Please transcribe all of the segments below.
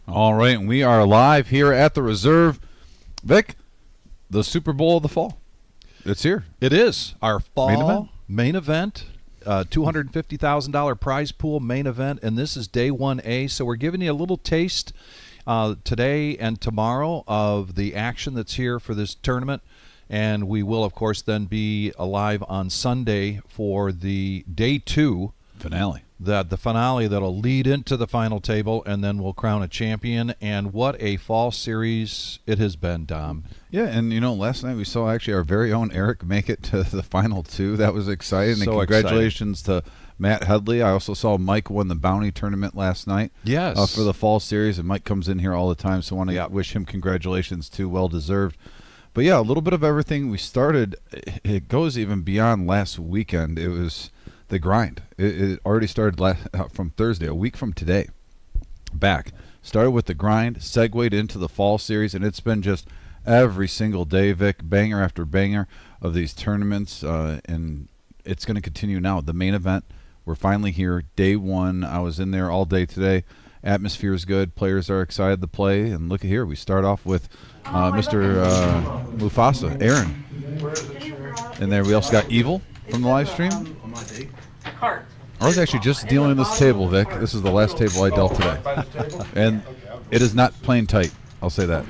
All right, and we are live here at the Reserve. Vic, the Super Bowl of the fall. It's here. It is our fall Main event. $250,000 prize pool main event, and this is day 1A. So we're giving you a little taste today and tomorrow of the action that's here for this tournament. And we will, of course, then be alive on Sunday for the day 2 Finale. The finale that'll lead into the final table, and then we'll crown a champion. And what a fall series it has been, Dom. Yeah, and you know, last night we saw actually our very own Eric make it to the final 2. That was exciting. So and congratulations to Matt Headley. I also saw Mike won the bounty tournament last night. Yes. For the fall series, and Mike comes in here all the time, so I want to wish him congratulations too. Well deserved. But yeah, a little bit of everything. We started. It goes even beyond last weekend. It was the grind. It already started from Thursday, a week from today. Back. Started with the grind, segued into the fall series, and it's been just every single day, Vic, banger after banger of these tournaments, and it's going to continue now. The main event, we're finally here, day 1. I was in there all day today. Atmosphere is good. Players are excited to play, and look at here. We start off with Mr. Mufasa, Aaron. And there we also got Evil from the live stream. I was actually just dealing in this table, Vic. This is the last table I dealt today. And it is not playing tight. I'll say that.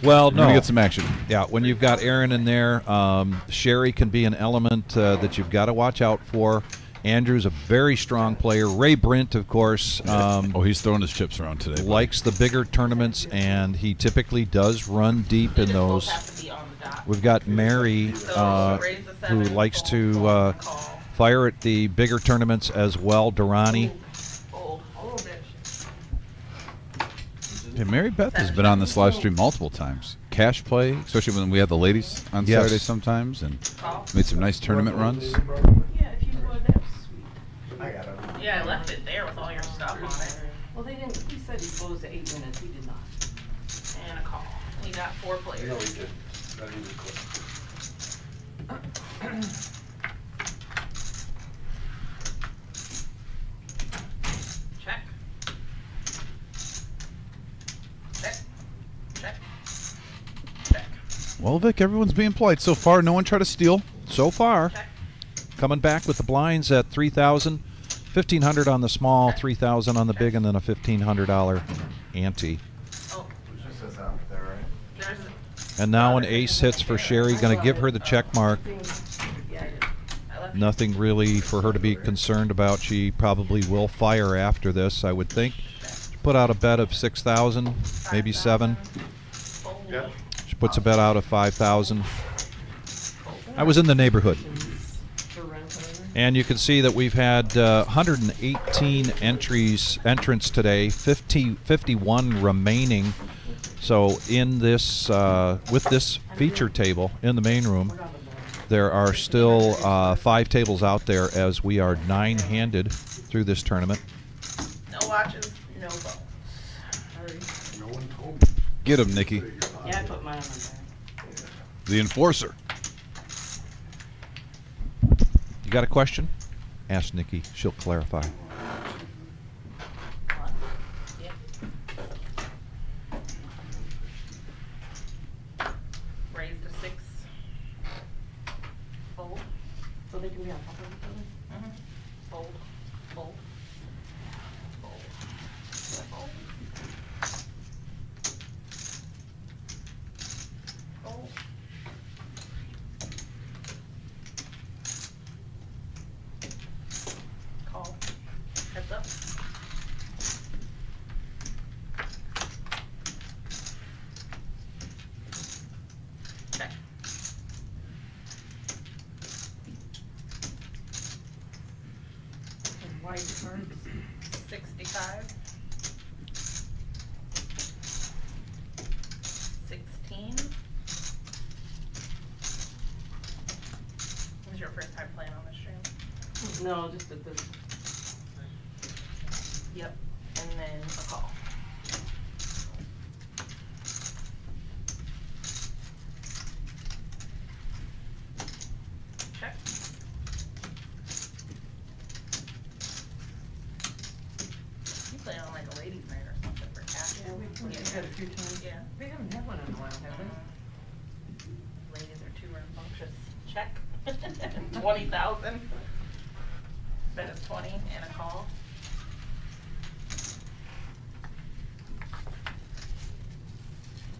Well, We're going to get some action. Yeah, when you've got Aaron in there, Sherry can be an element that you've got to watch out for. Andrew's a very strong player. Ray Brint, of course. He's throwing his chips around today. Likes the bigger tournaments, and he typically does run deep in those. We've got Mary, who likes to fire at the bigger tournaments as well. Durrani. Yeah, Mary Beth has been on this live stream multiple times. Cash play, especially when we had the ladies on Saturday sometimes, and made some nice tournament runs. Yeah, if you would, that's sweet. Yeah, I left it there with all your stuff on it. Well, they didn't. He said he closed at 8 minutes. He did not. And a call. He got 4 players. No, he did. Check. Check. Check. Check. Well, Vic, everyone's being polite so far. No one tried to steal. So far, Check. coming back with the blinds at 3,000, 1,500 on the small, 3,000 on the big, and then a $1,500 ante. Oh. There's And now an ace hits for Sherry. Going to give her the check mark. yeah, I left Nothing really for her to be concerned about. She probably will fire after this, I would think. She put out a bet of 6,000, maybe 7. Yep. She puts a bet out of 5,000. I was in the neighborhood. And you can see that we've had 118 entrants today, 51 remaining. So in this, with this feature table in the main room, there are still 5 tables out there as we are 9-handed through this tournament. No watches, no phones. Get him, Nikki. Yeah, I put mine on there. The enforcer. You got a question? Ask Nikki. She'll clarify. Yeah. Raise to 6. Fold. So they can be on top of each other? Mm-hmm. Fold. Fold. Fold. Fold. Fold. Call. Heads up. Check. White cards. 65. 16. This is your first time playing on this stream? No, just at this. Yep. And then a call. Check. You play on like a ladies' night or something for cash. Yeah, we had a few times. Yeah. They haven't had one in a while, have they? Ladies are too rambunctious. Check. 20,000. Bet it's 20 and a call.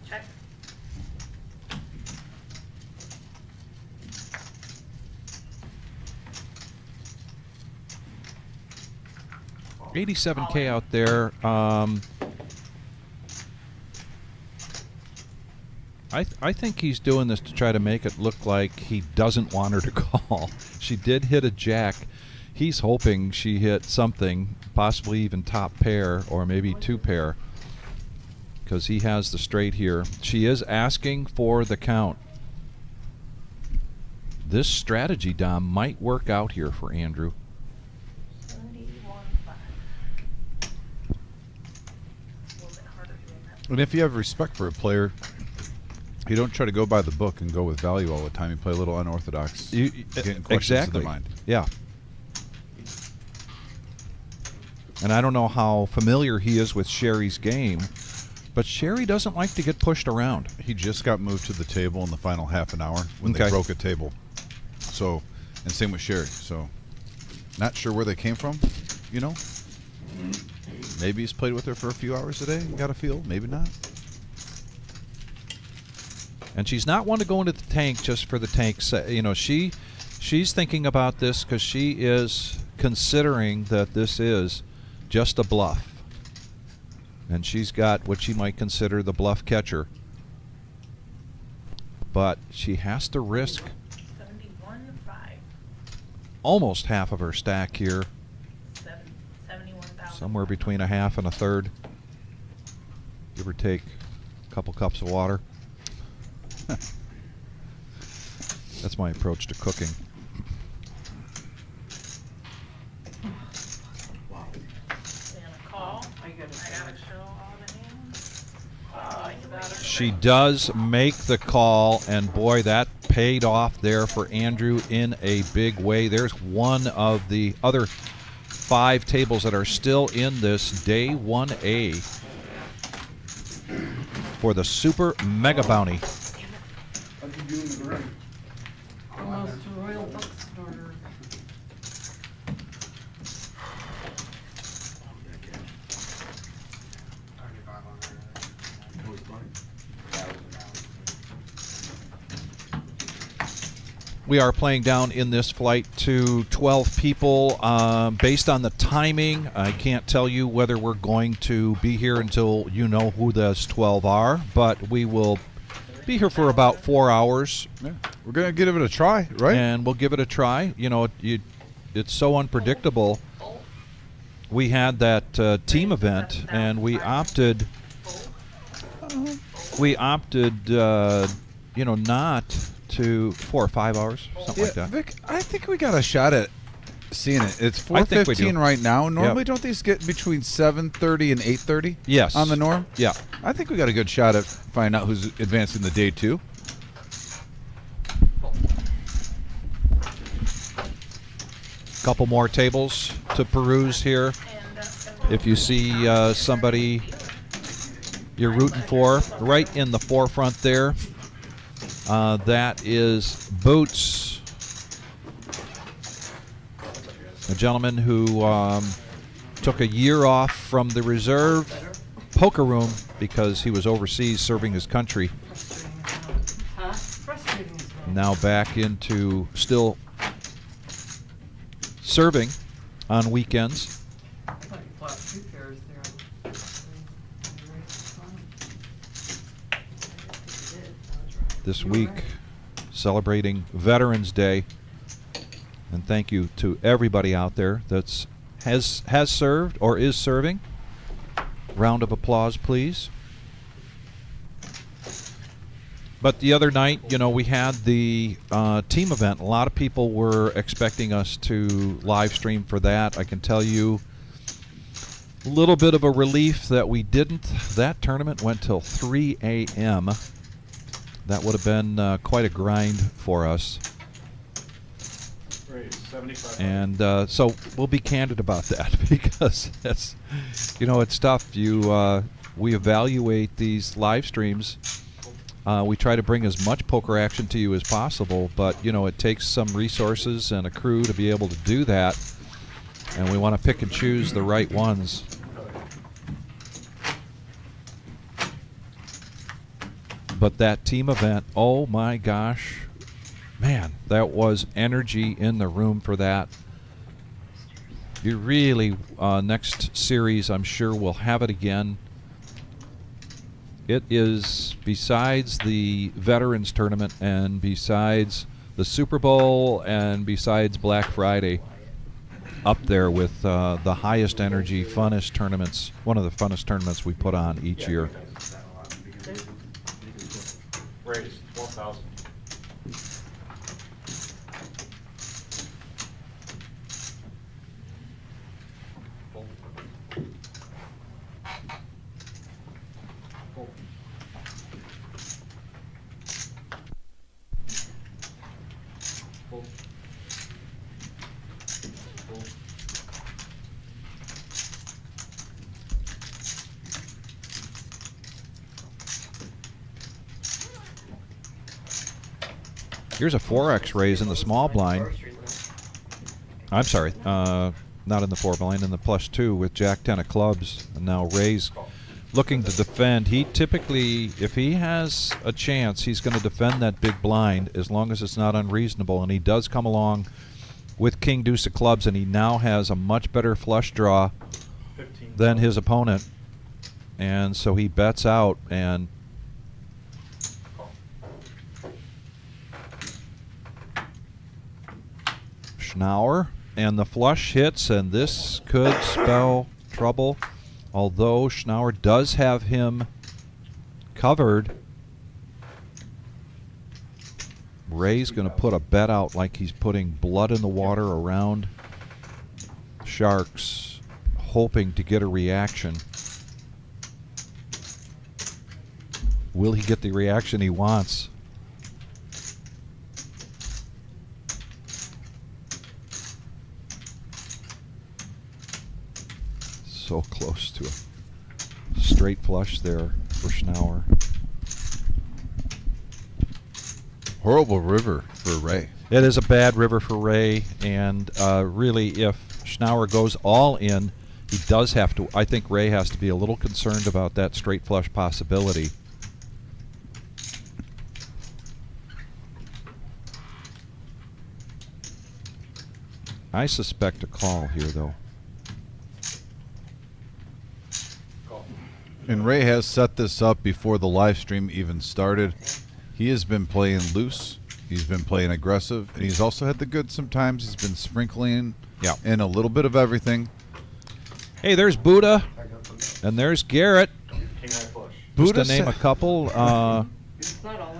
Check. $87K out there. I think he's doing this to try to make it look like he doesn't want her to call. She did hit a jack. He's hoping she hit something, possibly even top pair or maybe two pair, because he has the straight here. She is asking for the count. This strategy, Dom, might work out here for Andrew. 71.5. A little bit harder doing that. And if you have respect for a player, you don't try to go by the book and go with value all the time. You play a little unorthodox. Getting questions Exactly. in the mind. Yeah. And I don't know how familiar he is with Sherry's game, but Sherry doesn't like to get pushed around. He just got moved to the table in the final half an hour when they Okay. broke a table. So, and same with Sherry. So, not sure where they came from, you know. Maybe he's played with her for a few hours a day and got a feel. Maybe not. And she's not one to go into the tank just for the tank's sake. You know, she's thinking about this because she is considering that this is just a bluff. And she's got what she might consider the bluff catcher. But she has to risk 71.5. almost half of her stack here, 71,000. somewhere between a half and a third. Give or take a couple cups of water. That's my approach to cooking. And a call. I gotta show all the hands. Oh, you gotta She does make the call, and boy, that paid off there for Andrew in a big way. There's one of the other 5 tables that are still in this day 1A for the Super Mega Bounty. almost to Royal Bookstore. We are playing down in this flight to 12 people. Based on the timing, I can't tell you whether we're going to be here until you know who those 12 are, but we will be here for about 4 hours. Yeah. We're going to give it a try, right? And we'll give it a try. You know, it's so unpredictable. We had that team event, and we opted, you know, not to 4 or 5 hours, something like that. Vic, I think we got a shot at seeing it. It's I think we do. 4:15 right now. Normally, Yep. don't these get between 7:30 and 8:30? Yes. On the norm? Yeah. I think we got a good shot at finding out who's advancing the day 2. Couple more tables to peruse here. If you see somebody you're rooting for, right in the forefront there, that is Boots, a gentleman who took a year off from the reserve poker room because he was overseas serving his country. Huh? Frustrating as well. Now back into still serving on weekends. I thought you bought 2 pairs there. This week, celebrating Veterans Day, and thank you to everybody out there that's has served or is serving. Round of applause, please. But the other night, you know, we had the team event. A lot of people were expecting us to live stream for that. I can tell you a little bit of a relief that we didn't. That tournament went till 3 a.m. That would have been quite a grind for us. And so we'll be candid about that because that's, you know, it's tough. You we evaluate these live streams. We try to bring as much poker action to you as possible, but you know, it takes some resources and a crew to be able to do that, and we want to pick and choose the right ones. But that team event, oh my gosh, man, that was energy in the room for that. You really, next series, I'm sure we'll have it again. It is, besides the Veterans Tournament and besides the Super Bowl and besides Black Friday, up there with the highest energy, funnest tournaments, one of the funnest tournaments we put on each year. Raise 12,000. Here's a 4x raise in the small blind. I'm sorry, not in the 4 blind, in the +2 with Jack 10 of clubs. And now Ray's looking to defend. He typically, if he has a chance, he's going to defend that big blind as long as it's not unreasonable. And he does come along with King Deuce of clubs, and he now has a much better flush draw than his opponent. And so he bets out, and Schnauer, and the flush hits, and this could spell trouble, although Schnauer does have him covered. Ray's going to put a bet out like he's putting blood in the water around Sharks, hoping to get a reaction. Will he get the reaction he wants? So close to a straight flush there for Schnauer. Horrible river for Ray. It is a bad river for Ray, and really, if Schnauer goes all in, he does have to. I think Ray has to be a little concerned about that straight flush possibility. I suspect a call here, though. And Ray has set this up before the live stream even started. He has been playing loose. He's been playing aggressive, and he's also had the good sometimes. He's been sprinkling in a little bit of everything. Hey, there's Buddha, and there's Garrett. Just Buddha to name a couple. It's not all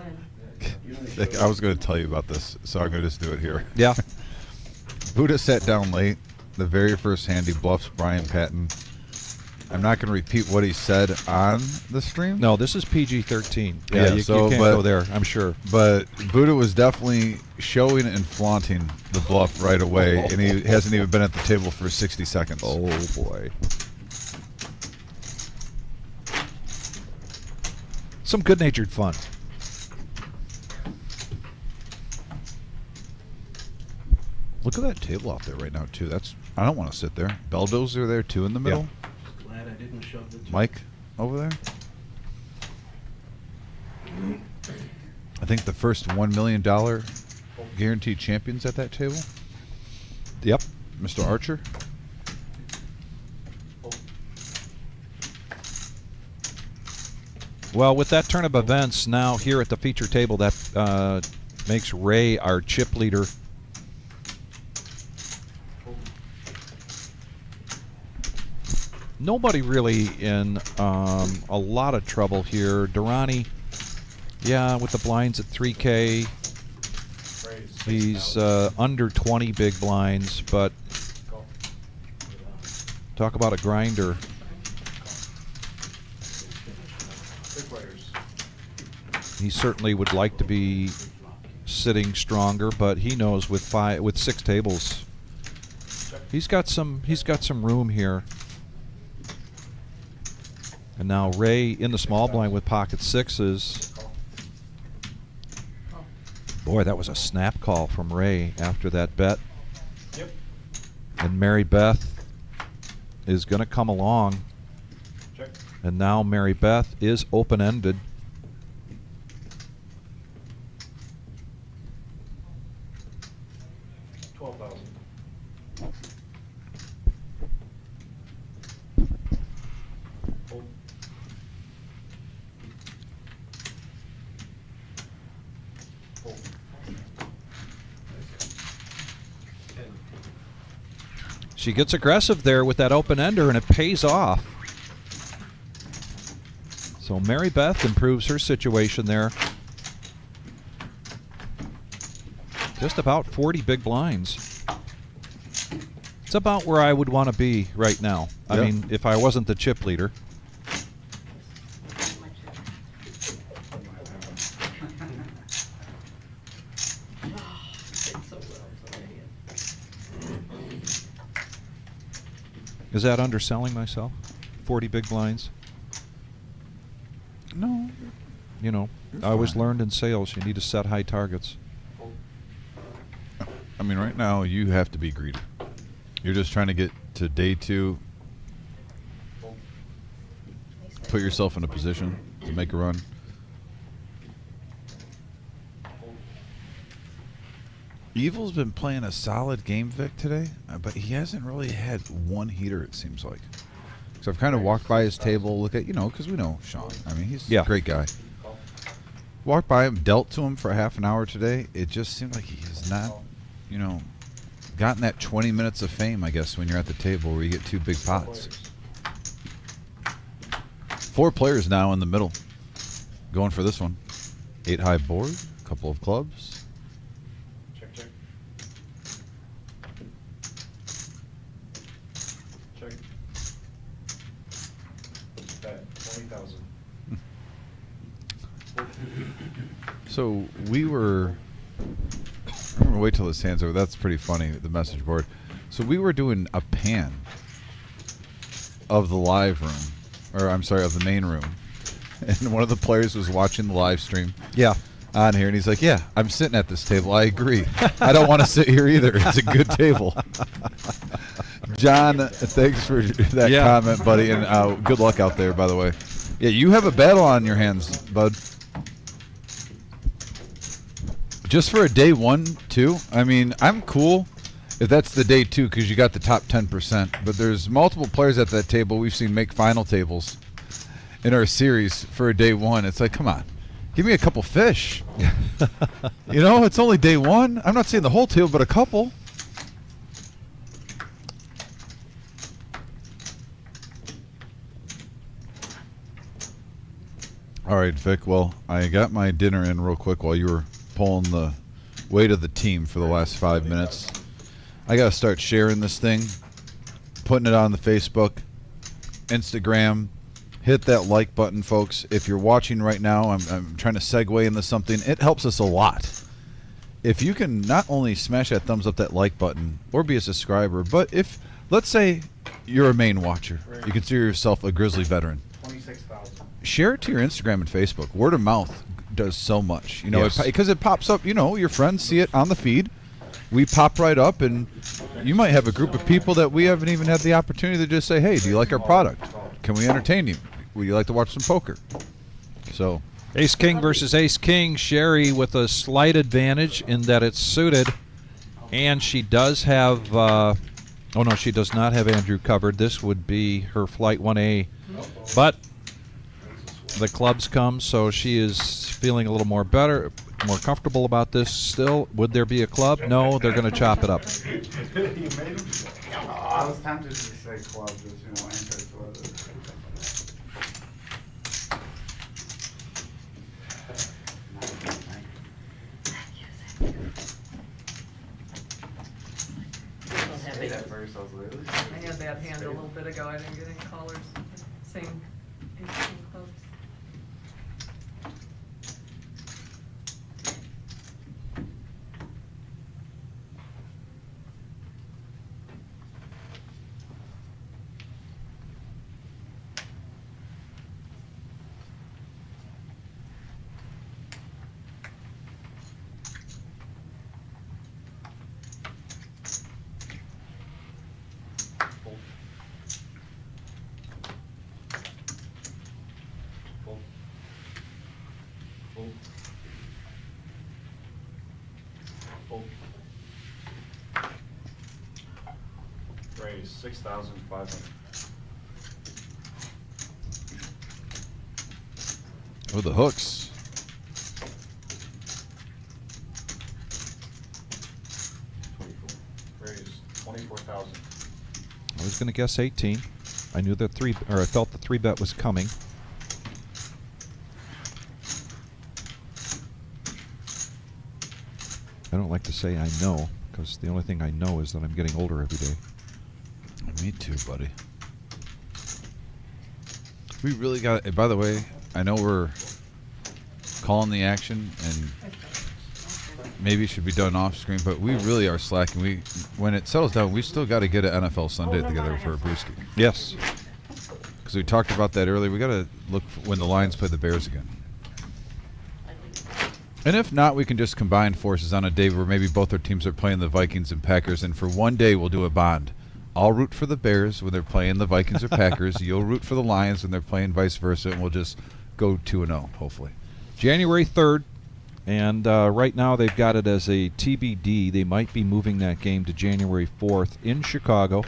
in. I was going to tell you about this, so I'm going to just do it here. Yeah. Buddha sat down late. The very first hand he bluffs Brian Patton. I'm not going to repeat what he said on the stream. No, this is PG-13. Yeah, you so, can't go there, I'm sure. But Buddha was definitely showing and flaunting the bluff right away, and he hasn't even been at the table for 60 seconds. Oh, boy. Some good-natured fun. Look at that table out there right now, too. I don't want to sit there. Beldos are there, too, in the middle. Glad I didn't shove the Mike over there. I think the first $1 million guaranteed champions at that table. Yep. Mr. Archer. Well, with that turn of events now here at the feature table, that makes Ray our chip leader. Nobody really in a lot of trouble here. Durrani, yeah, with the blinds at 3K. He's under 20 big blinds, but talk about a grinder. He certainly would like to be sitting stronger, but he knows with 6 tables, he's got some room here. And now Ray in the small blind with pocket sixes. Boy, that was a snap call from Ray after that bet. Yep. And Mary Beth is going to come along. Check. And now Mary Beth is open-ended. $12,000. Hold. Hold. 10. She gets aggressive there with that open-ender, and it pays off. So Mary Beth improves her situation there. Just about 40 big blinds. It's about where I would want to be right now. I Yep. mean, if I wasn't the chip leader. Is that underselling myself? 40 big blinds? No. You know, I always learned in sales you need to set high targets. I mean, right now you have to be greedy. You're just trying to get to day 2, put yourself in a position to make a run. Evil's been playing a solid game, Vic, today, but he hasn't really had one heater, it seems like. So I've kind of walked by his table, look at, because we know Sean. I mean, he's a great guy. Walked by him, dealt to him for a half an hour today. It just seemed like he has not, gotten that 20 minutes of fame, I guess, when you're at the table where you get 2 big pots. 4 players now in the middle going for this one. 8 high board, couple of clubs. Check, check. Check. Bet 20,000. So we were. I'm gonna wait till his hands over. That's pretty funny. The message board. So we were doing a pan of the live room, or I'm sorry, of the main room, and one of the players was watching the live stream. Yeah. On here, and he's like, "Yeah, I'm sitting at this table. I agree. I don't want to sit here either. It's a good table." John, thanks for that comment, buddy, and good luck out there, by the way. Yeah, you have a battle on your hands, bud. Just for a day 1, 2. I mean, I'm cool if that's the day 2 because you got the top 10%. But there's multiple players at that table we've seen make final tables in our series for a day 1. It's like, come on, give me a couple fish. It's only day 1. I'm not saying the whole table, but a couple. All right, Vic. Well, I got my dinner in real quick while you were pulling the weight of the team for the last 5 minutes. I got to start sharing this thing, putting it on the Facebook, Instagram. Hit that like button, folks. If you're watching right now, I'm trying to segue into something. It helps us a lot. If you can not only smash that thumbs up, that like button, or be a subscriber, but if, let's say, you're a main watcher, you consider yourself a Grizzly veteran. 26,000. Share it to your Instagram and Facebook. Word of mouth does so much, Yes. because it pops up. Your friends see it on the feed. We pop right up, and you might have a group of people that we haven't even had the opportunity to just say, "Hey, do you like our product? Can we entertain you? Would you like to watch some poker?" So, Ace King versus Ace King. Sherry with a slight advantage in that it's suited, and she does have. Oh no, she does not have Andrew covered. This would be her flight 1A, but the clubs come, so she is feeling a little more comfortable about this. Still, would there be a club? No, they're going to chop it up. You made him. I was tempted to say club, just enter club. I At first, I was like, had that hand a little bit ago. I didn't get any callers. Same. Clubs. Fold. Fold. Raise 6,500. Oh, the hooks. 24. Raise 24,000. I was going to guess 18. I knew that I felt the 3-bet was coming. I don't like to say I know, because the only thing I know is that I'm getting older every day. Me too, buddy. We really got. By the way, I know we're calling the action, and maybe it should be done off screen, but we really are slacking. When it settles down, we still got to get an NFL Sunday together for a brewski. Yes. Because we talked about that earlier. We got to look when the Lions play the Bears again. And if not, we can just combine forces on a day where maybe both our teams are playing the Vikings and Packers, and for one day we'll do a bond. I'll root for the Bears when they're playing the Vikings or Packers. You'll root for the Lions when they're playing vice versa, and we'll just go 2-0, hopefully. January 3rd, and right now they've got it as a TBD. They might be moving that game to January 4th in Chicago.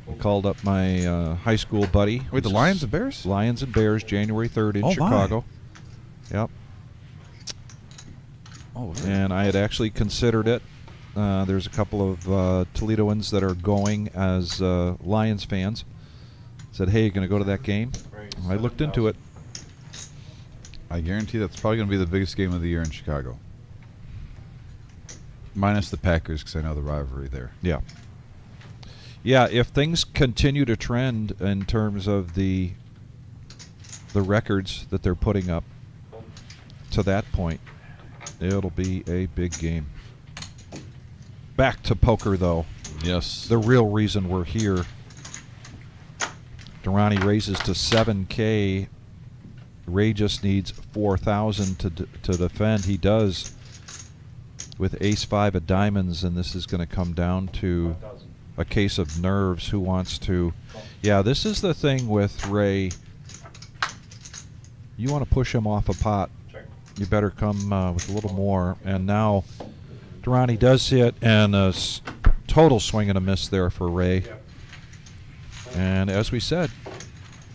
I called up my high school buddy. Wait, the Lions and Bears? Lions and Bears, January 3rd in Chicago. Yep. Oh, really? And I had actually considered it. There's a couple of Toledoans that are going as Lions fans. Said, hey, you going to go to that game? I looked into it. I guarantee that's probably going to be the biggest game of the year in Chicago. Minus the Packers, because I know the rivalry there. Yeah. Yeah, if things continue to trend in terms of the records that they're putting up to that point, it'll be a big game. Back to poker, though. Yes. The real reason we're here. Durrani raises to 7K. Ray just needs 4,000 to defend. He does with ace-5 of diamonds, and this is going to come down to a case of nerves. Who wants to... Yeah, this is the thing with Ray. You want to push him off a pot, you better come with a little more. And now Durrani does hit, and a total swing and a miss there for Ray. And as we said,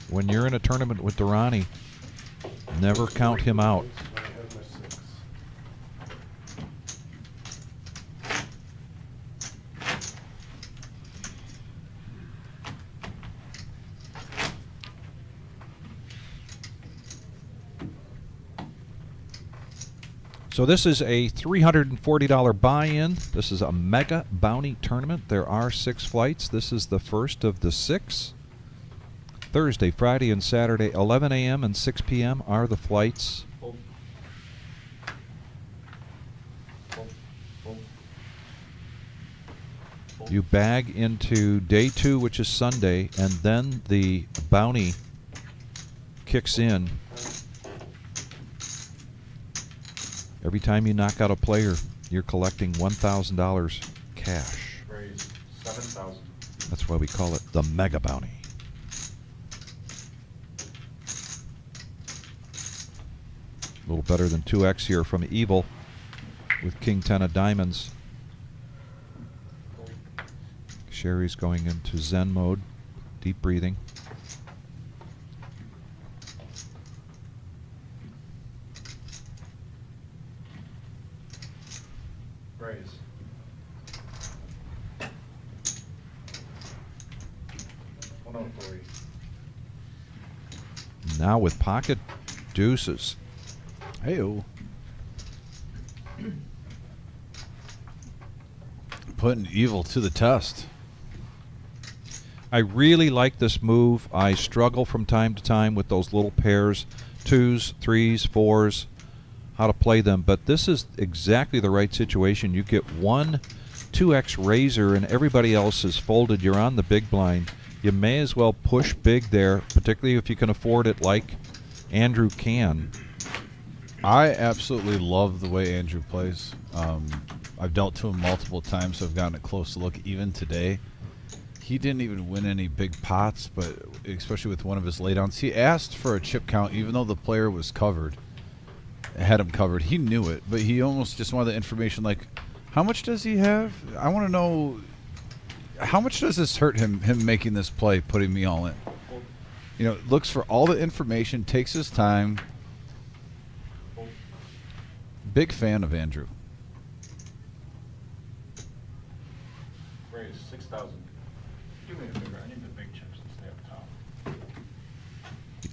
when you're in a tournament with Durrani, never count him out. So this is a $340 buy-in. This is a mega bounty tournament. There are 6 flights. This is the first of the 6. Thursday, Friday, and Saturday, 11 a.m. and 6 p.m. are the flights. You bag into day 2, which is Sunday, and then the bounty kicks in. Every time you knock out a player, you're collecting $1,000 cash. Raise 7,000. That's why we call it the mega bounty. A little better than 2x here from Evil with King 10 of diamonds. Sherry's going into Zen mode, deep breathing. Raise. Now with pocket deuces. Hey-o. Putting Evil to the test. I really like this move. I struggle from time to time with those little pairs, 2s, 3s, 4s, how to play them. But this is exactly the right situation. You get one 2x raiser and everybody else is folded. You're on the big blind. You may as well push big there, particularly if you can afford it like Andrew can. I absolutely love the way Andrew plays. I've dealt to him multiple times, so I've gotten a close look even today. he didn't even win any big pots, but especially with one of his laydowns. He asked for a chip count, even though the player was covered, had him covered. He knew it, but he almost just wanted the information like, how much does he have? I want to know, how much does this hurt him making this play, putting me all in? You know, looks for all the information, takes his time. Big fan of Andrew. Raise 6,000. Do me a favor. I need the big chips to stay up top.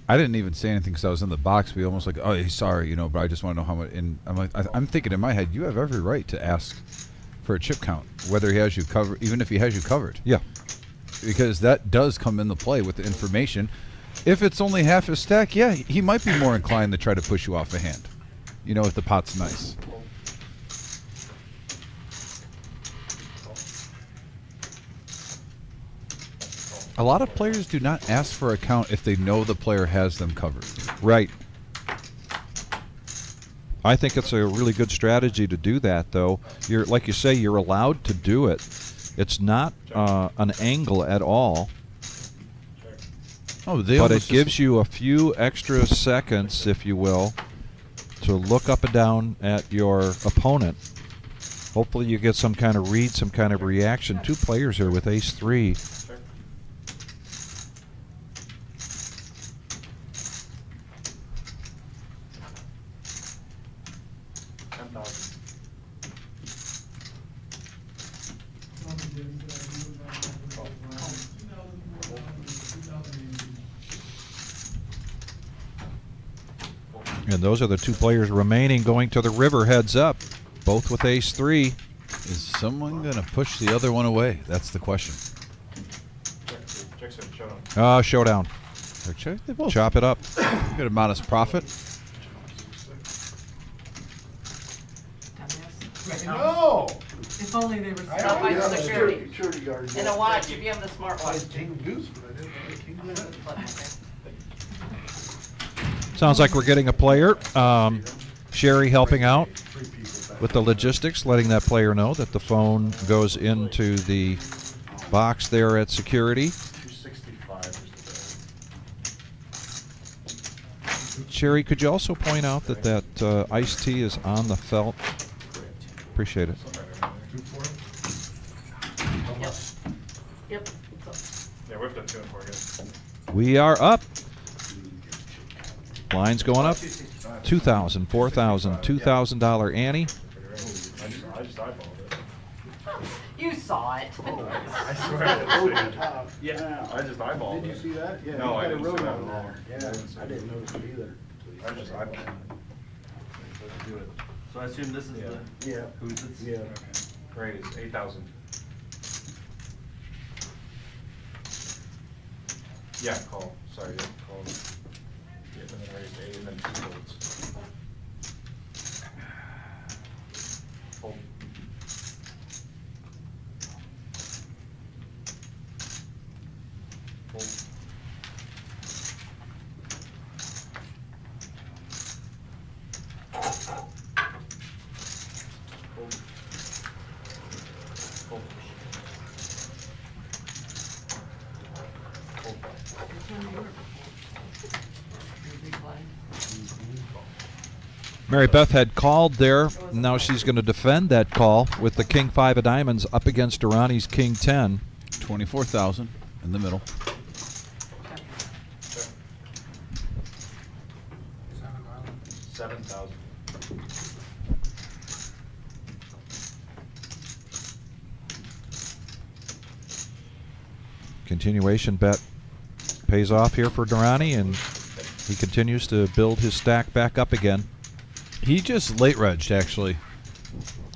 I didn't even say anything because I was in the box. We almost like, oh, he's sorry, you know, but I just want to know how much. And I'm like, I'm thinking in my head, you have every right to ask for a chip count, whether he has you covered, even if he has you covered. Yeah. Because that does come into play with the information. If it's only half his stack, yeah, he might be more inclined to try to push you off a hand. You know, if the pot's nice. A lot of players do not ask for a count if they know the player has them covered. Right. I think it's a really good strategy to do that, though. You're, like you say, you're allowed to do it. It's not an angle at all. Oh, they But it almost gives you a few extra seconds, if you will, to look up and down at your opponent. Hopefully you get some kind of read, some kind of reaction. Two players here with ace-3. And those are the two players remaining going to the river heads up, both with ace-3. Is someone going to push the other one away? That's the question. Check set, showdown. Showdown. They both Chop it up. get a modest profit. No! If only they were I stopped by don't have a security. security guard. And a watch, if you have the smart I watch. had king goose, but I didn't have king goose. Sounds like we're getting a player. Sherry helping out Three people back. with the logistics, letting that player know that the phone goes into the box there at security. 265 is the Sherry, could you also point out that that iced tea is on the felt? Appreciate it. Yep. Yep. It's Yeah, we have to 2 and 4 again. We are up. Lines going up. $2,000, $4,000, $2,000 ante. I just eyeballed it. You saw it. I swear I didn't see it. Yeah, I just eyeballed it. Did you see that? Yeah, No, you I got a didn't road see that on at all. there. I Yeah, didn't see I it. didn't notice it either. I just eyeballed it. So I assume this is Yeah. the, Yeah. who's it's? Yeah. Raise 8,000. Yeah, call. Sorry, yeah, call. Yeah, and then raise 8 and then 2 votes. Hold. Hold. Hold. Hold. Hold. Mary Beth had called there. Now she's going to defend that call with the king 5 of diamonds up against Durrani's king 10. 24,000 in the middle. $7,000. Continuation bet pays off here for Durrani, and he continues to build his stack back up again. He just late regged, actually.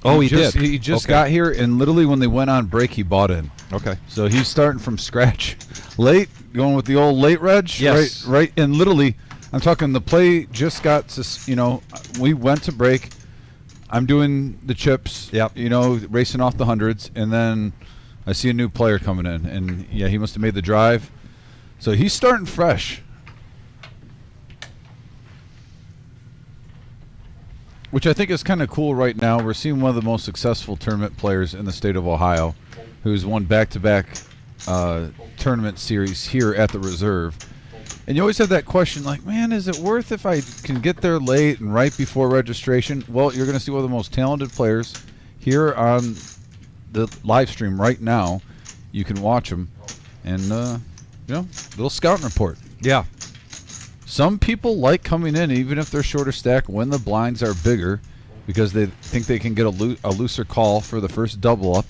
Oh, he just, did. He just Okay. got here, and literally when they went on break, he bought in. Okay. So he's starting from scratch, late, going with the old late reg. Yes. Right, and literally, I'm talking the play just got to, you know, we went to break. I'm doing the chips, Yep. you know, racing off the hundreds, and then I see a new player coming in, and yeah, he must have made the drive. So he's starting fresh. Which I think is kind of cool right now. We're seeing one of the most successful tournament players in the state of Ohio, who's won back-to-back tournament series here at the reserve. And you always have that question, like, man, is it worth if I can get there late and right before registration? Well, you're going to see one of the most talented players here on the live stream right now. You can watch them, and little scouting report. Yeah. Some people like coming in, even if they're shorter stack, when the blinds are bigger, because they think they can get a looser call for the first double up,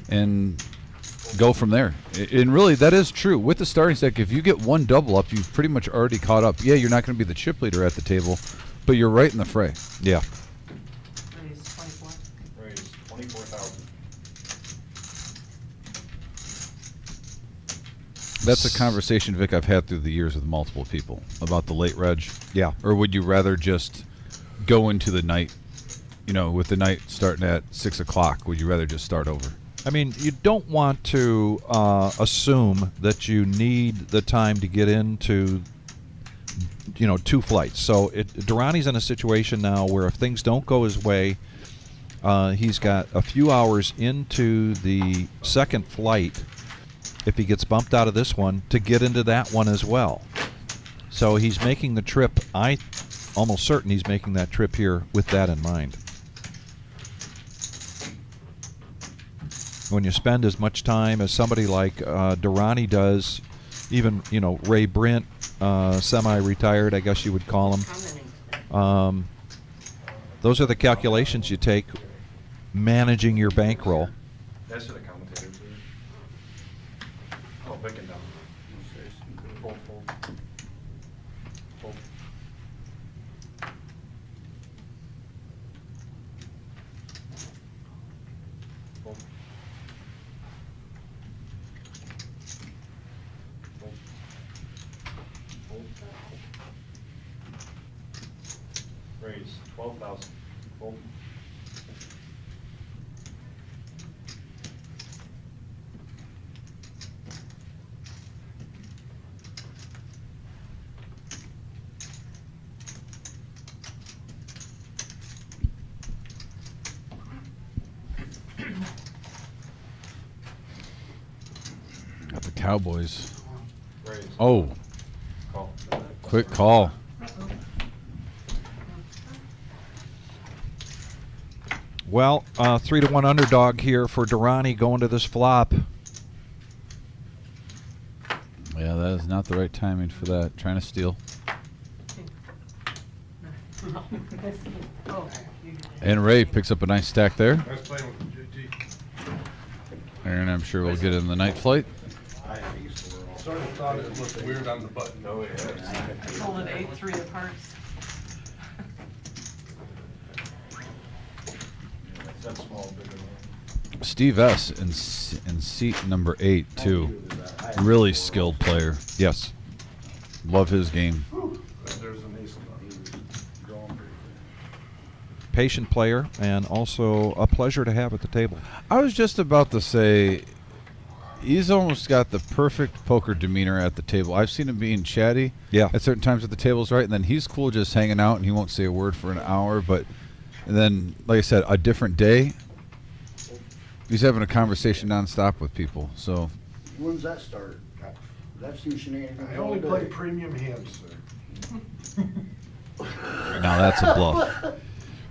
and go from there. And really, that is true. With the starting stack, if you get one double up, you've pretty much already caught up. Yeah, you're not going to be the chip leader at the table, but you're right in the fray. Yeah. Raise 24. Raise 24,000. That's a conversation, Vic, I've had through the years with multiple people about the late reg. Yeah. Or would you rather just go into the night, with the night starting at 6 o'clock? Would you rather just start over? I mean, you don't want to assume that you need the time to get into, 2 flights. So Durrani's in a situation now where if things don't go his way, he's got a few hours into the second flight, if he gets bumped out of this one, to get into that one as well. So he's making the trip. I'm almost certain he's making that trip here with that in mind. When you spend as much time as somebody like Durrani does, even Ray Brent, semi-retired, I guess you would call him. Those are the calculations you take managing your bankroll. That's for the commentator, too. Oh, Vic and down. Fold, fold. Fold. Fold. Fold. Fold. Raise 12,000. Fold. Got the Cowboys. Raise. Oh, Call. quick call. Well, 3-1 underdog here for Durrani going to this flop. Yeah, that is not the right timing for that. Trying to steal. And Ray picks up a nice stack there. I was playing with JT. And I'm sure we'll get in the night flight. Sort of thought it looked weird on the button. Oh, yeah. Pull it 8-3 of hearts. That small, bigger one. Steve S. in seat number 8, too. Really skilled player. Yes. Love his game. There's an ace on it. Drawing pretty good. Patient player and also a pleasure to have at the table. I was just about to say, he's almost got the perfect poker demeanor at the table. I've seen him being chatty at certain times at the tables, right? And then he's cool just hanging out, and he won't say a word for an hour. And then, like I said, a different day, he's having a conversation nonstop with people. So When's that start? I've seen shenanigans. I only play premium hands, sir. now that's a bluff.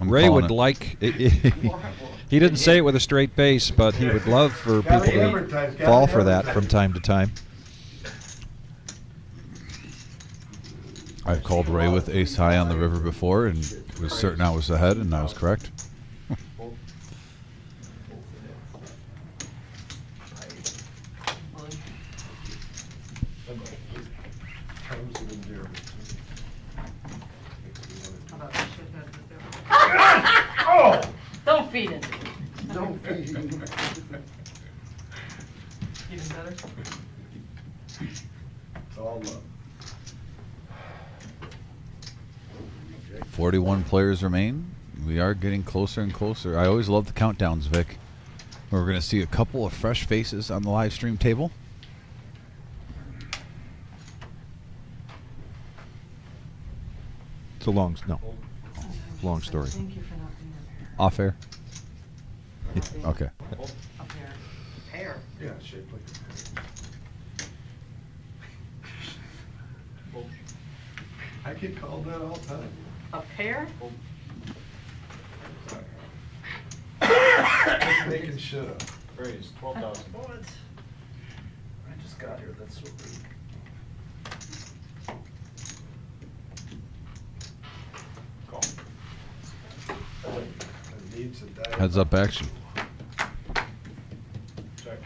I'm Ray calling would it. like. He didn't say it with a straight face, but he would love for people Gotta to advertise, gotta fall for that advertise. from time to time. I've called Ray with ace high on the river before and was certain I was ahead, and I was correct. Terms of endearment. How about the shithead? Oh! Don't feed it. Don't feed him. Even better. It's all love. 41 players remain. We are getting closer and closer. I always love the countdowns, Vic. We're going to see a couple of fresh faces on the live stream table. It's a long story. Thank you for not being Off air. there. Okay. Up here. Pair. Yeah, shaped like a pear. I get called that all the time. A pear? Just making shit up. Raise 12,000. What? I just got here, that's so rude. Call. It needs to die. Heads up action. Check.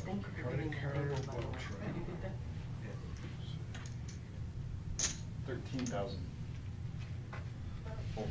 Thank you for getting that table, by the way. Did you get that? 13,000. Full.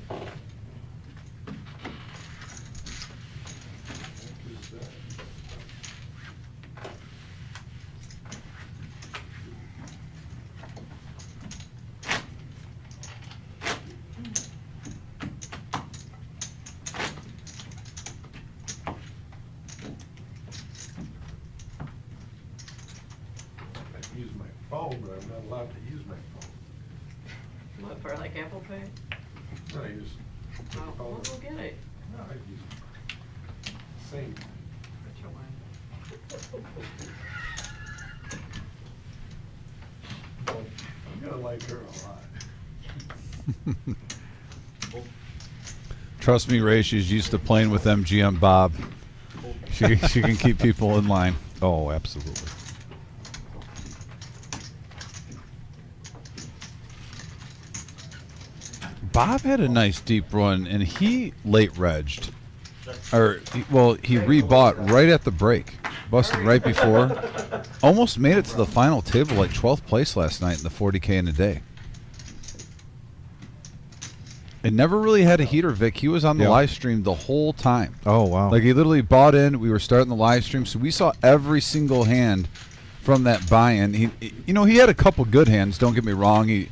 I use my phone, but I'm not allowed to use my phone. What, for like Apple Pay? No, I use my Oh, phone. we'll go get it. No, I use same. Put your wine. I'm gonna like her a lot. Trust me, Ray, she's used to playing with MGM Bob. She can keep people in line. Oh, absolutely. Bob had a nice deep run, and he late regged. He rebought right at the break. Busted right before. Almost made it to the final table, like 12th place last night in the 40K in a day. It never really had a heater, Vic. He was on the Yeah. live stream the whole time. Oh, wow. Like, he literally bought in. We were starting the live stream, so we saw every single hand from that buy-in. He had a couple good hands, don't get me wrong. He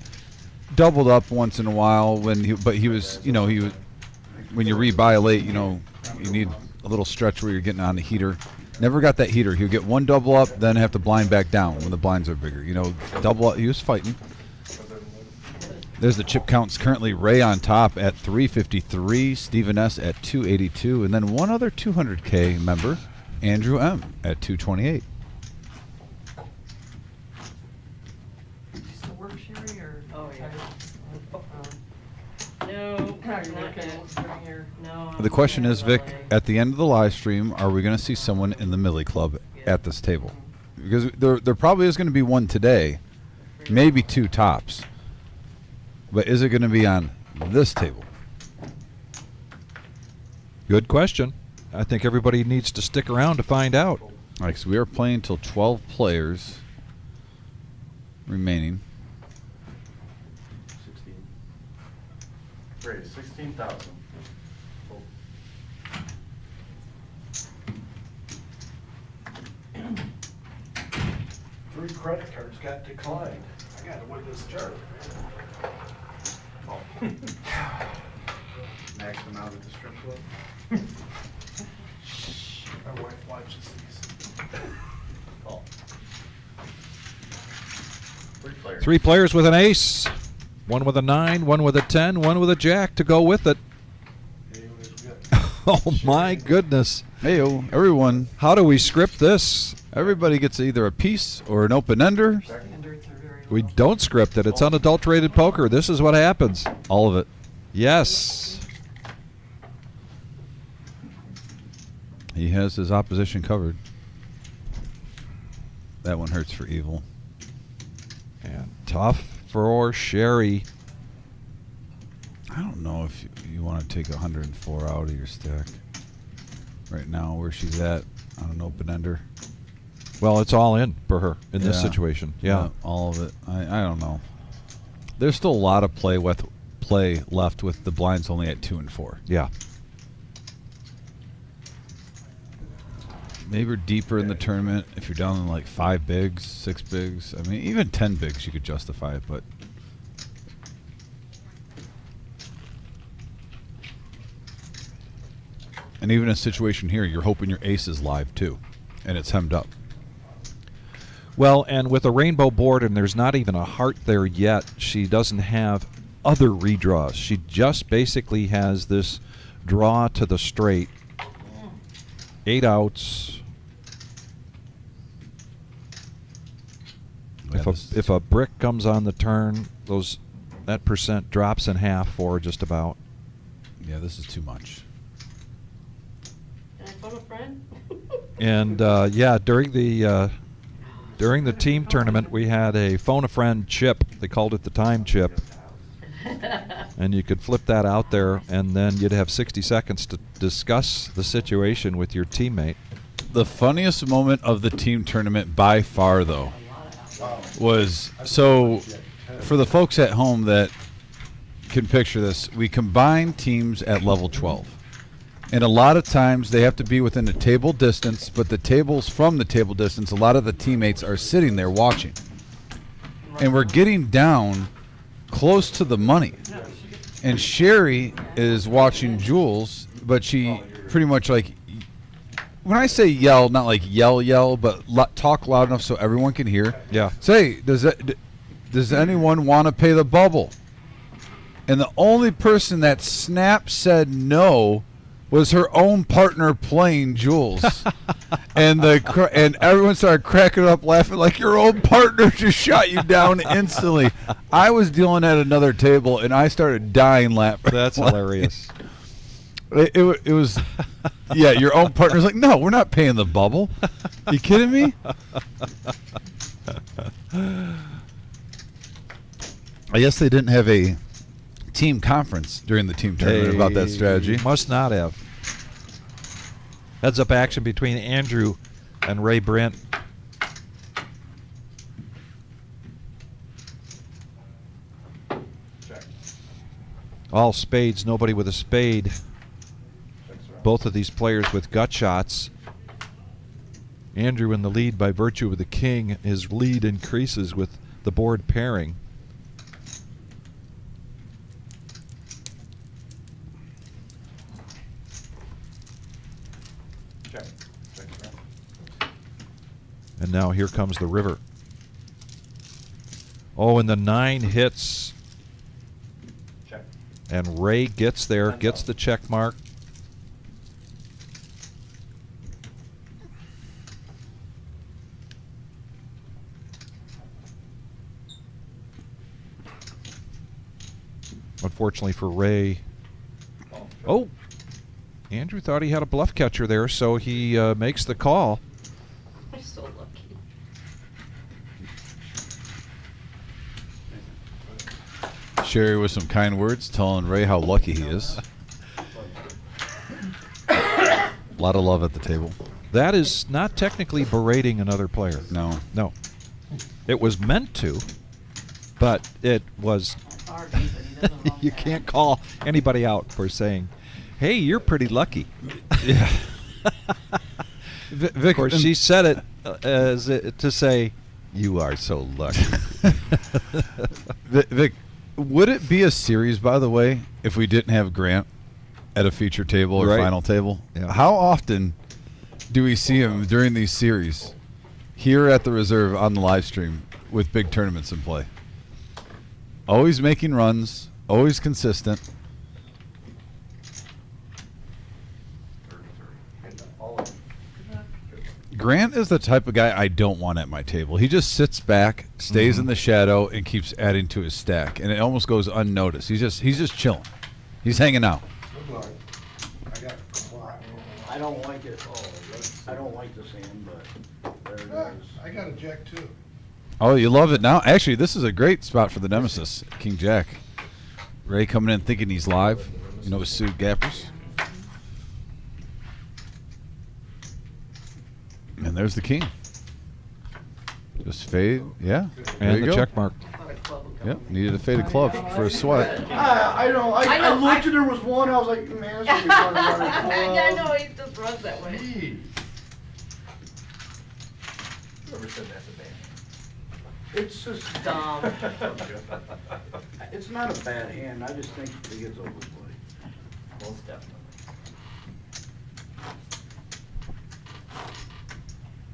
doubled up once in a while when he was when you rebuy late, you need a little stretch where you're getting on the heater. Never got that heater. He would get one double up, then have to blind back down when the blinds are bigger. Double up. He was fighting. There's the chip counts. Currently Ray on top at 353, Stephen S at 282, and then one other 200K member, Andrew M at 228. Do you still work, Sherry, or? Oh, yeah. No, not yet. No. The question is, Vic, at the end of the live stream, are we going to see someone in the Millie Club at this table? Because there probably is going to be one today, maybe two tops. But is it going to be on this table? Good question. I think everybody needs to stick around to find out. All right, so we are playing till 12 players remaining. 16. Raise 16,000. Full. Three credit cards got declined. I gotta win this chart. Max them out at the strip club. My wife watches these. Call. 3 players. 3 players with an ace. One with a 9, one with a 10, one with a jack to go with it. Anyways, we got Oh, my goodness. Heyo, everyone. How do we script this? Everybody gets either a piece or an open-ender. Standards are very We low. don't script it. It's unadulterated poker. This is what happens. All of it. Yes. He has his opposition covered. That one hurts for evil. And tough for Sherry. I don't know if you want to take 104 out of your stack. Right now, where she's at on an open-ender. Well, it's all in for her in this Yeah. situation. Yeah. all of it. I don't know. There's still a lot of play left with the blinds only at 2 and 4. Yeah. Maybe deeper in the tournament if you're down in like 5 bigs, 6 bigs. I mean, even 10 bigs you could justify it, but and even a situation here, you're hoping your ace is live too, and it's hemmed up. Well, and with a rainbow board and there's not even a heart there yet, she doesn't have other redraws. She just basically has this draw to the straight. 8 outs. Yeah, If a brick comes on the turn, that percent drops in half for just about. Yeah, this is too much. Can I phone a friend? And yeah, during the team tournament, we had a phone a friend chip. They called it the time chip. And you could flip that out there, and then you'd have 60 seconds to discuss the situation with your teammate. The funniest moment of the team tournament by far, though, was for the folks at home that can picture this, we combine teams at level 12. And a lot of times they have to be within a table distance, but the tables from the table distance, a lot of the teammates are sitting there watching. And we're getting down close to the money. And Sherry is watching Jules, but she pretty much like, when I say yell, not like yell, but talk loud enough so everyone can hear. Yeah. Say, does anyone want to pay the bubble? And the only person that snap said no was her own partner playing Jules. and everyone started cracking up laughing like your own partner just shot you down instantly. I was dealing at another table and I started dying laughing. That's hilarious. It was, yeah, your own partner's like, no, we're not paying the bubble. You kidding me? I guess they didn't have a team conference during the team tournament about that strategy. Must not have. Heads up action between Andrew and Ray Brent. Check. All spades, nobody with a spade. Checks around. Both of these players with gut shots. Andrew in the lead by virtue of the king. His lead increases with the board pairing. Check. Checks around. And now here comes the river. Oh, and the 9 hits. Check. And Ray gets there, gets the check mark. Unfortunately for Ray. Oh, Andrew thought he had a bluff catcher there, so he makes the call. I'm so lucky. Sherry with some kind words telling Ray how lucky he is. A lot of love at the table. That is not technically berating another player. No. No. It was meant to, but it was. You can't call anybody out for saying, hey, you're pretty lucky. Yeah. Of course, she said it to say, you are so lucky. Vic, would it be a series, by the way, if we didn't have Grant at a feature table or Right. final table? Yeah. How often do we see him during these series here at the reserve on the live stream with big tournaments in play? Always making runs, always consistent. Grant is the type of guy I don't want at my table. He just sits back, stays in the shadow, and keeps adding to his stack, and it almost goes unnoticed. He's just chilling. He's hanging out. Good luck. I got I don't like it. I don't like the sand, but there it is. I got a jack too. Oh, you love it now? Actually, this is a great spot for the nemesis, King Jack. Ray coming in thinking he's live. You know, with Sue Gappers. And there's the king. Just fade. Yeah. There And you the go. check mark. Yep. Needed a faded club for a sweat. I know. I I know, looked and there was one. I was like, man, this is gonna be running out of Yeah, club. no, it just runs that way. Whoever said that's a band. It's just Dumb. It's not a bad hand. I just think it gets overplayed. Most definitely.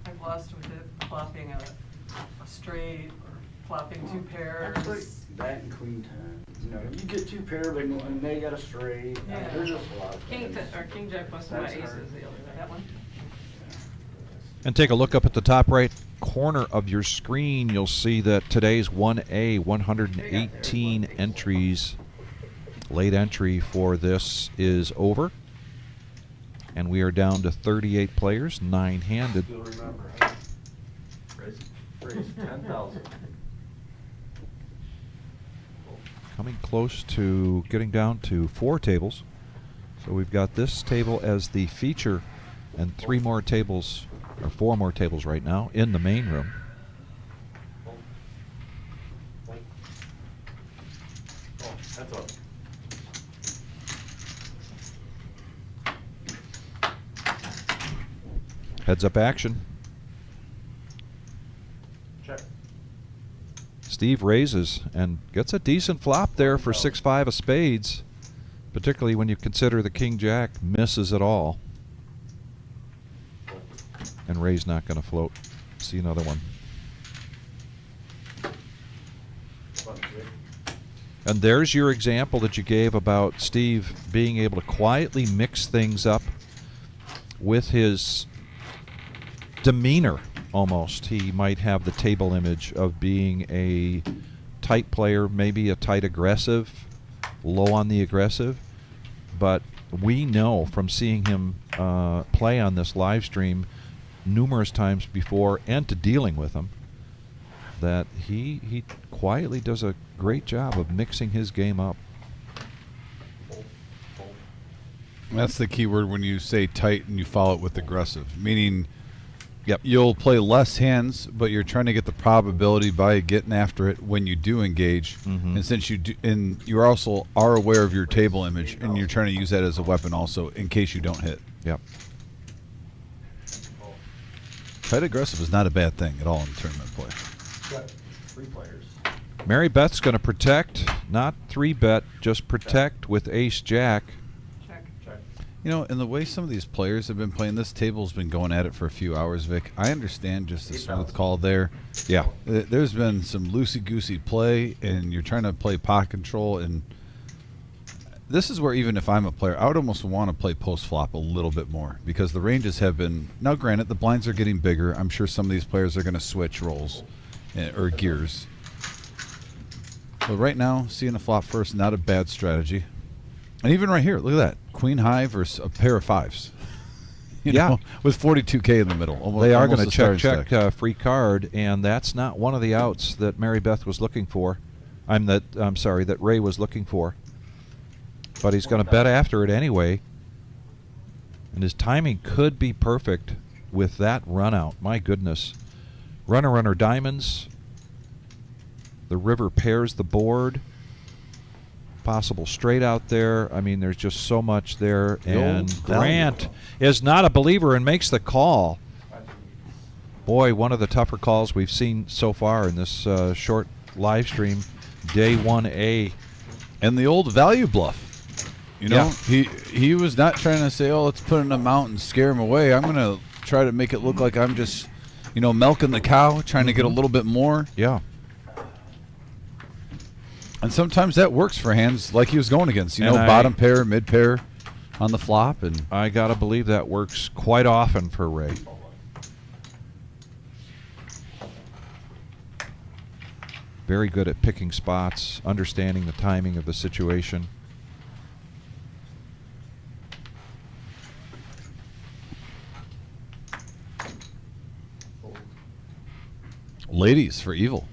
I've lost with it flopping a straight or flopping two pairs. That's like that and queen ten. You know, you get two pair, and they got a straight. Yeah. There's just a lot of King, things. or king jack plus my That's aces, hard. the other, that one. And take a look up at the top right corner of your screen. You'll see that today's 1A, 118 entries, late entry for this is over. And we are down to 38 players, 9-handed. You'll remember, huh? Raise 10,000. Coming close to getting down to 4 tables. So we've got this table as the feature and 3 more tables, or 4 more tables right now in the main room. Oh, that's up. Heads up action. Check. Steve raises and gets a decent flop there for 6-5 of spades, particularly when you consider the king jack misses it all. And Ray's not going to float. See another one. And there's your example that you gave about Steve being able to quietly mix things up with his demeanor, almost. He might have the table image of being a tight player, maybe a tight aggressive, low on the aggressive. But we know from seeing him play on this live stream numerous times before and to dealing with him that he quietly does a great job of mixing his game up. That's the key word when you say tight and you follow it with aggressive, meaning you'll play less hands, but you're trying to get the probability by getting after it when you do engage. Mm-hmm. And since you do, and you also are aware of your table image, and you're trying to use that as a weapon also in case you don't hit. Yep. Tight aggressive is not a bad thing at all in tournament play. Check. 3 players. Mary Beth's going to protect, not 3-bet, just protect with ace jack. Check. Check. You know, and the way some of these players have been playing, this table's been going at it for a few hours, Vic. I understand just the smooth call there. Yeah. There's been some loosey-goosey play, and you're trying to play pot control, and this is where even if I'm a player, I would almost want to play post-flop a little bit more because the ranges have been, now granted, the blinds are getting bigger. I'm sure some of these players are going to switch roles or gears. But right now, seeing a flop first, not a bad strategy. And even right here, look at that. Queen high versus a pair of 5s. You know, with 42K in the middle. They are almost going a to starting check free card, and that's not one of the outs that Mary Beth was looking for. I'm sorry, that Ray was looking for. But he's going to bet after it anyway. And his timing could be perfect with that run out. My goodness. Runner, diamonds. The river pairs the board. Possible straight out there. I mean, there's just so much there. And Grant is not a believer and makes the call. Boy, one of the tougher calls we've seen so far in this short live stream. Day 1A. And the old value bluff. You know, he was not trying to say, oh, let's put in a mount and scare him away. I'm going to try to make it look like I'm just, you know, milking the cow, trying to get a little bit more. Yeah. And sometimes that works for hands like he was going against. You And know, bottom pair, mid pair on the flop. And I got to believe that works quite often for Ray. Very good at picking spots, understanding the timing of the situation. ladies for evil.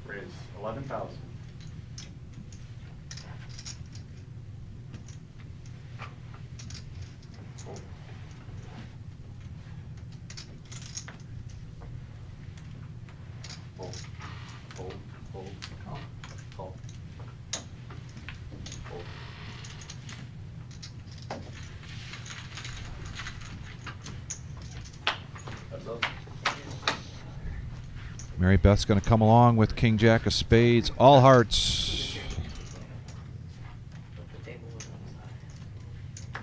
Raise 11,000. Fold, fold, fold, call, call, fold. That's up. Mary Beth's going to come along with King Jack of Spades, all hearts.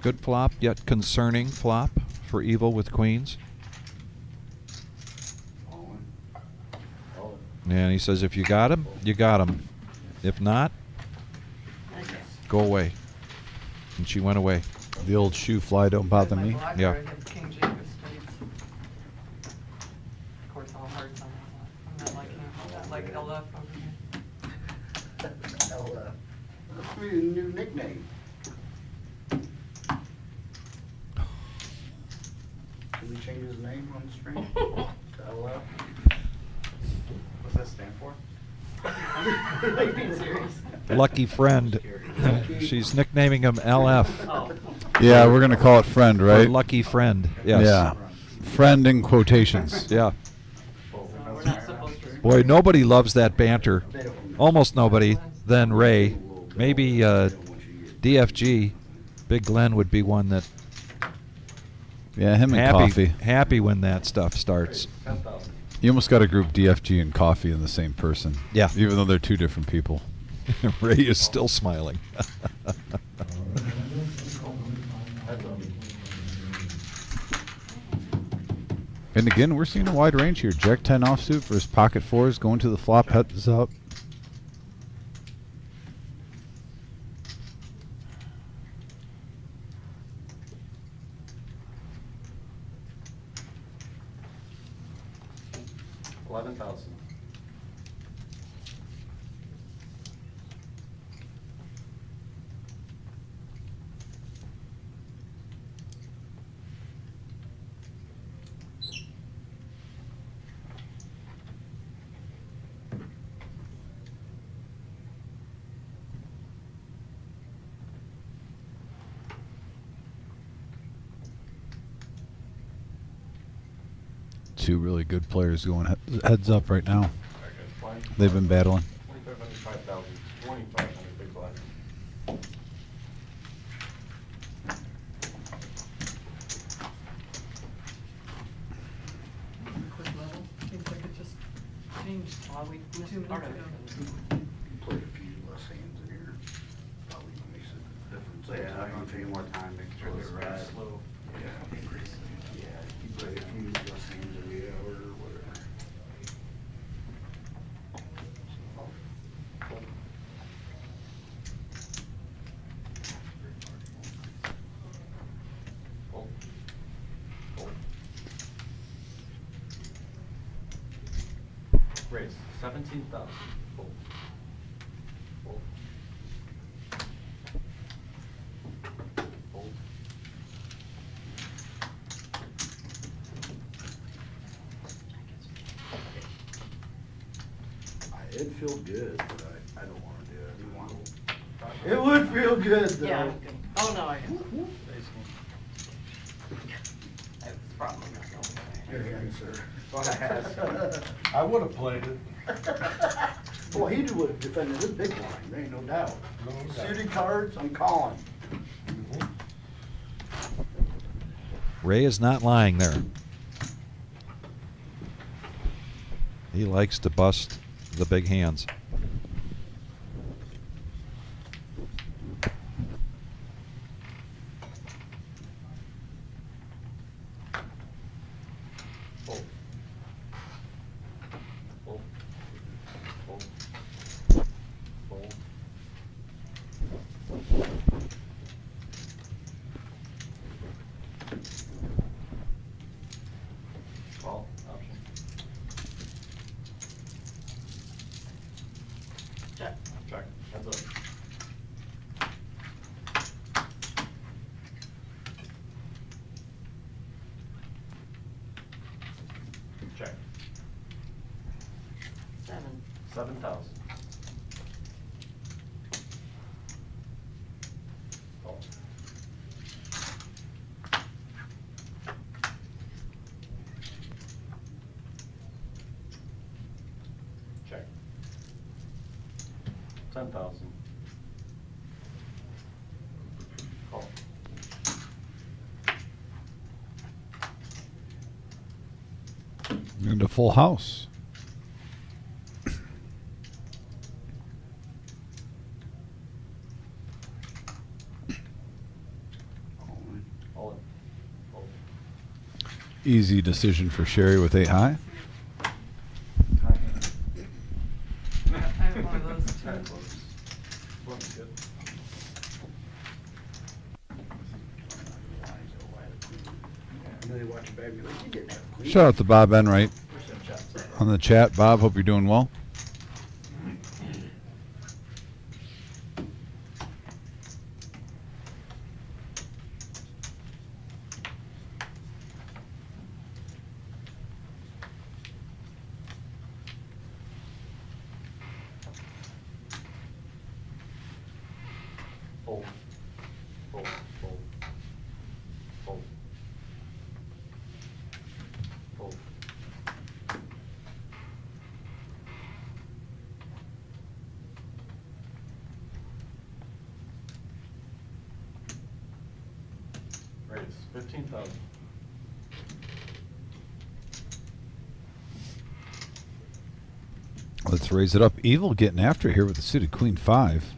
Good flop, yet concerning flop for evil with queens. And he says, if you got him, you got him. If not, Okay. go away. And she went away. The old shoe fly don't bother me. Yeah. King James spades. Of course, all hearts on that one. I'm not like LF over here. Hell, that's a new nickname. Can we change his name on the screen? To LF? What's that stand for? Are you being serious? Lucky friend. She's nicknaming him LF. Oh. Yeah, we're gonna call it friend, For right? lucky friend. Yes. Yeah, friend in quotations. Yeah. So we're not supposed to. Boy, nobody loves that banter. They don't- Almost nobody. Then Ray. Maybe DFG. Big Glenn would be one that Yeah, him and coffee. happy when that stuff starts. 10,000. You almost got to group DFG and coffee in the same person. Yeah. Even though they're two different people. Ray is still smiling. And again, we're seeing a wide range here. Jack 10 offsuit versus pocket fours going to the flop, heads up. $11,000. Two really good players going heads up right now. They've been battling. 2,500, 5,000, 2,500 big blind. Quick level. Seems like it just changed. Well, we missed 2 part minutes of ago. it. Played a few less hands in here. Probably makes a difference. So yeah, I'm gonna take more time, making sure they're right. Slow. Yeah, increase. Yeah, you play a few less hands in the hour or whatever. Fold. Fold. Raise 17,000. Fold. Fold. Fold. It'd feel good, but I don't wanna do it. You want? It would feel good though. Yeah. Okay. Oh, no, I guess. That's probably not going Here, sir. Thought I had some. I would have played it. Well, he would have defended his big line, there ain't no doubt. No doubt. Suited cards, I'm calling. Ray is not lying there. He likes to bust the big hands. Fold. Fold. Fold. Fold. Call option. Check. Check. Heads up. Check. 7. 7,000. Call. Check. 10,000. Call. And a full house. All in. Fold. Easy decision for Sherry with 8 high. Kinda close. One's good. They watch it back, be like, you didn't have a queen. Shout out to Bob Enright on the chat. Bob, hope you're doing well. Fold. Fold. Fold. Fold. Fold. Raise 15,000. Let's raise it up. Evil getting after it here with the suited queen 5.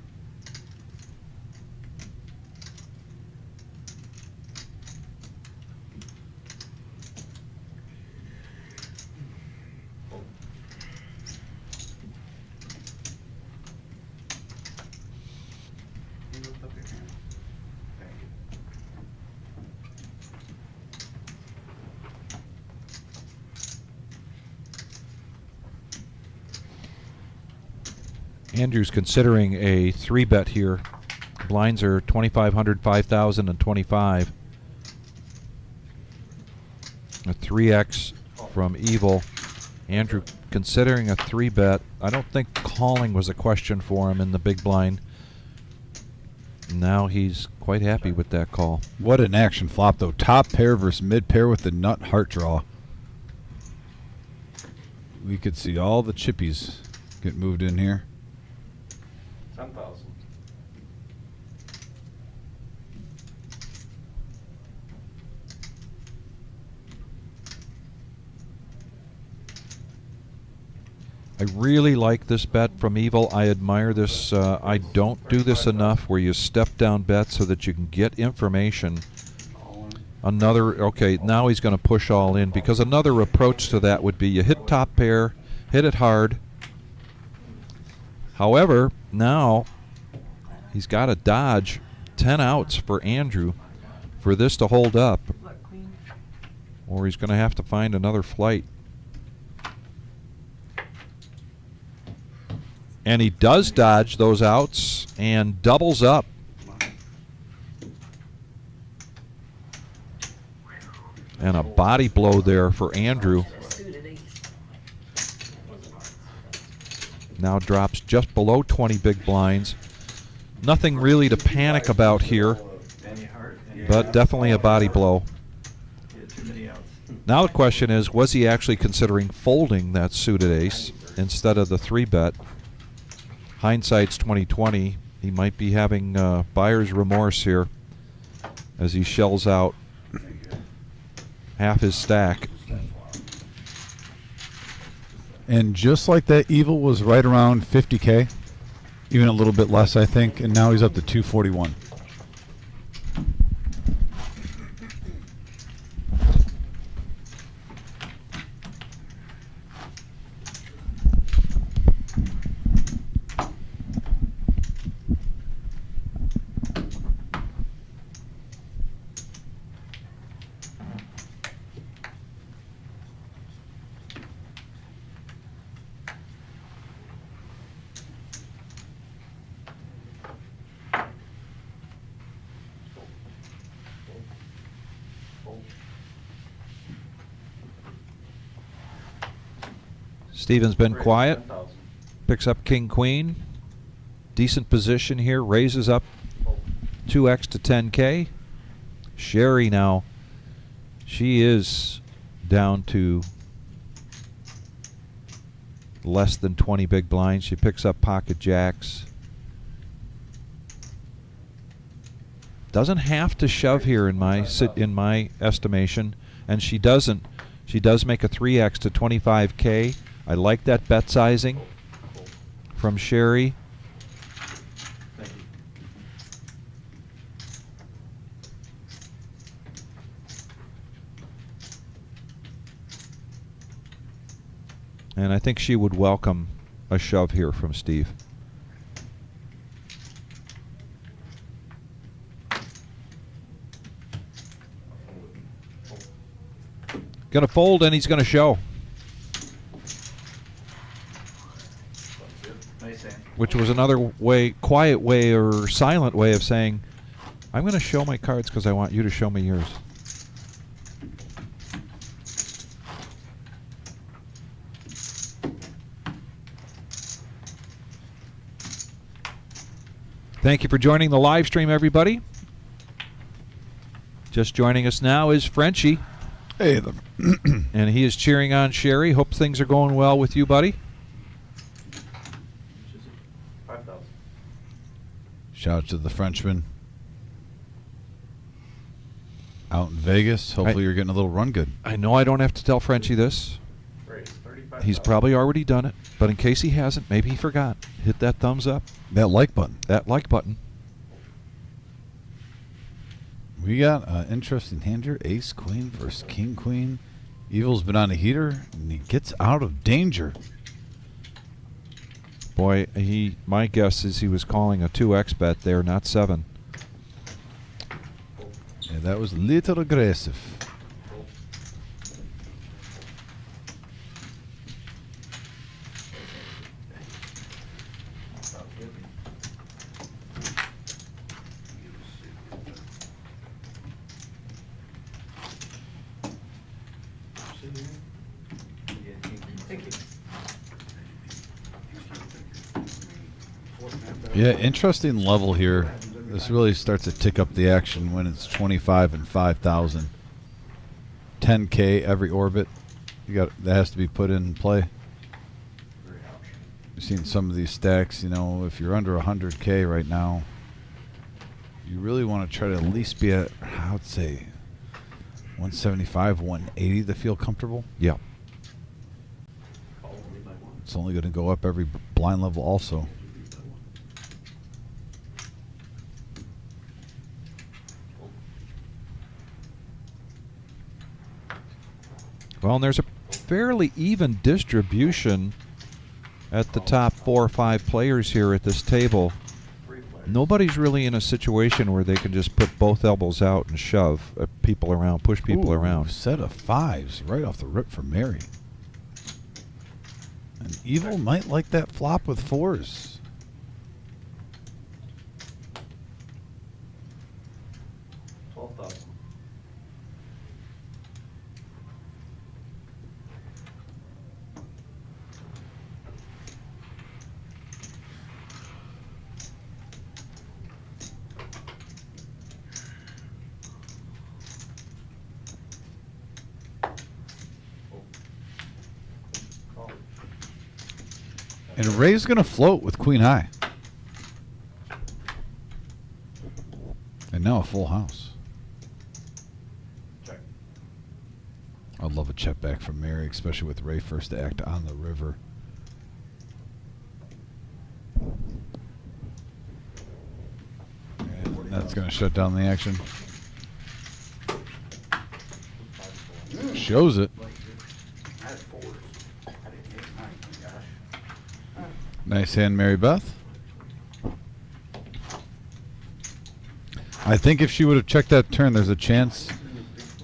You lift up your hand. Thank you. Andrew's considering a 3-bet here. Blinds are 2,500, 5,000, and 25. A 3x from Evil. Andrew considering a 3-bet. I don't think calling was a question for him in the big blind. Now he's quite happy with that call. What an action flop, though. Top pair versus mid pair with the nut heart draw. We could see all the chippies get moved in here. 10,000. I really like this bet from Evil. I admire this. I don't do this enough where you step down bet so that you can get information. Another, okay, now he's going to push all in, because another approach to that would be you hit top pair, hit it hard. However, now he's got to dodge 10 outs for Andrew for this to hold up, Look, queen. or he's going to have to find another flight. And he does dodge those outs and doubles up. And a body blow there for Andrew. Now drops just below 20 big blinds. Nothing really to panic about here, but definitely a body blow. Now the question is, was he actually considering folding that suited ace instead of the 3-bet? Hindsight's 20/20. He might be having buyer's remorse here as he shells out half his stack. And just like that, Evil was right around 50K, even a little bit less, I think, and now he's up to 241. Steven's been Raise quiet. 10,000. Picks up king queen. Decent position here. Raises up 2x to 10K. Sherry now, she is down to less than 20 big blinds. She picks up pocket jacks. Doesn't have to shove here in my estimation, and she doesn't. She does make a 3x to 25K. I like that bet sizing from Sherry. Thank you. And I think she would welcome a shove here from Steve. Going to fold, and he's going to show. Nice hand. Which was another way, quiet way or silent way of saying, I'm going to show my cards because I want you to show me yours. Thank you for joining the live stream, everybody. Just joining us now is Frenchie. Hey, and he is cheering on Sherry. Hope things are going well with you, buddy. 5,000. shout out to the Frenchman out in Vegas. Hopefully you're getting a little run good. I know I don't have to tell Frenchie this. Raise 35,000. He's probably already done it, but in case he hasn't, maybe he forgot. Hit that thumbs up. That like button. That like button. We got an interesting hand here. Ace Queen versus King Queen. Evil's been on a heater, and he gets out of danger. Boy, my guess is he was calling a 2x bet there, not 7. Yeah, that was a little aggressive. Yeah, interesting level here. This really starts to tick up the action when it's 25 and 5,000. 10K every orbit. That has to be put in play. You've seen some of these stacks, you know, if you're under 100K right now, you really want to try to at least be at, I would say, 175, 180 to feel comfortable. Yeah. It's only going to go up every blind level also. Well, and there's a fairly even distribution at the top 4 or 5 players here at this table. Nobody's really in a situation where they can just put both elbows out and shove people around, push people Ooh, around. Set of 5s right off the rip for Mary. And Evil might like that flop with 4s. And Ray's going to float with Queen High. And now a full house. Check. I'd love a check back from Mary, especially with Ray first act on the river. And that's going to shut down the action. Shows it. I had 4s. I didn't hit 9, my gosh. Nice hand, Mary Beth. I think if she would have checked that turn, there's a chance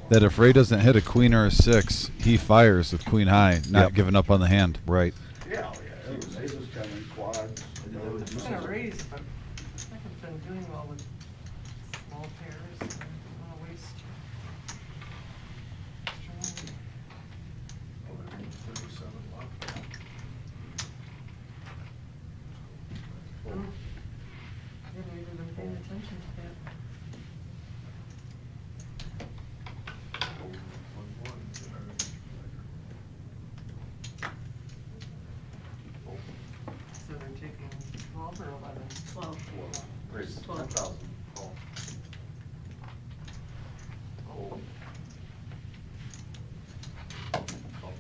that if Ray doesn't hit a queen or a 6, he fires with Queen High, not giving up on the hand. Right. Yeah, it was aces coming, quads. It's gonna raise, but I haven't been doing well with small pairs. I don't wanna waste. I haven't even been paying attention to that. So they're taking 12 or 11? 12. Raise 12. 10,000. Call. Oh. Call.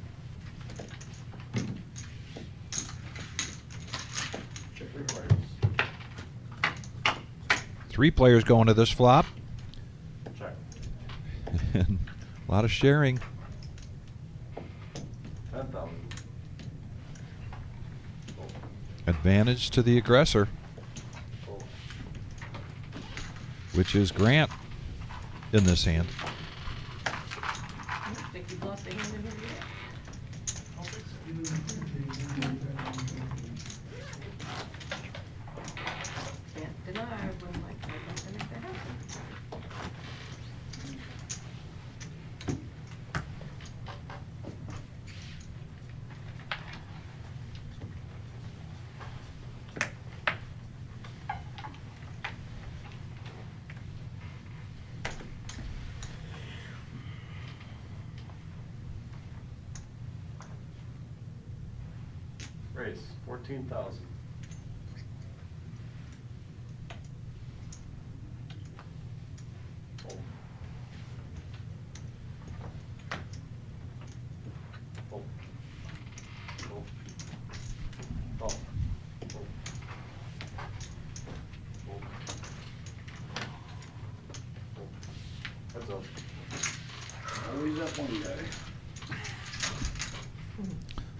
Check your players. 3 players going to this flop. Check. And a lot of sharing. 10,000. Advantage to the aggressor, Call. which is Grant in this hand. I think you've lost They didn't even do that. Can't deny, I wouldn't like to make that happen. Race, 14,000. Fold. Fold. Fold. Fold. Fold. Fold. Fold. Heads up. Always up one guy.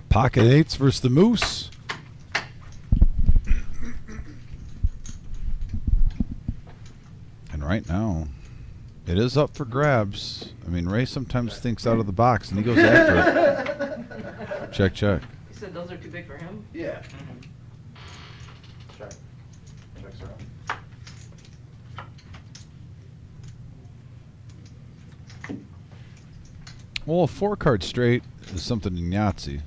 Pocket eights versus the Moose. And right now, it is up for grabs. I mean, Ray sometimes thinks out of the box, and he goes after it. Check, check. You said those are too big for him? Yeah. Check. Checks around. Well, a 4-card straight is something in Yahtzee.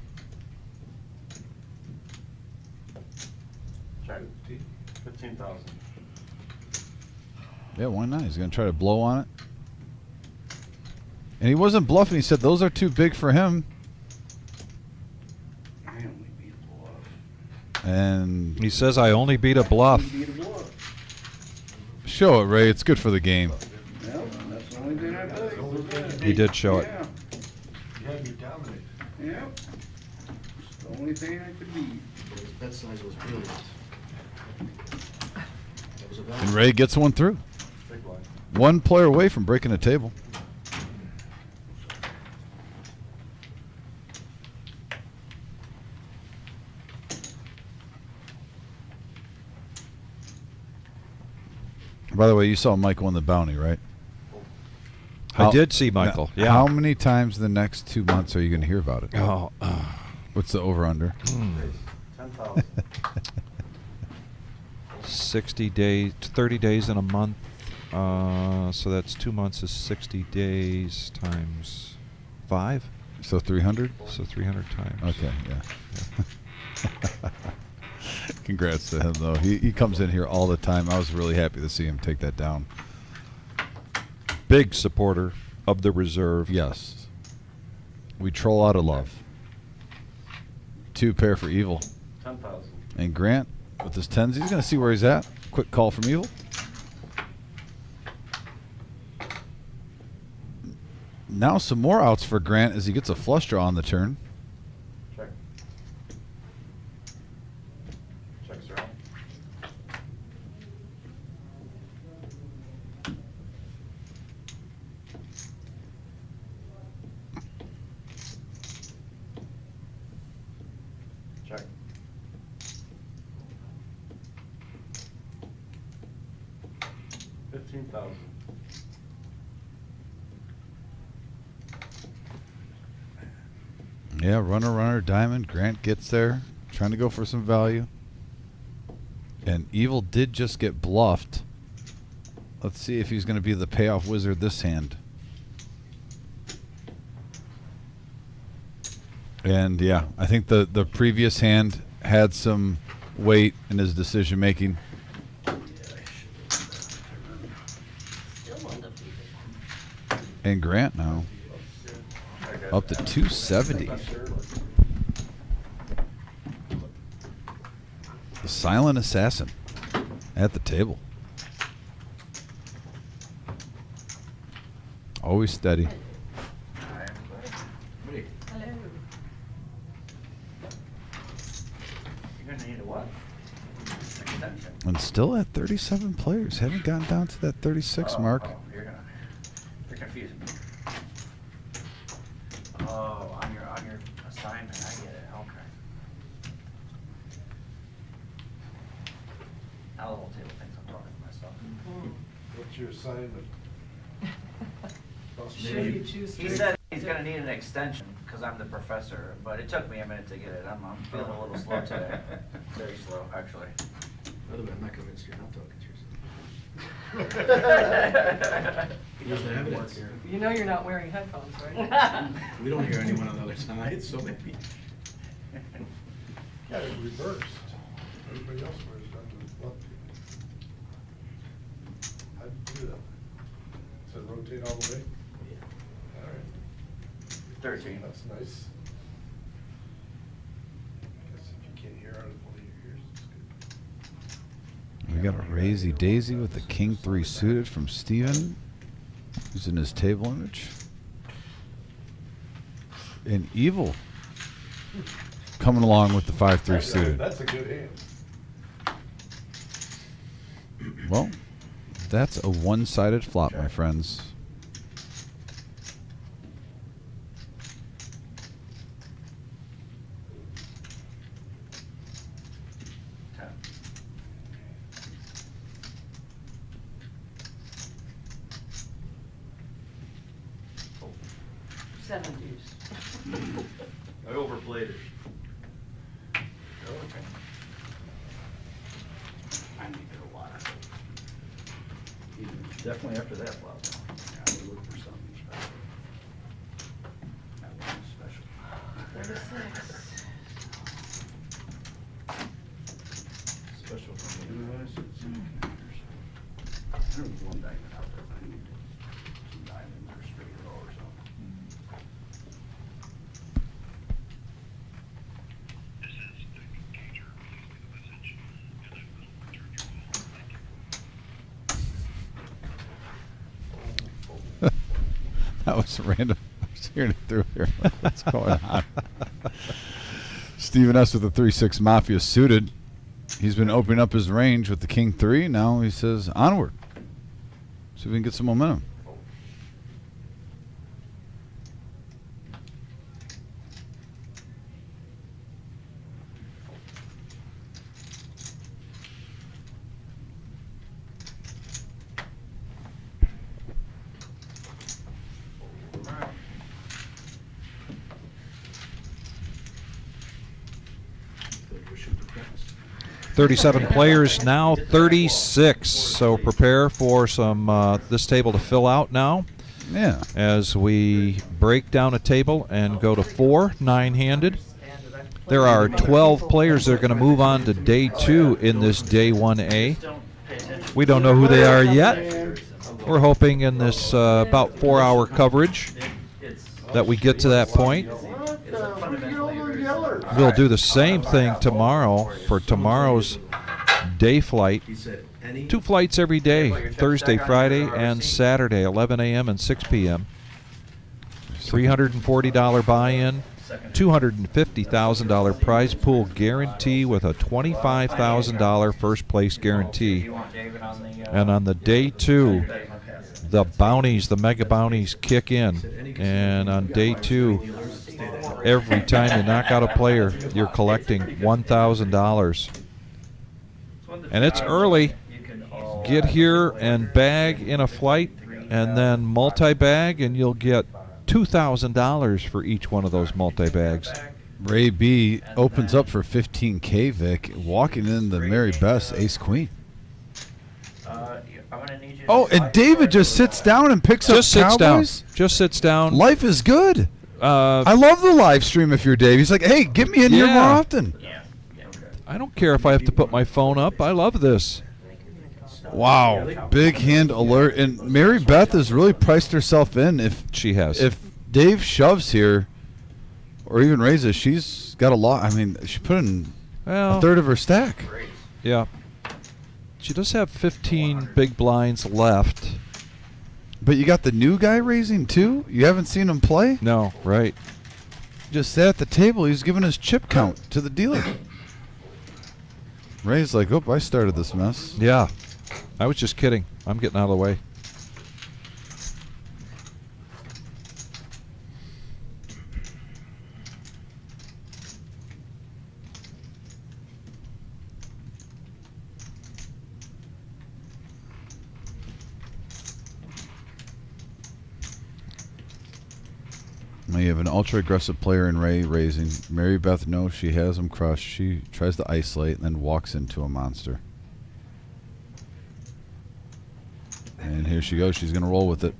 Check. 15,000. Yeah, why not? He's going to try to blow on it. And he wasn't bluffing. He said those are too big for him. I only beat a bluff. And He says, I only beat a bluff. Beat a bluff. show it, Ray. It's good for the game. Well, that's the only thing I did. He did show it. Yeah. Yeah, you dominate. Yeah. It's the only thing I could beat. His bet size was brilliant. That was a value. And Ray gets one through. Big blind. One player away from breaking a table. By the way, you saw Mike won the bounty, right? I did see Michael. Now, Yeah. How many times in the next 2 months are you going to hear about it? Oh, What's the over-under? 10,000. 60 days, 30 days in a month. So that's 2 months is 60 days times 5. So 300? So 300 times. Okay, yeah. Congrats to him, though. He comes in here all the time. I was really happy to see him take that down. Big supporter of the reserve. Yes. We troll out of love. 2 pair for Evil. 10,000. And Grant, with his 10s, he's going to see where he's at. Quick call from Evil. Now some more outs for Grant as he gets a flush draw on the turn. Check. Checks around. Check. $15,000. Yeah, runner, diamond. Grant gets there, trying to go for some value. And Evil did just get bluffed. Let's see if he's going to be the payoff wizard this hand. And yeah, I think the previous hand had some weight in his decision making. Still undefeated. And Grant now up to 270. The silent assassin at the table. Always steady. Ready? Hello. You're gonna need a what? Extension. And still at 37 players. Haven't gotten down to that 36 mark. You're confusing me. Oh, on your assignment, I get it, okay. Now the whole table thinks I'm talking to myself. What's your assignment? Sure you choose He to. said he's gonna need an extension, because I'm the professor, but it took me a minute to get it. I'm feeling a little slow today. Very slow, actually. By the way, I'm not convinced you're not talking to yourself. Here's the evidence. You know you're not wearing headphones, right? We don't hear anyone on the other side, so maybe. Yeah, it reversed. Everybody else wears it on the left. How'd you do that? So rotate all the way? Yeah. All right. 13. That's nice. I guess if you can't hear out of one of your ears, it's good. We got a Razy Daisy with the King 3 suited from Steven. Who's in his table image. And Evil coming along with the 5-3 suited. That's a good hand. Well, that's a one-sided flop, my friends. Seven deuce. I overplayed it. I need a lot. Definitely after that flop. Yeah, I would look for something special. That was special. 36. Special for me. There was one diamond out there. I need some diamonds or straight row or something. That was random. I was hearing it through here. What's going on? Steven S. with the 3-6 Mafia suited. He's been opening up his range with the King 3. Now he says, onward. See if we can get some momentum. We'll shoot the crest. 37 players now, 36. So prepare for some this table to fill out now. Yeah. As we break down a table and go to 4 9-handed. There are 12 players that are going to move on to day 2 in this day 1A. We don't know who they are yet. We're hoping in this about 4-hour coverage that we get to that point. We'll do the same thing tomorrow for tomorrow's day flight. He said, any 2 flights every day, Thursday, Friday, and Saturday, 11 a.m. and 6 p.m. $340 buy-in, $250,000 prize pool guarantee with a $25,000 first place guarantee. And on the day 2, the bounties, the mega bounties kick in. And on day 2, every time you knock out a player, you're collecting $1,000. And it's early. Get here and bag in a flight, and then multi-bag, and you'll get $2,000 for each one of those multi-bags. Ray B opens up for 15K, Vic, walking in the Mary Beth Ace Queen. Oh, and David just sits down and picks Just up sits Cowboys? down. Just sits down. Life is good. I love the live stream if you're Dave. He's like, hey, get me in here more Yeah. often. I don't care if I have to put my phone up. I love this. Wow. Big hand alert. And Mary Beth has really priced herself in. If She has. If Dave shoves here, or even raises, she's got a lot. I mean, she put in a third of her stack. Yeah. She does have 15 big blinds left. But you got the new guy raising too? You haven't seen him play? No, right. Just sat at the table. He's giving his chip count to the dealer. Ray's like, oh, I started this mess. Yeah. I was just kidding. I'm getting out of the way. Now you have an ultra-aggressive player in Ray raising. Mary Beth knows she has him crushed. She tries to isolate and then walks into a monster. And here she goes. She's going to roll with it.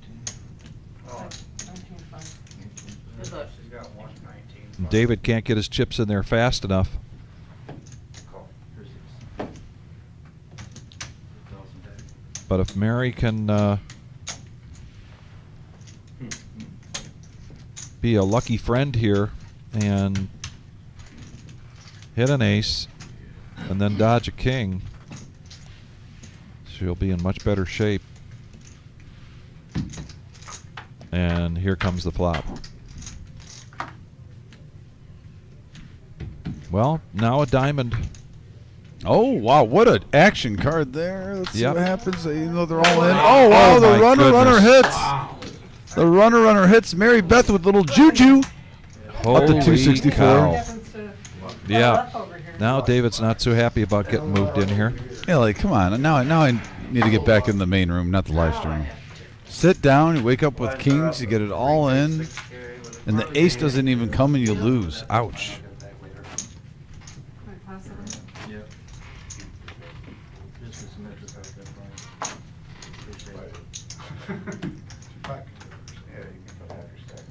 Oh, 19.5. Good luck. she's got 119. David can't get his chips in there fast enough. Call. But if Mary can be a lucky friend here and hit an ace and then dodge a king, she'll be in much better shape. And here comes the flop. Well, now a diamond. Oh, wow. What an action card there. Let's see Yep. what happens. Even though they're all in. Oh, wow. The my runner goodness. hits. The runner hits. Mary Beth with little juju. Up to Holy 264. cow. What happens to Yeah. leftover here? Now David's not so happy about getting moved in here. Yeah, like, come on. Now I need to get back in the main room, not the live stream. Sit down. You wake up with kings. You get it all in. And the ace doesn't even come and you lose. Ouch. Quite possibly. Yep. Just some interest out there, Brian. Appreciate it. Yeah, you can put half your stack in.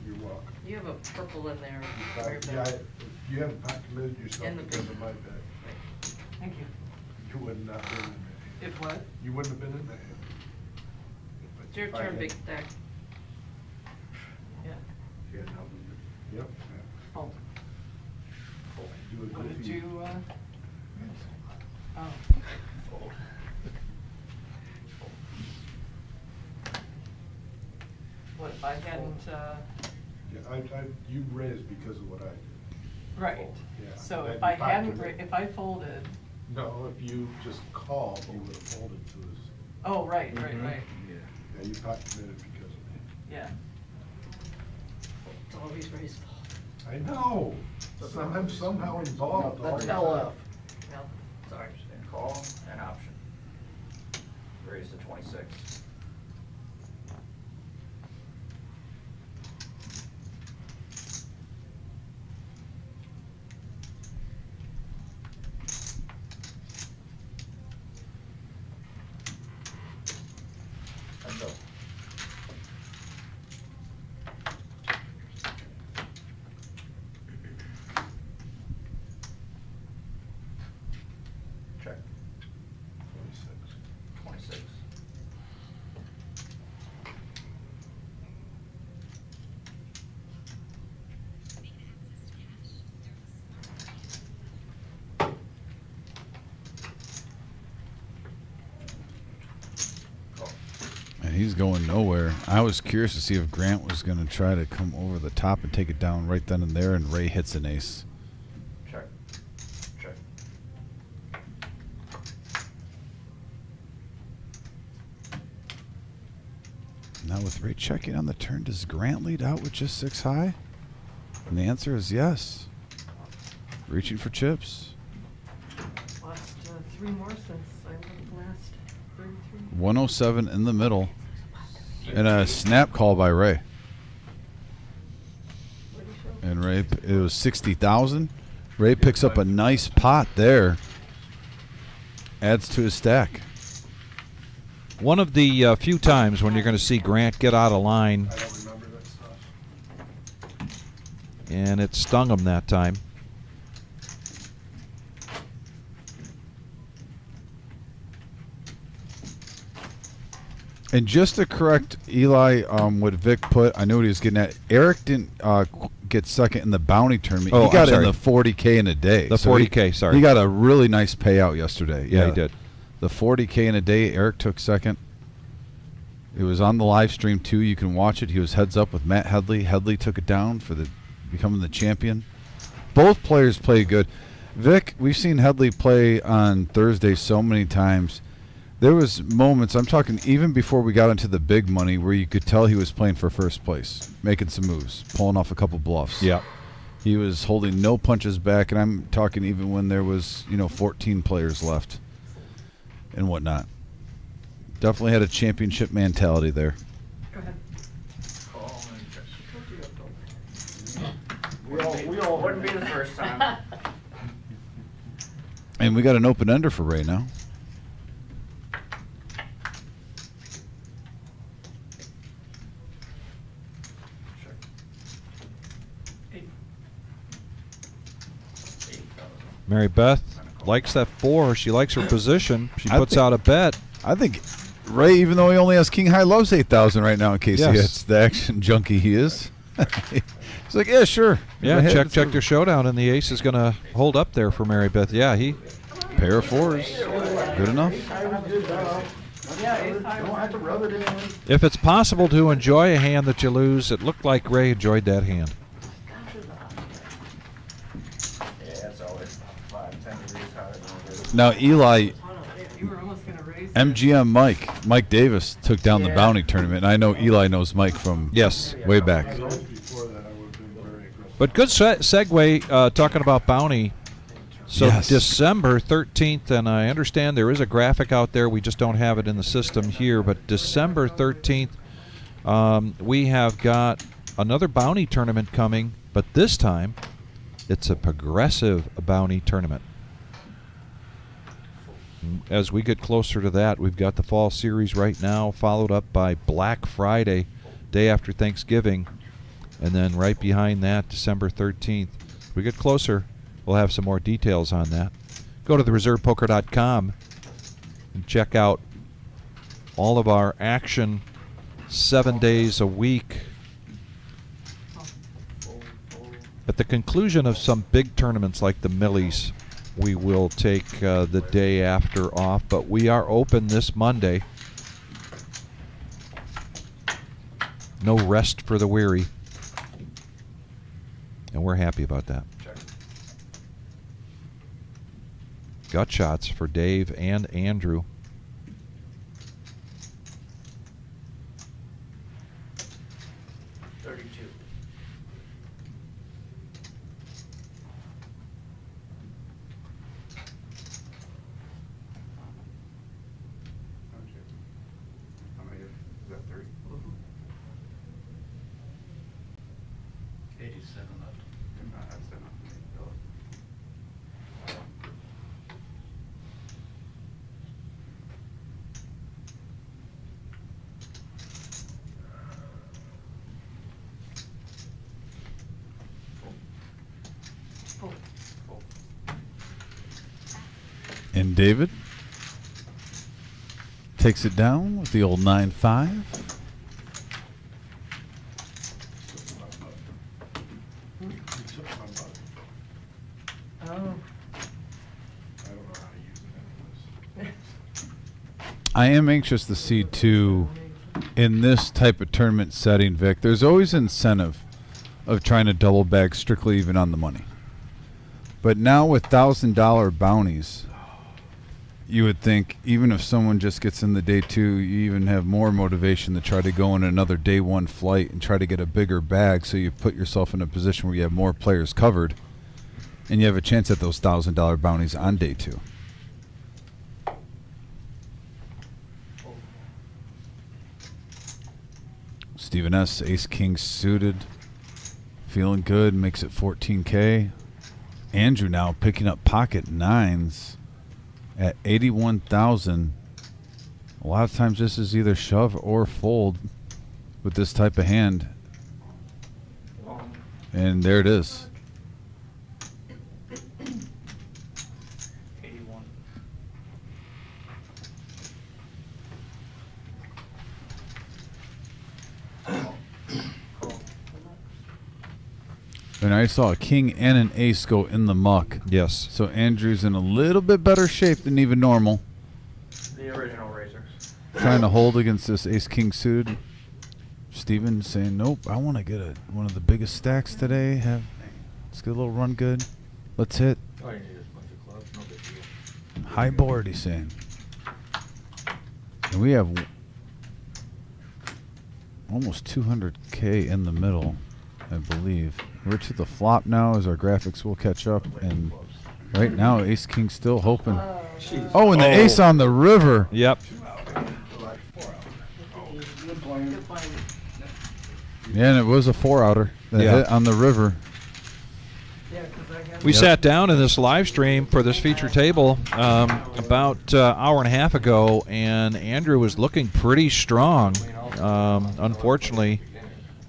You're welcome. You have a purple in there. Yeah, you haven't not committed yourself In the because big- of my bet. Thank you. You would not been in there. If what? You wouldn't have been in there. But It's your if I turn, had- big stack. Yeah. if you had not been there. Yep. Oh, Do a what did goofy- you, oh. What if I hadn't, Yeah, you raised because of what I did. right. Yeah, So and if I'd I be hadn't, back to if I folded, No, if you just called, you would have folded to us. oh, right, right, Mhm. right, Yeah, you pot committed because of me. yeah. It's always Ray's fault. I know. I'm somehow involved. all the time. No, sorry. And call and option. Raise to 26. Let's go. Check. 26. Call. And he's going nowhere. I was curious to see if Grant was going to try to come over the top and take it down right then and there, and Ray hits an ace. Check. Check. Now with Ray checking on the turn, does Grant lead out with just 6 high? And the answer is yes. Reaching for chips. Lost 3 more since I went last 33. 107 in the middle. And a snap call by Ray. What did you show? And Ray, it was 60,000. Ray picks up a nice pot there. Adds to his stack. One of the few times when you're going to see Grant get out of line, I don't remember that stuff. and it stung him that time. And just to correct Eli, what Vic put, I knew what he was getting at. Eric didn't get second in the bounty tournament. Oh, he got I'm in the sorry. 40K in a day. The So he- 40K, sorry. He got a really nice payout yesterday. Yeah, he did. The 40K in a day, Eric took second. It was on the live stream too. You can watch it. He was heads up with Matt Headley. Headley took it down for the becoming the champion. Both players played good. Vic, we've seen Headley play on Thursday so many times. There was moments, I'm talking even before we got into the big money, where you could tell he was playing for first place, making some moves, pulling off a couple bluffs. Yeah. He was holding no punches back, and I'm talking even when there was, 14 players left and whatnot. Definitely had a championship mentality there. Go ahead. We all wouldn't be the first time. And we got an open ender for Ray now. Mary Beth likes that 4. She likes her position. She I puts think- out a bet. I think Ray, even though he only has King High, loves 8,000 right now in case Yes. it's the action junkie he is. He's like, yeah, sure. Yeah, Go ahead. check their showdown, and the ace is going to hold up there for Mary Beth. Yeah, he. Pair of 4s. Good enough. Yeah, Don't have to rub it in. If it's possible to enjoy a hand that you lose, it looked like Ray enjoyed that hand. Yeah, it's always 5-10 degrees hotter than it is. Now, Eli, you were almost going to raise MGM Mike Davis took down the Yeah. bounty tournament. And I know Eli knows Mike from Yes. way back. Before that, I would have been very aggressive. But good segue talking about bounty. So Yes. December 13th, and I understand there is a graphic out there. We just don't have it in the system here. But December 13th, we have got another bounty tournament coming. But this time, it's a progressive bounty tournament. As we get closer to that, we've got the fall series right now, followed up by Black Friday, day after Thanksgiving. And then right behind that, December 13th. We get closer, we'll have some more details on that. Go to thereservepoker.com and check out all of our action 7 days a week. At the conclusion of some big tournaments like the Millies, we will take the day after off, but we are open this Monday. No rest for the weary. And we're happy about that. Gut shots for Dave and Andrew. How many? Is that 3? 87 left. That's enough. And David takes it down with the old 9-5. Oh. I don't know how to use it. I am anxious to see, too, in this type of tournament setting, Vic, there's always incentive of trying to double bag strictly even on the money. But now with $1,000 bounties, you would think even if someone just gets in the day 2, you even have more motivation to try to go on another day 1 flight and try to get a bigger bag, so you put yourself in a position where you have more players covered and you have a chance at those $1,000 bounties on day 2. Stephen S. Ace King suited, feeling good, makes it 14K. Andrew now picking up pocket 9s at 81,000. A lot of times this is either shove or fold with this type of hand. And there it is. 81. And I saw a king and an ace go in the muck. Yes. So Andrew's in a little bit better shape than even normal. The original razor. Trying to hold against this ace king suited. Steven saying, nope, I want to get one of the biggest stacks today. Let's get a little run good. Let's hit. All you need is a bunch of clubs, no big deal. High board, he's saying. And we have almost 200K in the middle, I believe. We're to the flop now as our graphics will catch up. And right now, Ace King still hoping. Oh, and the ace on the river. Yep. Yeah, and it was a 4-outer that hit on the river. We sat down in this live stream for this feature table about hour and a half ago, and Andrew was looking pretty strong. Unfortunately,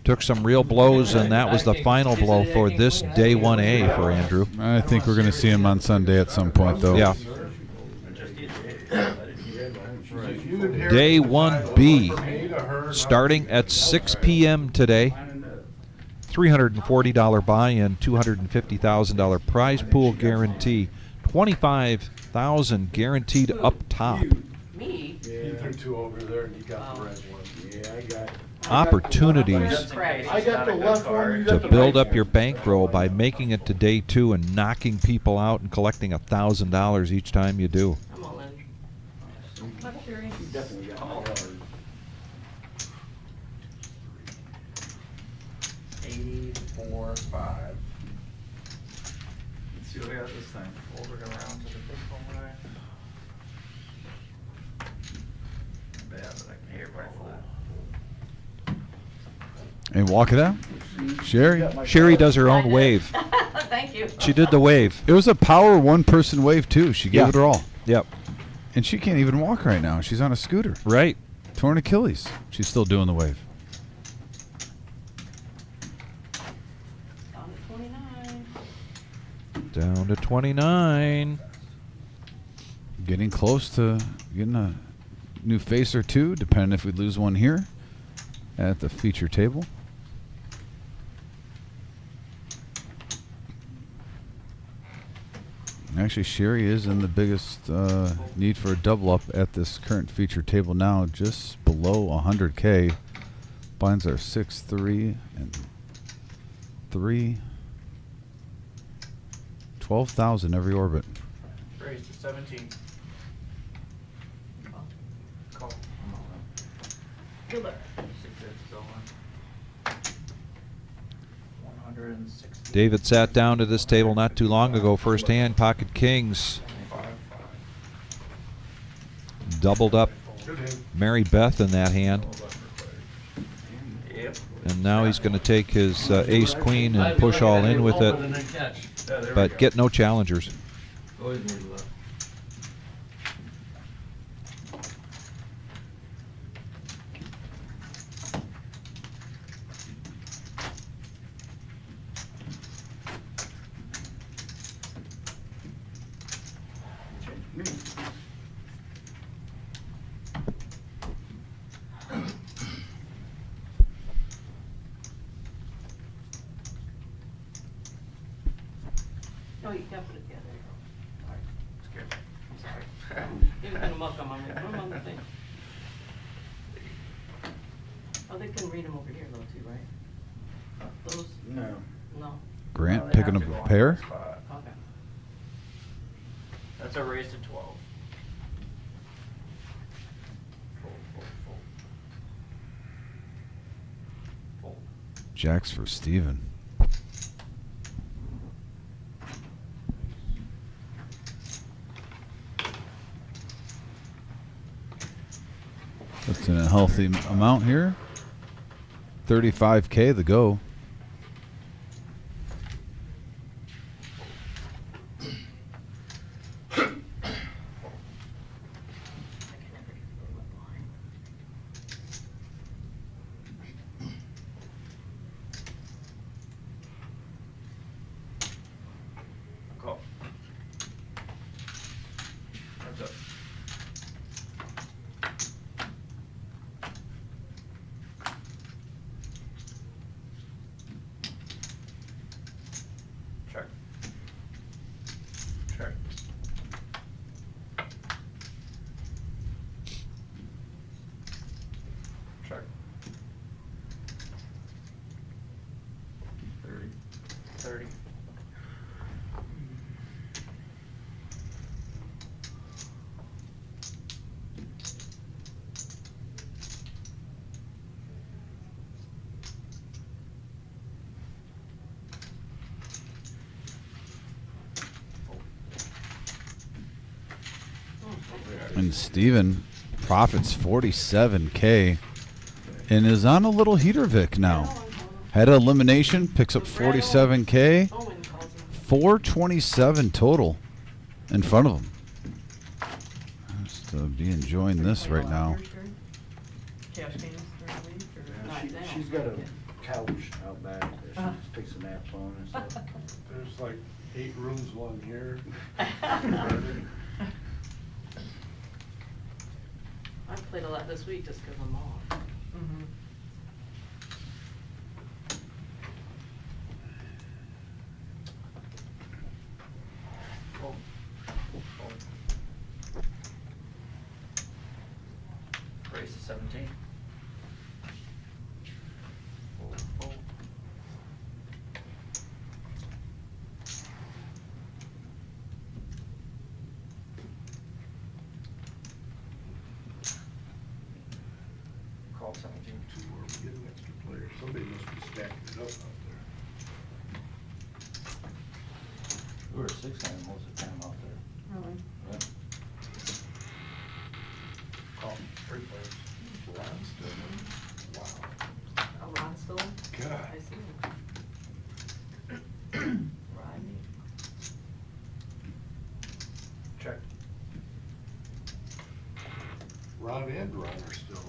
took some real blows, and that was the final blow for this day 1A for Andrew. I think we're going to see him on Sunday at some point, though. Yeah. Day 1B, starting at 6 p.m. today. $340 buy-in, $250,000 prize pool guarantee, $25,000 guaranteed up top. Me? He threw 2 over there and he got the red one. Yeah, I got. Opportunities I got the left one. You to got the build right up your bankroll by making it to day 2 and knocking people out and collecting $1,000 each time you do. I'm all in. I'm curious. You definitely got all ours. 84, 5. Let's see what we got this time. Fold it around to the big one way. Bad, but I can hear it right full. And walk it out. Sherry. Sherry does her own wave. Thank you. She did the wave. It was a power one-person wave, too. She gave Yeah. it her all. Yep. And she can't even walk right now. She's on a scooter. Right. Torn Achilles. She's still doing the wave. Down to 29. Down to 29. Getting close to getting a new face or two, depending if we lose one here at the feature table. Actually, Sherry is in the biggest need for a double up at this current feature table now, just below 100K. Binds are 6, 3, and 3. 12,000 every orbit. Raise to 17. Call. Good luck. 6 is on. 160. David sat down to this table not too long ago, first hand, pocket kings. Doubled up Mary Beth in that hand. Yep. And now he's going to take his ace queen and push all in with it, but get no challengers. No, you can't put it together. Alright, scared me. I'm sorry. You can put them up on put 'em on the thing. Oh, they can read them over here though too, right? Those? No. No. Grant They picking have up to go a on pair. this spot. Okay. That's a raise to 12. Fold, fold, fold. Fold. Jacks for Steven. That's in a healthy amount here. 35K the go. Call. Heads up. And Steven profits 47K and is on a little heater Vic now. Had an elimination, picks up 47K, 427 total in front of him. Just be enjoying this right now. Cash games during the week or not now? She's got a couch out back that she just takes a nap on and stuff. There's like 8 rooms along here. I played a lot this week just because I'm off. Mhm. Race to 17. Call 17. To where we get an extra player. Somebody must be stacking it up out there. We were 6-handed most of the time out there. Really? Yeah. Call 3 players. Ron still. Wow. Oh, Ron's still in? God. I see. Rodney. Check. Ron and Ron are still in.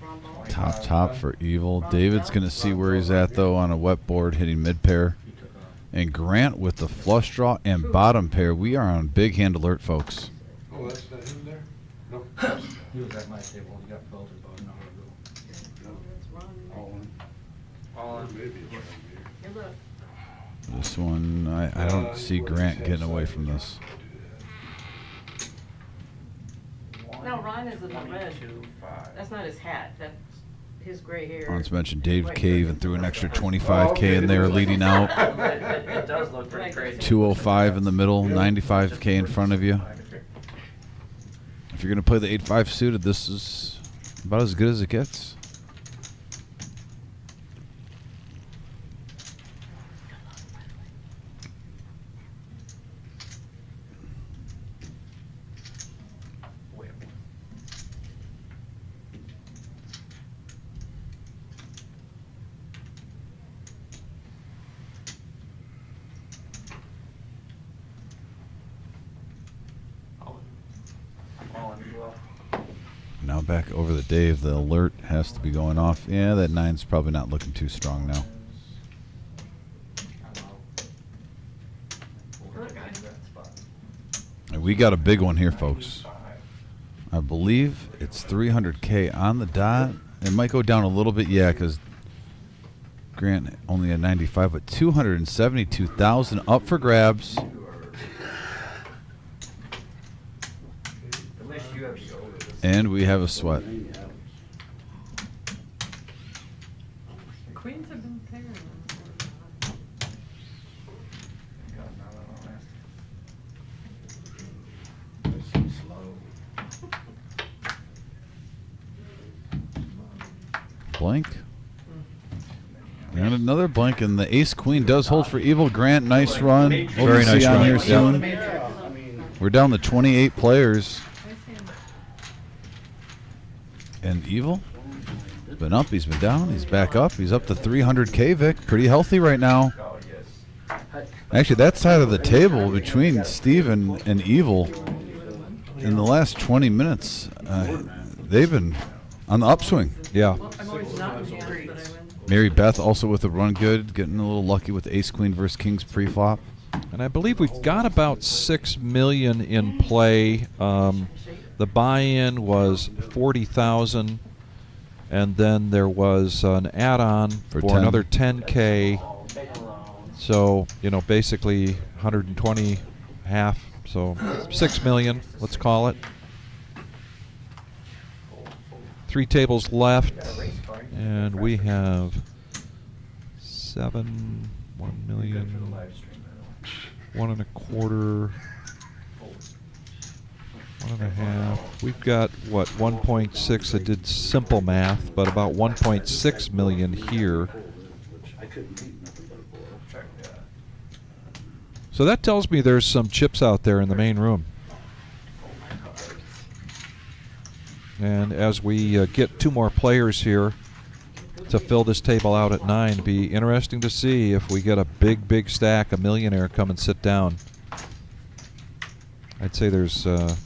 Ron Ball. Top for Evil. David's going to see where he's at, though, on a wet board, hitting mid pair. He took off. And Grant with the flush draw and bottom pair. We are on big hand alert, folks. Oh, that's not him there? No. He was at my table. He got filtered about an hour ago. No. That's Ron. All in. All in. Maybe it's right here. Here, look. This one, I don't see Grant getting away from this. No, Ron is in the red. 22.5. That's not his hat. That's his gray hair. Ron's mentioned Dave K even threw an extra 25K in there leading out. It does look pretty crazy. 205 in the middle, 95K in front of you. If you're going to play the 8-5 suited, this is about as good as it gets. All in as well. Now back over the Dave. The alert has to be going off. Yeah, that 9's probably not looking too strong now. And we got a big one here, folks. I believe it's 300K on the dot. It might go down a little bit, yeah, because Grant only at 95, but 272,000 up for grabs. At least you have the older. And we have a sweat. Queens have been pairing. Blank. And another blank, and the ace queen does hold for Evil. Grant, nice run. Very nice on run. here Yeah. soon. We're down to 28 players. And Evil has been up, he's been down, he's back up. He's up to 300K, Vic. Pretty healthy right now. Oh, yes. Actually, that side of the table between Steven and Evil in the last 20 minutes, they've been on the upswing. Yeah. I'm always not in hand, but I win. Mary Beth also with a run good, getting a little lucky with ace queen versus kings pre-flop. And I believe we've got about 6 million in play. The buy-in was 40,000, and then there was an add-on For for 10. another 10K. So, you know, basically 120 half. So 6 million, let's call it. 3 tables left, and we have 7, 1 million, 1 1/4, 1 1/2. We've got what, 1.6? I did simple math, but about 1.6 million here. So that tells me there's some chips out there in the main room. And as we get 2 more players here to fill this table out at 9, it'd be interesting to see if we get a big stack, a millionaire come and sit down. I'd say there's a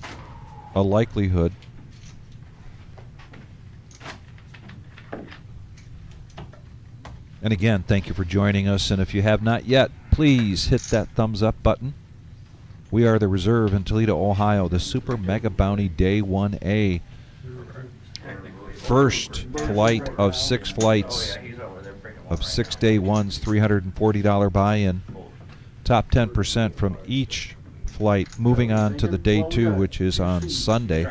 likelihood. And again, thank you for joining us. And if you have not yet, please hit that thumbs up button. We are the Reserve in Toledo, Ohio, the Super Mega Bounty Day 1A. First flight of 6 flights of 6 day ones, $340 buy-in. Top 10% from each flight. Moving on to the Day 2, which is on Sunday.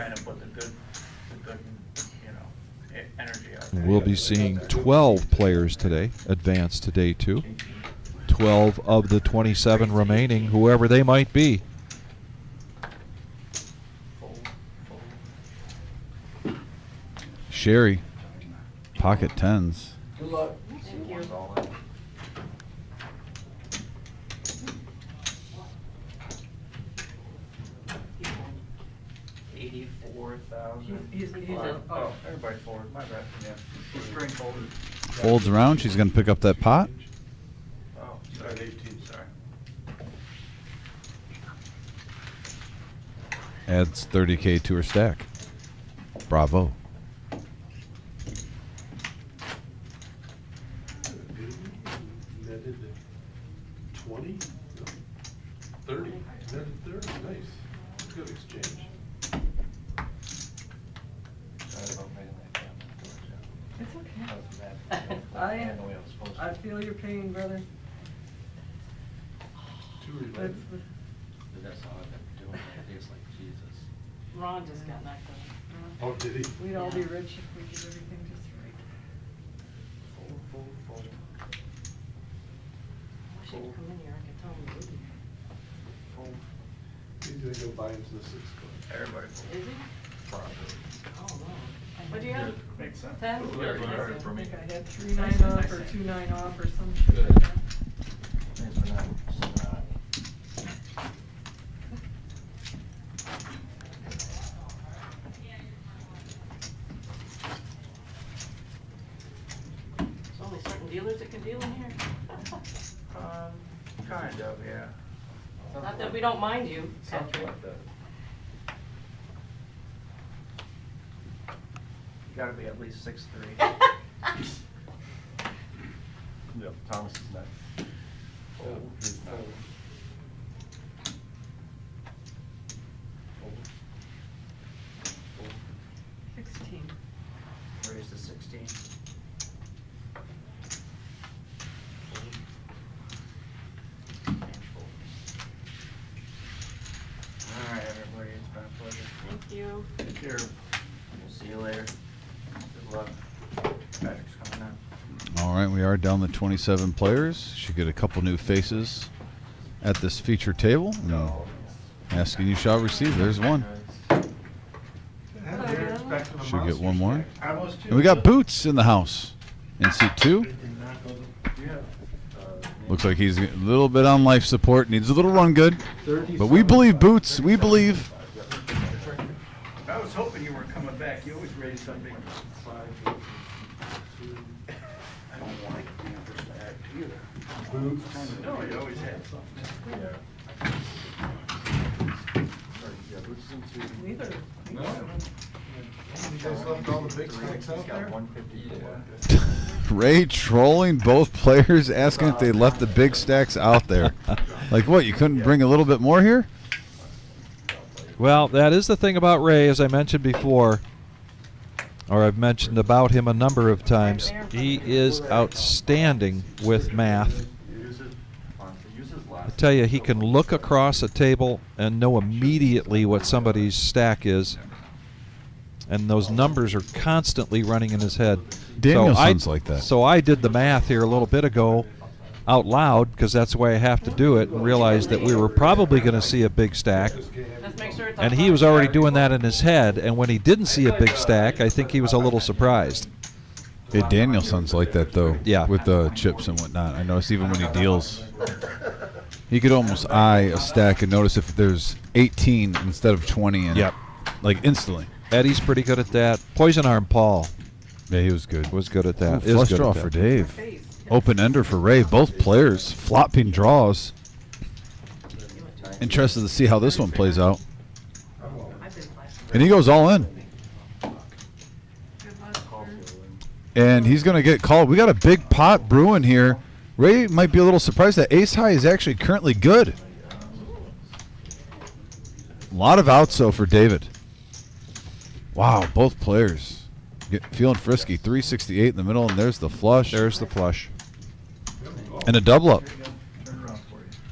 We'll be seeing 12 players today advance to Day 2. 12 of the 27 remaining, whoever they might be. Sherry, pocket 10s. Good luck. Thank you. 84,000. He's Oh, everybody forward. My bad. Yeah. String folded. Folds around. She's going to pick up that pot. Oh, sorry. 18. Sorry. Adds 30K to her stack. Bravo. Netted 20? No, 30. Netted 30. Nice. Good exchange. Sorry about making that comment. It's okay. That was bad. I- the way I was supposed to. I feel your pain, brother. Too That's related. the, But that's all I've been doing. It's like Jesus. Ron just got knocked out. Oh, did he? we'd all be rich if we did everything just right. Fold. I wish he'd come in here, I could tell him to leave. Fold. He's gonna go buy into the 6 club. Everybody fold. Is he? Probably. Oh, no. What'd you have? Makes sense. 10? Yeah, I you got it for me. think I had 3-9 off or 2-9 off or some shit like that. Thanks for that. There's only certain dealers that can deal in here. Kind of, yeah. Not that we don't mind you, Something Patrick. like that. You gotta be at least 6'3". Yep, Thomas is next. Fold. He's not. Fold. 16. Raise to 16. And fold. All right, everybody, it's been a pleasure. Thank you. Take care. We'll see you later. Good luck. Patrick's coming in. All right, we are down to 27 players. Should get a couple new faces at this feature table. No. Asking you shall receive. There's one. Should get one more. And we got Boots in the house in seat 2. Looks like he's a little bit on life support. Needs a little run good. But we believe, Boots. We believe. I was hoping you weren't coming back. You always raise something. I don't like the first act either. Boots. No, you always had something. Neither. No. You guys left all the big stacks out there? Ray trolling both players, asking if they left the big stacks out there. Like what? You couldn't bring a little bit more here? Well, that is the thing about Ray, as I mentioned before, or I've mentioned about him a number of times. He is outstanding with math. I tell you, he can look across a table and know immediately what somebody's stack is. And those numbers are constantly running in his head. Daniel So sounds like that. So I did the math here a little bit ago out loud, because that's the way I have to do it, and realized that we were probably going to see a big stack. Let's make sure it's And on he time. was already doing that in his head, and when he didn't see a big stack, I think he was a little surprised. Hey, Daniel sounds like that though. Yeah. With the chips and whatnot. I noticed even when he deals, he could almost eye a stack and notice if there's 18 instead of 20 in Yep. it. Like instantly. Eddie's pretty good at that. Poison Arm Paul Yeah, he was good. was good at that. Ooh, Is flush good draw at for that. Dave. Face. Open ender for Ray. Both players flopping draws. Interested to see how this one plays out. I've been flashing. And he goes all in. Good luck, sir. And he's going to get called. We got a big pot brewing here. Ray might be a little surprised that ace high is actually currently good. A lot of outs, though, for David. Wow, both players feeling frisky. 368 in the middle, and there's the flush. There's the flush. And a double up.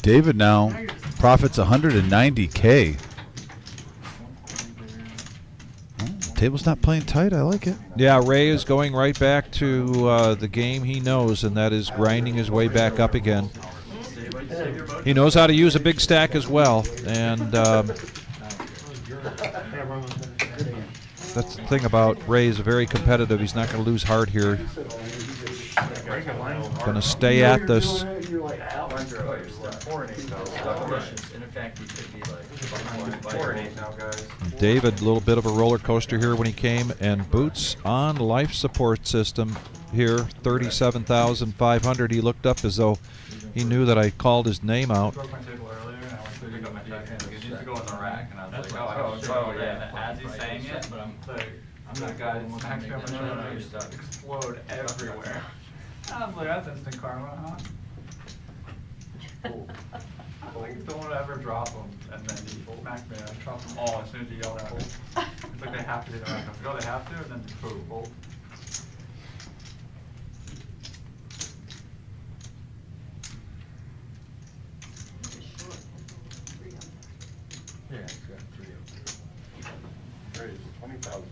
David now profits 190K. Table's not playing tight. I like it. Yeah, Ray is going right back to the game he knows, and that is grinding his way back up again. He knows how to use a big stack as well, and that's the thing about Ray. Is very competitive. He's not going to lose heart here. Going to stay at this. In fact, you could be like 4 and 8 now, guys. David, a little bit of a roller coaster here when he came, and Boots on life support system here, 37,500. He looked up as though he knew that I called his name out. Broke my table earlier, and I went to pick up my deck, and it used to go in the rack, and I was like, oh, yeah. And as he's saying it, but I'm that guy that smacks me on my shoulder, and just explode everywhere. I was like, that's instant karma, huh? Like, don't ever drop them, and then you smack me, and I drop them all as soon as you yell at me. It's like they have to be in the rack. I was like, oh, they have to, and then boom. Yeah, it's got 3 of them. Raise 20,000.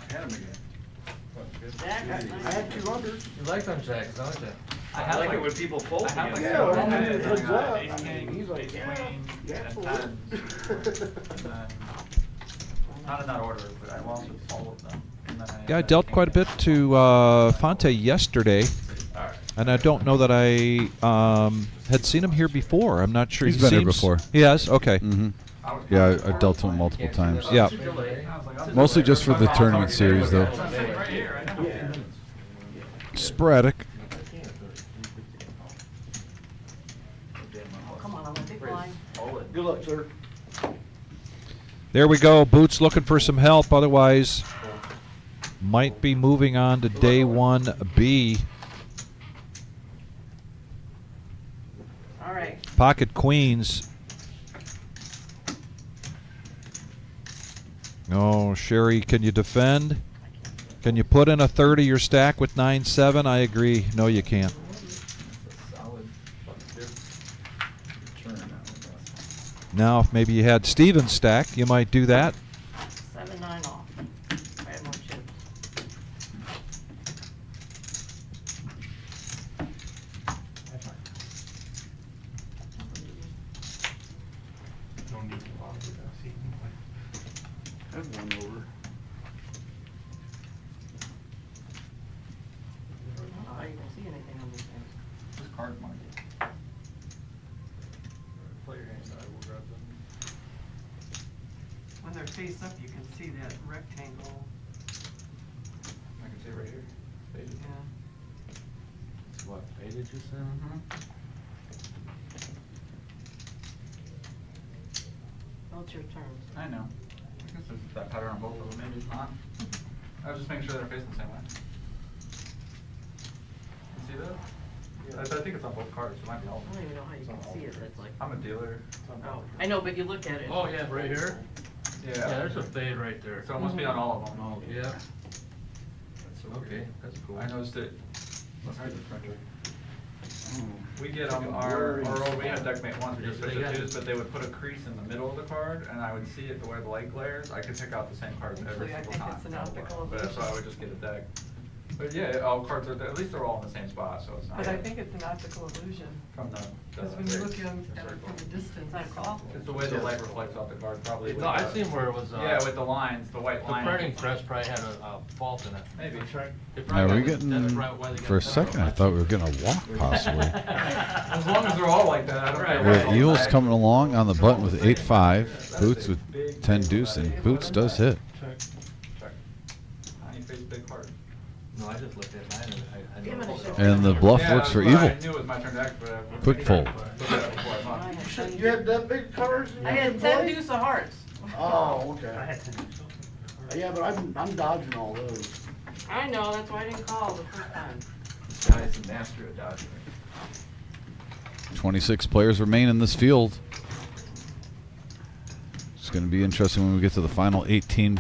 I had him again. Jack, I had 200. You like them jacks, don't you? I like it when people fold I had like Yeah, seven well, heads, heads and I got up. ace I mean, king, he's like, ace yeah, queen, yeah, and fold. tens. And then, not in that order, but I lost with all of them. And then Yeah, I dealt quite a bit to Fonte yesterday, Alright. and I don't know that I had seen him here before. I'm not sure. He's He been here seems- before. He has? Okay. Mm-hmm. I was Yeah, kinda I've dealt to him multiple times. Yeah. I was like, I'll Mostly just just for the tournament series, though. It's sitting right here, I know. Yeah. Sporadic. Oh, come on, I'm a big blind. Good luck, sir. There we go. Boots looking for some help. Otherwise, might be moving on to day 1B. All right. Pocket queens. Oh, Sherry, can you defend? Can you put in a 30 of your stack with 9-7? I agree. No, you can't. Solid, good turn now. Now, if maybe you had Steven's stack, you might do that. 7-9 off. I have more chips. No need to walk without seeing one. I have one over. I don't know how you can see anything on these things. Just card money. Play your hands, I will grab them. When they're face up, you can see that rectangle. I can see it right here. Faded. Yeah. It's what, faded you said? Well, it's your turn. I know. I guess there's that pattern on both of them, maybe it's not. I was just making sure they're facing the same way. You see that? I think it's on both cards, it might be all. I don't even know how you can see it. It's like. I'm a dealer. Oh, I know, but you look at it. Oh, yeah, right here? Yeah. Yeah, there's a fade right there. So it must be on all of them. Oh, yeah. That's so Okay, weird. that's cool. I noticed it. Must be the printer. We get them, our we had deckmate ones, we just switched to twos, but they would put a crease in the middle of the card, and I would see it the way the light glares. I could pick out the same card every Actually, I single think time. it's an optical But so I illusion. would just get a deck. But yeah, all cards are, at least they're all in the same spot, so it's not. But I think it's an optical illusion. From the. Because when you look at it from a distance, Not a call. It's the way the light reflects off the card, probably. No, I seen where it was, Yeah, with the lines, the white the line. printing press probably had a fault in it. Maybe. It Now, probably are we got- that's getting, right why they got for a that. second, I thought we were getting a walk, possibly. As long as they're all like that, I don't care. We got Eels coming along on the button with 8-5, Boots with 10 deuce, and Boots does hit. Check. Check. Tiny face, big heart. No, I just looked at mine and I Damn it, I know. should've- And the bluff Yeah, works for that's what evil. I knew it was my turn to act, but I. Quick fold. Looked at it before I thought. I had Shit, 10 you had that big cards in I your had 10 play? deuce of hearts. Oh, okay. I had to do something. Yeah, but I'm dodging all those. I know, that's why I didn't call the first time. This guy is a master at dodging. 26 players remain in this field. It's going to be interesting when we get to the final 18.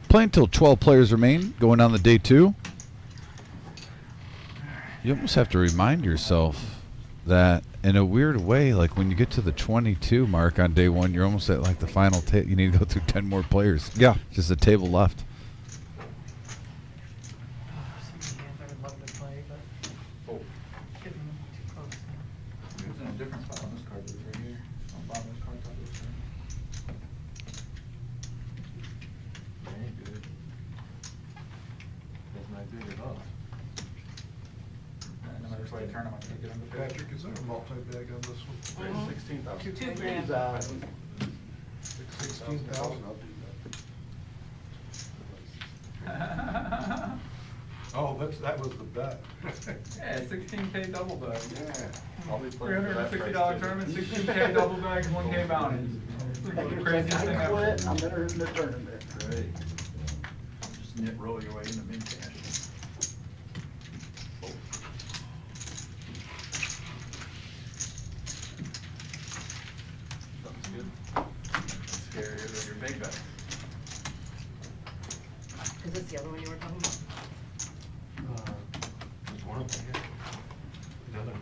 Playing until 12 players remain, going on the day 2. You almost have to remind yourself that in a weird way, like when you get to the 22 mark on day 1, you're almost at like the final table. You need to go through 10 more players. Yeah. Just a table left. Some hands I would love to play, but Oh, getting too close. it was in a different spot on this card, it was right here. On the bottom of this card, thought it was there. Ain't good. That's not good at all. And no matter which way I turn them, I can't get them to fit. Patrick, is there a multi-bag on this one? Mhm. 16,000. 2,000. 16,000, I'll do Yeah, Oh, that was the bet. 16K double bag. Yeah. I'll be playing for that $360 price, too. tournament, 16K double bags, 1K bounty. Craziest thing I ever. quit, I'm entering the tournament. Right. Just roll your way into mid cash. Something's good. Scarier than your big bet. Is this the other one you were talking about? There's one of them here. The other one,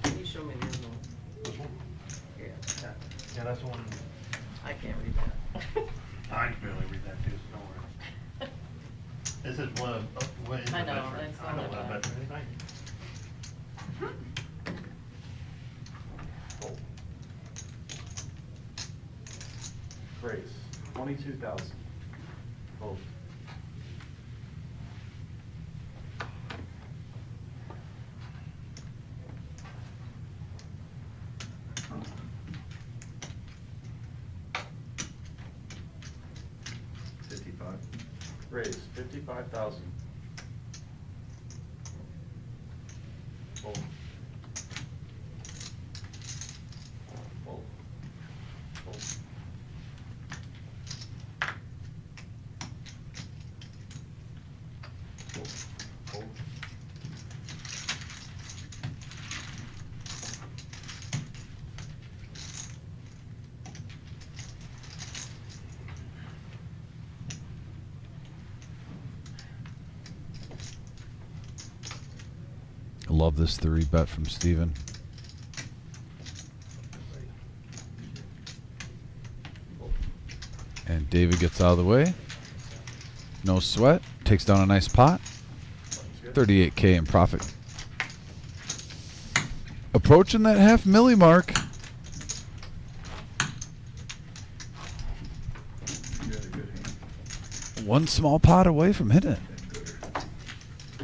Can you show me the other one? this one? Yeah, that. Yeah, that's the one. I can't read that. I can barely read that too, so don't worry. This is one of, what is I a know, veteran? it's I know not what a bad. veteran is. Raise, 22,000. Fold. Raise, 55,000. Fold. Fold. Fold. Fold. Fold. I love this 3 bet from Steven. And David gets out of the way. No sweat. Takes down a nice pot. 38K in profit. Approaching that half milli mark. You had a good hand. One small pot away from hitting it.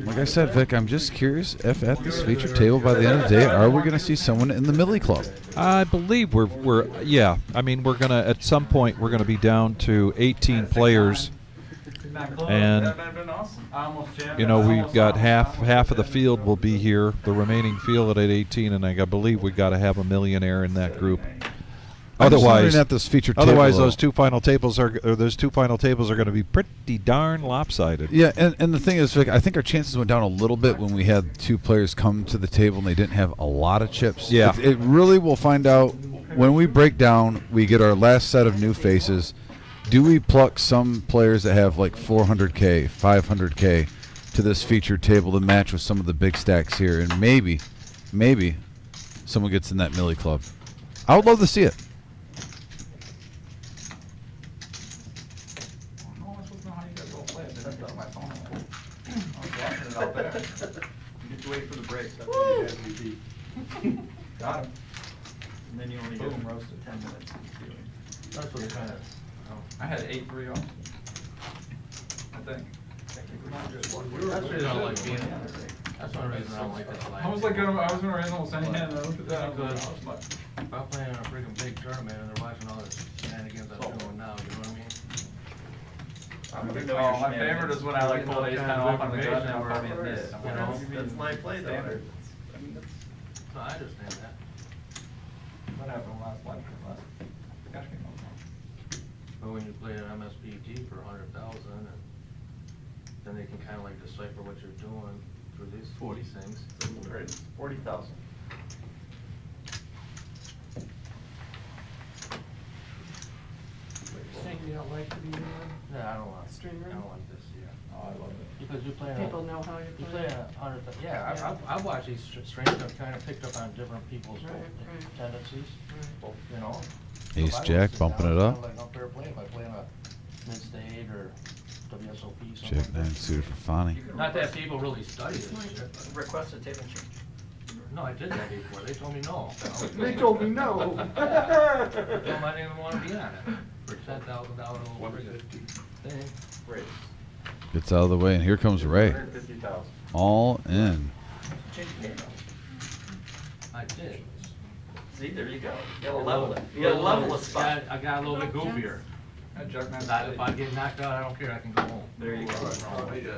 Like I said, Vic, I'm just curious if at this feature table by the end of the day, are we going to see someone in the Millie Club? I believe yeah. I mean, we're gonna at some point we're gonna be down to 18 players, and That'd have been awesome. I almost jammed you it. know I we've almost got almost- half of the field will be here. The remaining field at 18, and I believe we got to have a millionaire in that group. I'm just Otherwise, wondering at this feature table, otherwise though. those two final tables are going to be pretty darn lopsided. Yeah, and the thing is, Vic, I think our chances went down a little bit when we had 2 players come to the table and they didn't have a lot of chips. Yeah. It really will find out when we break down, we get our last set of new faces. Do we pluck some players that have like 400K, 500K to this featured table to match with some of the big stacks here? And maybe someone gets in that Millie Club. I would love to see it. I don't know how you guys all play. I did that on my phone. That's what kind of. I had 8-3 off. I think. That's the reason I don't like being. That's one reason I don't like this line. I was like, I was gonna raise almost any hand, and I looked at that, I was like, Because oh, it's much. if I'm playing in a freaking big tournament and they're watching all this shenanigans I'm doing now, you know what I mean? Oh, my favorite is when I like pulled ace 10 off on the gun and I'll call me a miss. You know, That's my play though. Standard. I mean, that's. No, I understand that. What happened last game? Cash game. But when you play an MSPT for 100,000 and then they can kind of like decipher what you're doing through these 40 things. Right, 40,000. Saying you don't like to be in Yeah, I don't want, String I ring? don't want this, yeah. Oh, I love it. Because you play. People know how you You play. play 100,000, yeah, Yeah. I've watched these strings, I've kind of picked up on different people's Right, right. tendencies, Right. you know? Ace So if I jack, sit bumping down, it it's up. kinda like unfair play if I play on a mid-state or WSOP, something Jack like nine that. suited for Fonny. Not that people really study this shit. Request a table change. No, I did that before, they told me no. They told me no. I told them I didn't want to be on it for $10,000 little thing. Raise. Gets out of the way, and here comes Ray. 150,000. All in. Change the game. I did. See, there you go. You gotta level it. You gotta level a spot. I got a little bit goofier. I Jack 9 If I get knocked out, I don't care, I can go home. There you go. Probably did.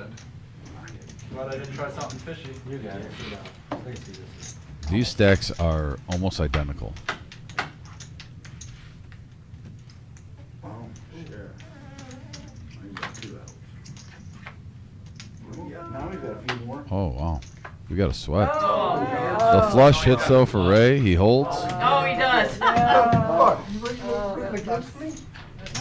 Glad I didn't try something fishy. You got it, sit down. Let me see this. These stacks are almost identical. Wow, sure. Now you got 2 outs. Now we got a few more. Oh, wow. We got a sweat. Oh, The flush hits, though, for Ray. He holds. Oh, he does. Against me?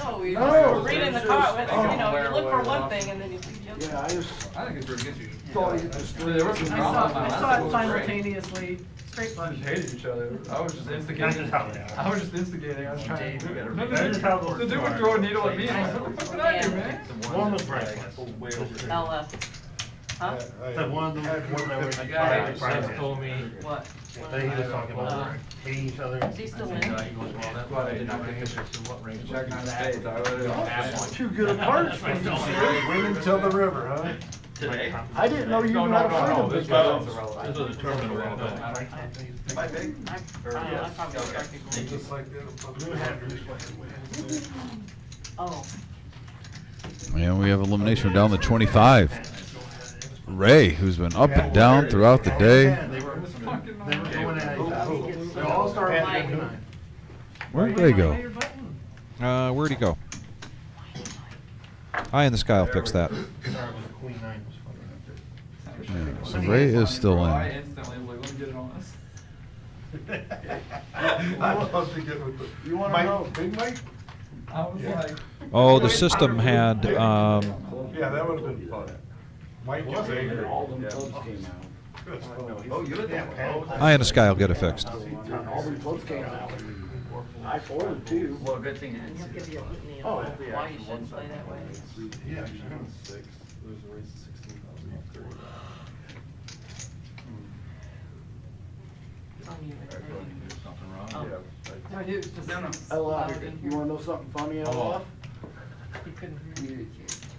No, we No. read in the car, you know, you look for one thing and then you see the other. Yeah, I just. I think it's pretty good. You Thought you just. There was some I drama on saw, my I last saw one, it was great. simultaneously, straight We flush. just hated each other. I was just instigating. I was just instigating. I was trying to. That's how it works. The dude would throw a needle at me. I'm like, what did I do, man? One was priceless. Ella. Huh? That one of them, a guy just told me, What? they was talking about hating each other. Is he still I said, in? He goes, well, that's why I did not get pictures. I said, what range? Jack 9 spades. I would. Too good a parts for you, sir. Women till the river, huh? Today? I didn't know you knew how to fight a big guy. This was a tournament a while back. Am I big? I Or don't know, I yes? probably Okay. practically- Just like that. Oh. And we have elimination down to 25. Ray, who's been up and down throughout the day. They were going at They all start at Like- 99. Where'd Ray go? Where'd he go? Eye in the sky will fix that. Queen 9 was funny. Yeah, so Ray is still I in. instantly was like, let me get it on this. I would love to get with the. You wanna Mike, know? Big Mike? I was like. Oh, the system had, Yeah, that would have been fun. Mike was angry. All them clubs came out. Oh, you had that. Eye in the sky will get it fixed. All them clubs came out. I forwarded too. Well, good thing. And he'll give you a litany Oh, of why you shouldn't play that way. Yeah, there's a raise of 16,000 off 30. It's on you. Something wrong? Oh. No, he was just No, no. so loud in You here. wanna know something funny out Oh. of? He couldn't hear you.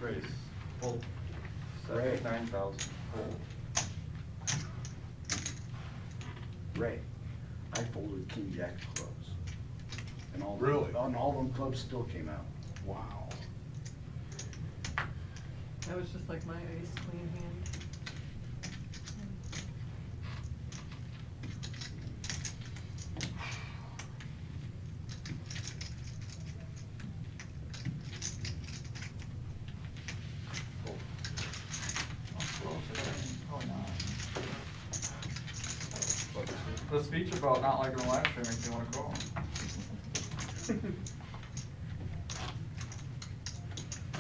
Raise. Full. 9,000. Ray, I folded King Jack clubs. And all. Really? And all them clubs still came out. Wow. That was just like my ace queen hand. The speech about not liking the live stream makes me want to call.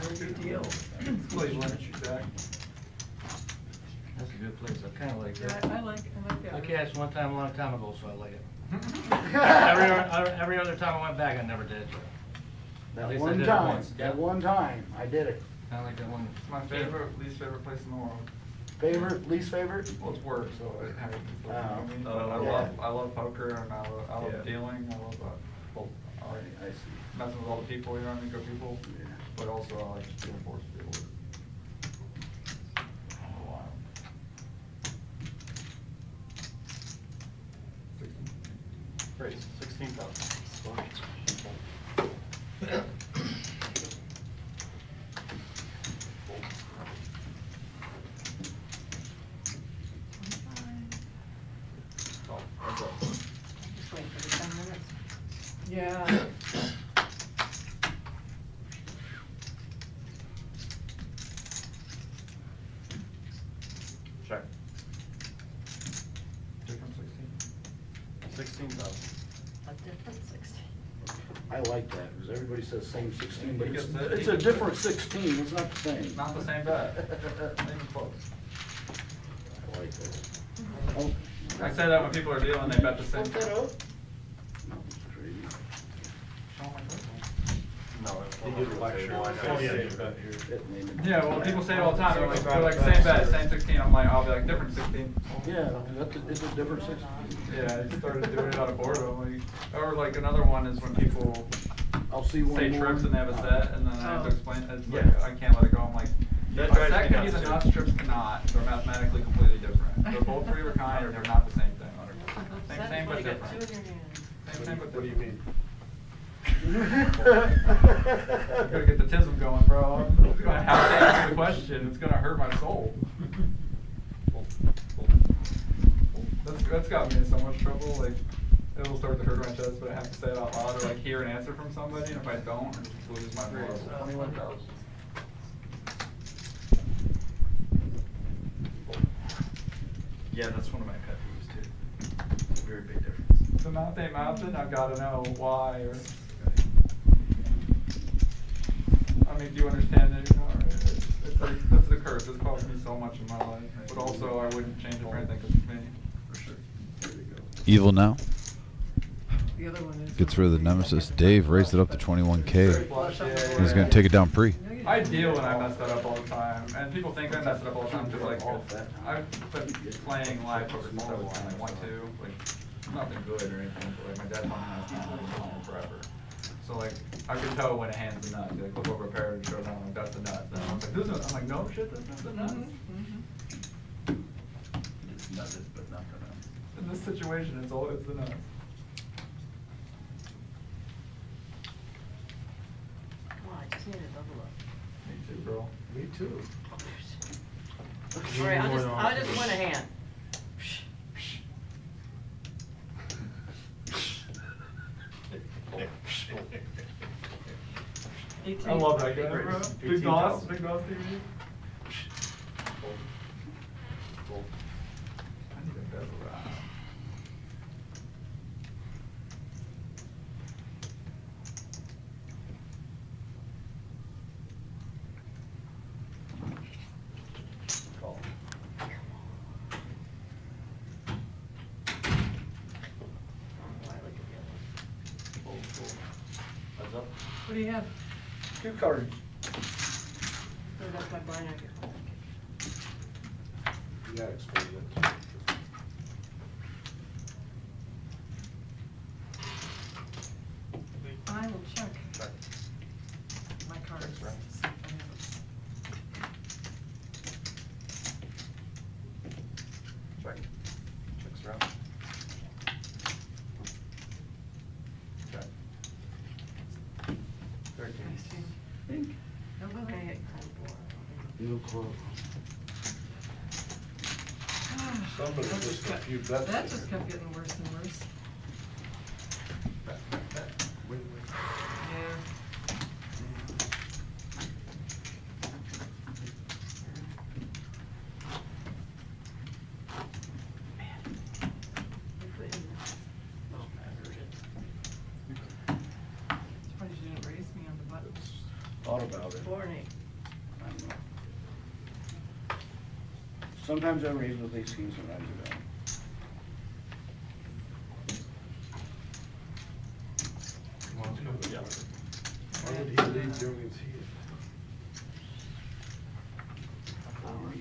No big deal. Cleveland, Jack. That's a good place, I kinda like Yeah, that. I like that. I cashed one time a long time ago, so I like it. Every other time I went back, I never did. At That least I one did it time, once. that one time, I did it. Kinda like that one. It's my favorite, least favorite place in the world. Favorite, least favorite? Well, it's work, so it happens. But Oh, I yeah. love poker and I love dealing. I love I see. messing with of people, you know what I mean, good people. Yeah. But also I like to enforce people. Great, 16,000. Oh, that's up. Just wait for the 10 minutes. Yeah. Check. Different 16. 16,000. A different 16. I like that, because everybody says same 16, but He it's, gets it. it's a different 16, it's not the same. Not the same bet. Not even close. I like that. Oh, I say that when people are dealing, they bet the same. Flip that up. No, it's crazy. Show 'em my card. No, He did a lecture. Oh, yeah, you bet here. That name and- Yeah, well, people say it all the time, they're like same bet, same 16, I'm like, I'll be like, different 16. Yeah, it's a different 16. Yeah, I started doing it out of boredom, like, or like another one is when people I'll see one say more. trips and they have a set, and then I have to Oh. explain, it's like, Yeah. I can't let it go, I'm like, That a drives set me can be nuts, the too. nuts, trips cannot, they're mathematically completely different. They're both three of a kind, they're not the same thing. Same but different. Two in your hand. Same but What do you different. mean? You gotta get the tism going, bro. I'm gonna have to answer the question. It's gonna hurt my soul. That's got me in so much trouble. Like, it'll start to hurt my chest, but I have to say it out loud or like hear an answer from somebody. And if I don't, I just lose my moral. 21,000. Yeah, that's one of my pet peeves too. It's a very big difference. The mouth ain't mountain. I've gotta know why. Or I mean, do you understand it? You know, it's like that's the curse. It's cost me so much in my life, but also I wouldn't change it for anything because it's me. For sure. There you go. Evil now. The other one is. Gets rid of the nemesis. Dave raised it up to 21K. Yeah, He's gonna take it down pre. I deal when I mess that up all the time, and people think I mess it up all the time because like I've been playing live poker since I was like 1, 2, like nothing good or anything. But like my dad taught me how to teach me playing forever. So like I could tell when a hand's the nut. Like look over a pair and show down like that's the nut. And I'm like this is. I'm like no shit, that's not the nut. It's nutted, but not the nuts. In this situation, it's the nut. Oh, I just need a double up. Me too, bro. Me too. All right, I'll just win a hand. I love that guy, bro. Big Boss, Big Boss TV. I need a bezel rod. Call. Heads up. What do you have? 2 cards. Oh, that's my blind. You gotta explain it. I will check Check. my cards. Checks round. See if I have Check. Checks around. Check. 13. it. I see. Pink. No, we're gonna get cold No clue. Somebody That just a kept- few bets That there. just kept getting worse and worse. Bet, bet, bet. Win, win. Yeah. Surprised you didn't raise me on the button. Thought about it. TOURNEY. I don't know. Sometimes I raise with these schemes, sometimes I don't. Yeah. Why would he leave during his heat?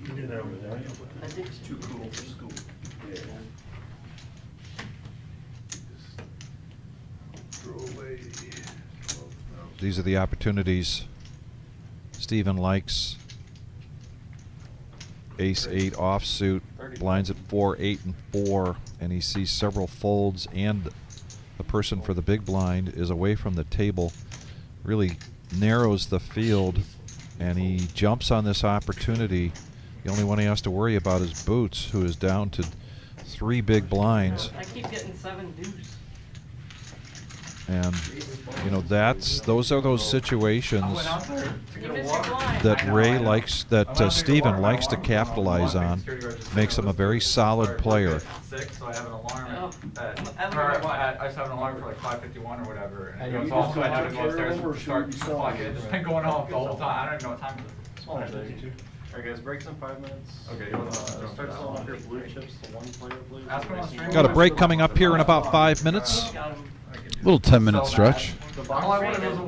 You did that over there. I think it's too cool for school. Yeah. Throw away 12,000. these are the opportunities Stephen likes. Ace-8 offsuit, blinds at 4, 8, and 4, and he sees several folds, and the person for the big blind is away from the table. Really narrows the field, and he jumps on this opportunity. The only one he has to worry about is Boots, who is down to 3 big blinds. I keep getting 7 deuce. And you know, those are those situations that Ray likes, that Stephen likes to capitalize on. Makes him a very solid player. 6, so I have an alarm Oh. I just have an alarm for like 5:51 or whatever. And it goes off, so I have to go upstairs and start the clock. It's been going off the whole time. I don't even know what time it is. Alright guys, breaks in 5 minutes. Okay, you want to Start selling off your blue chips to 1 player, please. Ask him on stream. Got a break coming up here in about 5 minutes. Got him. Little 10-minute stretch.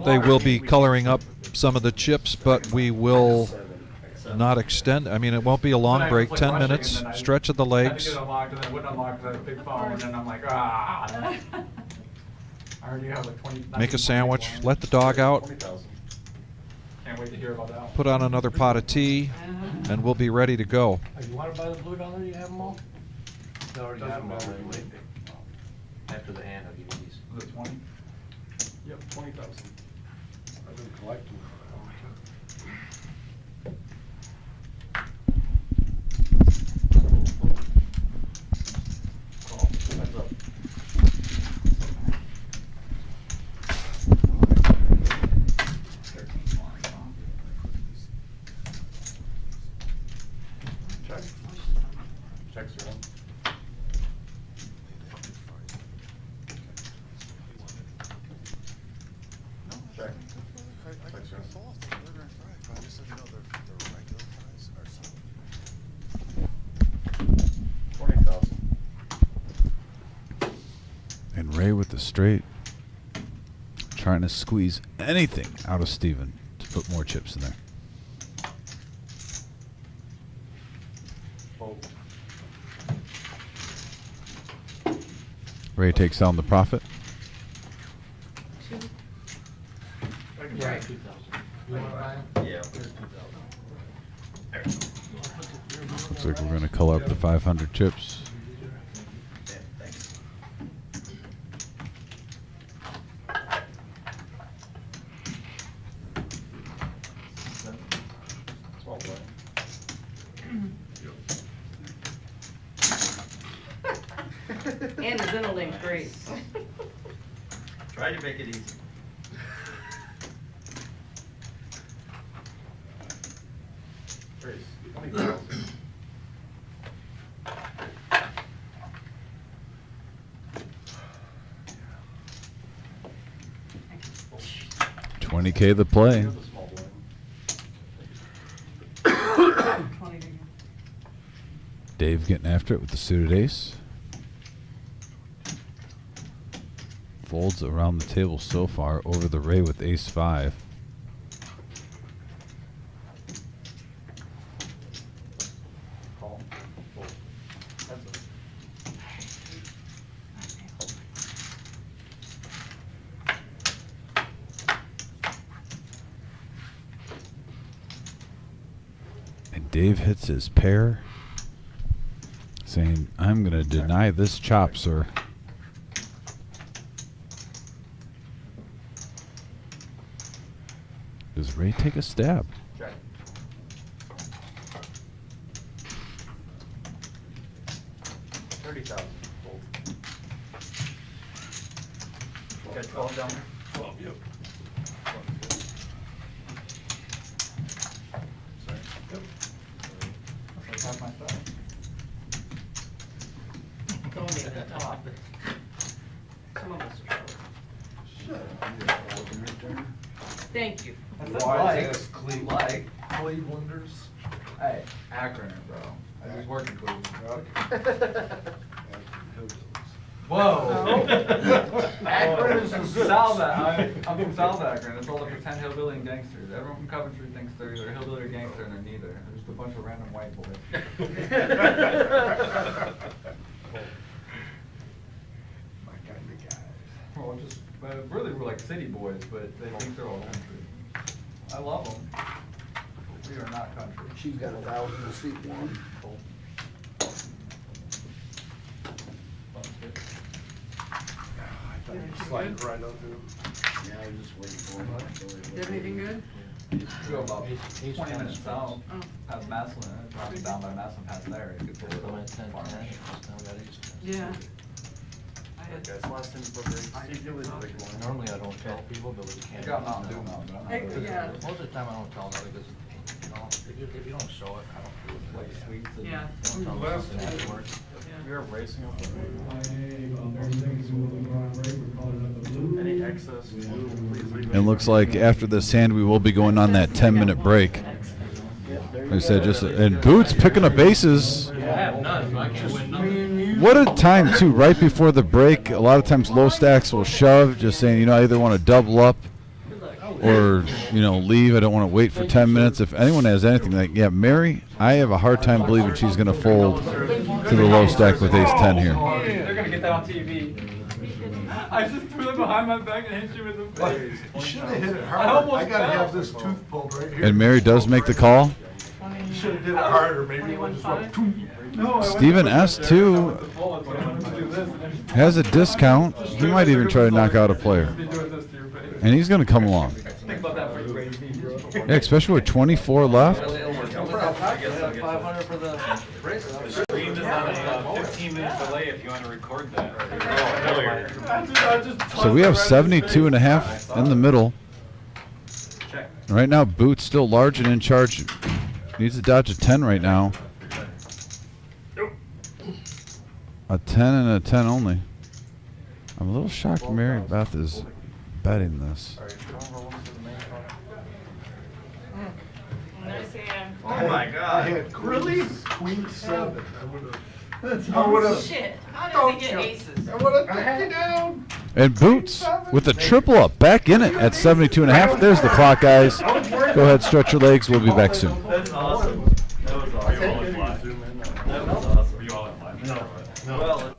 They will be coloring up some of the chips, but we will not extend. I mean, it won't be a long break. 10 minutes, stretch of the I had to legs. get it unlocked, and then it wouldn't unlock because I had a big phone, and then I'm like, ah. I already have like 20. Make a sandwich, let the dog out, Can't wait to hear about that one. put on another pot of tea, and we'll be ready to go. You wanna buy the blue down there, you have them all? They already have them all anyway. After the hand, I'll give you these. Was it 20? Yep, 20,000. I've been collecting. Call. Heads up. Check. Checks are in. Check. Checks are in. 20,000. And Ray with the straight, trying to squeeze anything out of Steven to put more chips in there. Fold. Ray takes down the profit. Yeah, 2,000. You wanna buy them? Yeah. Here's 2,000. Looks like we're going to color up to 500 chips. Small play. And his middle name's Grace. Try to make it easy. Grace, 20,000. $20K the play. Here's a small blind. 20 to you. Dave getting after it with the suited ace. Folds around the table so far over the Ray with ace-5. Call. Fold. Heads up. And Dave hits his pair, saying, I'm going to deny this chop, sir. Does Ray take a stab? Check. $30,000. Fold. Got 12 down there? 12, yep. Sorry. Yep. Let's have my stuff. Don't need that top. Some of us are short. Thank you. Clevelanders. Hey, Akron, bro. I just work in Cleveland. Whoa. Akron is from South Akron. I'm from South Akron. It's all the pretend hillbilly and gangsters. Everyone from Coventry thinks they're either hillbilly or gangster, and they're neither. They're just a bunch of random white boys. My kind of guys. Well, just really like city boys, but they think they're all country. I love them. We are not country. She's got 1,000 to seat one. Slide right up to. Yeah, I was just waiting for him. You have anything good? Go about He's 20 minutes south, Oh. past Maslin, it drops down by Maslin past there, you could pull it Still over. at 10, farm. 10, still got East. Yeah. I had, Normally I don't tell people, but we I can't. got Mountain Dew now, but I'm not. Hey, yeah. Most of the time I don't tell them because, you know, if you don't show it, I don't do it. Like sweets and. yeah. Don't tell them something afterwards. You're racing up. Any excess glue, please leave It looks like after this hand, we will be going on that 10-minute break. Like I said, just and Boots picking up bases. I have none, so I can't win nothing. What a time too! Right before the break, a lot of times low stacks will shove, just saying, you know, I either want to double up or, you know, leave. I don't want to wait for 10 minutes. If anyone has anything, like, yeah, Mary, I have a hard time believing she's going to fold to the low stack with ace 10 here. They're gonna get that on TV. I just threw it behind my back and hit you with the face. You should have hit it I harder. almost I gotta fell. have this tooth pulled right here. And Mary does make the call. You should have did it harder, maybe it would just went. No, I went Stephen to S. put too The bullets when I went to do this, and then- has a discount. He might even try to knock out a player, Be doing this to your face. and he's going to come along. Think about that for crazy. Yeah, especially with 24 left. 500 for the bracelet. The stream is on a 15-minute delay if you want to record that. So we have 72 and a half in the middle. Check. Right now, Boots still large and in charge. Needs to dodge a 10 right now. A 10 and a 10 only. I'm a little shocked Mary Beth is betting this. Nice hand. Oh my I god. had queen 7. I would've. Shit, how does he get aces? I would've taken you down. And Boots with a triple up, back in it at 72 and a half. There's the clock, guys. Go ahead, stretch your legs. We'll be back soon. That's awesome. That was awesome. That was awesome. Were you all in line? No. Well,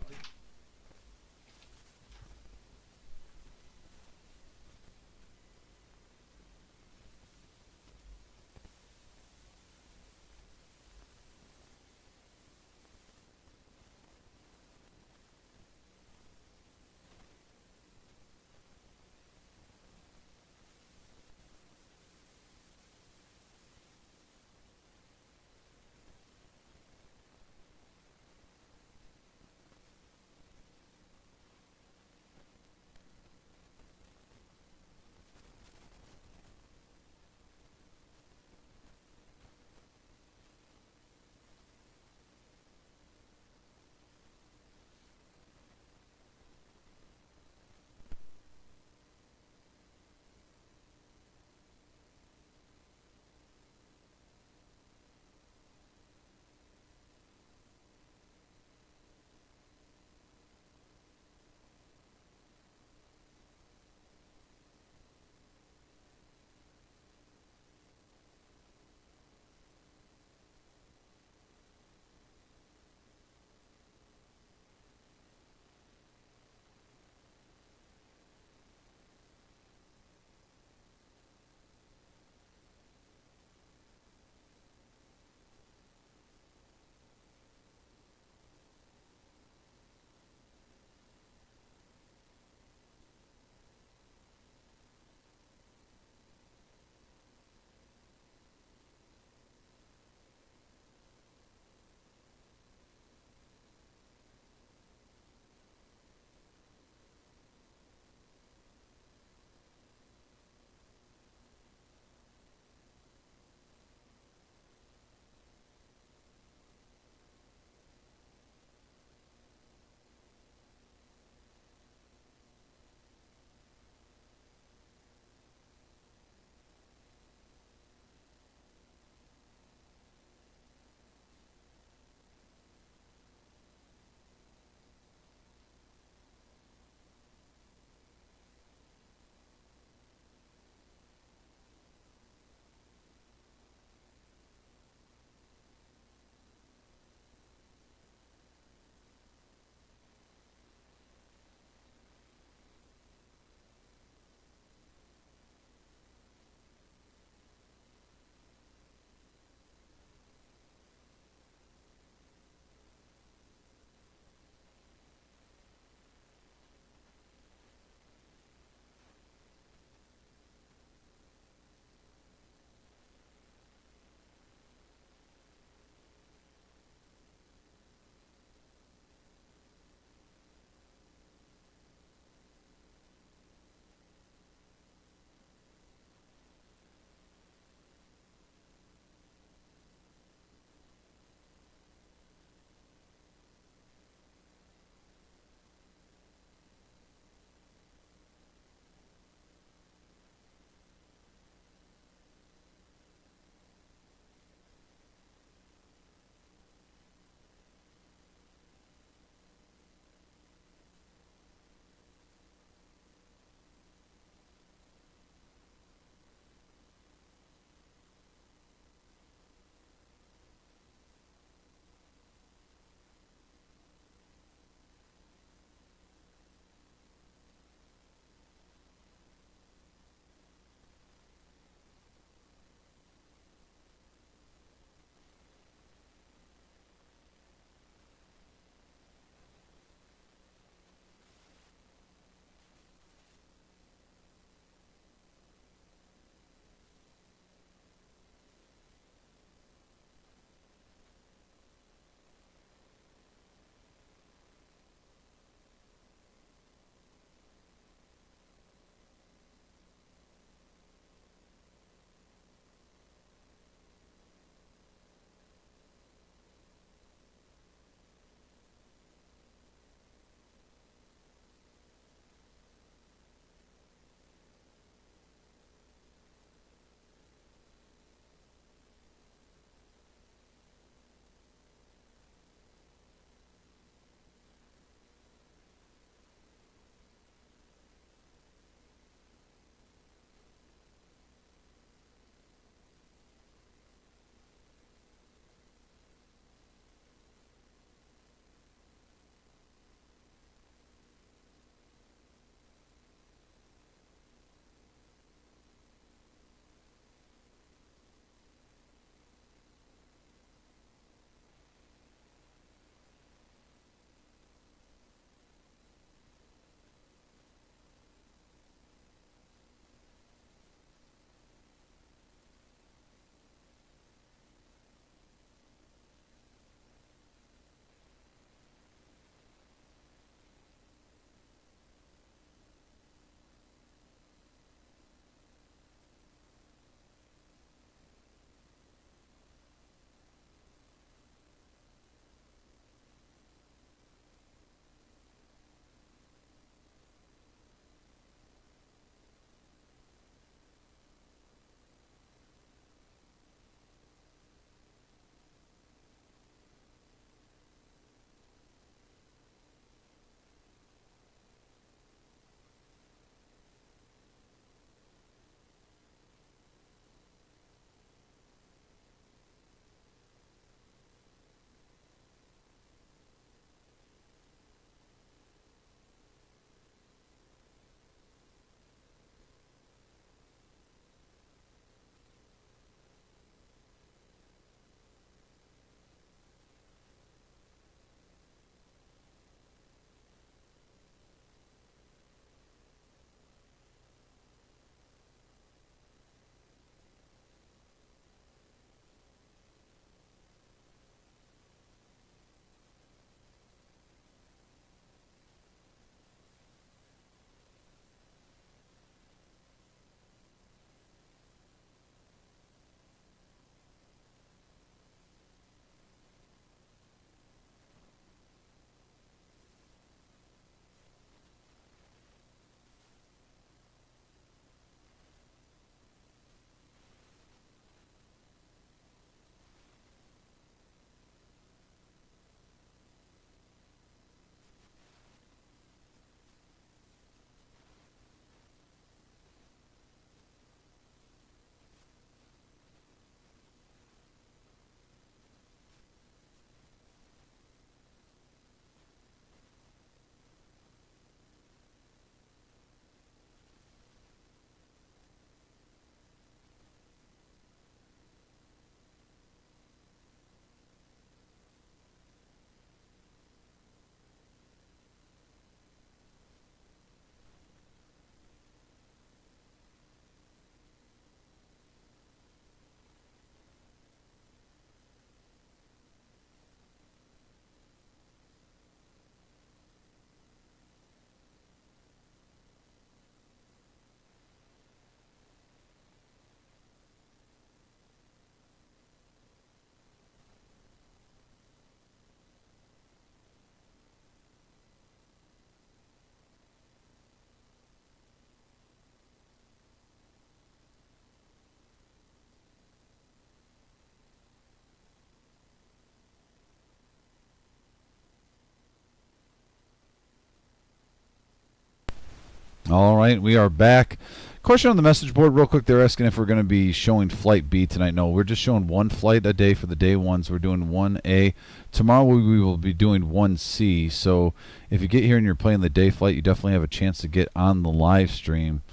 All right, we are back. Question on the message board real quick. They're asking if we're going to be showing Flight B tonight. No, we're just showing one flight a day for the day ones. We're doing 1A. Tomorrow we will be doing 1C. So if you get here and you're playing the day flight, you definitely have a chance to get on the live stream.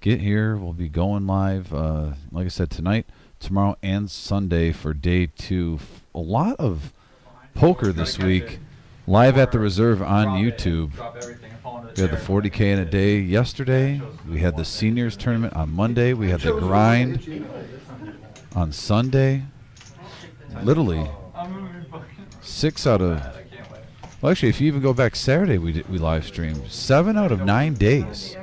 Get here. We'll be going live, like I said, tonight, tomorrow, and Sunday for day 2. A lot of poker this week. Live at the Reserve on YouTube. We had the 40K in a day yesterday. We had the seniors tournament on Monday. We had the grind on Sunday. Literally 6 out of, well, actually, if you even go back Saturday, we live streamed 7 out of 9 days.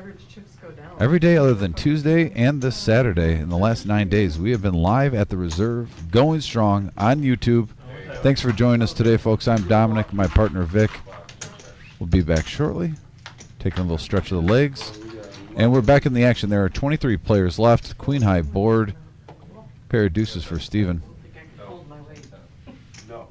Every day other than Tuesday and this Saturday in the last 9 days, we have been live at the Reserve, going strong on YouTube. Thanks for joining us today, folks. I'm Dominic, my partner Vic. We'll be back shortly, taking a little stretch of the legs. And we're back in the action. There are 23 players left. Queen high board. Pair of deuces for Steven. No.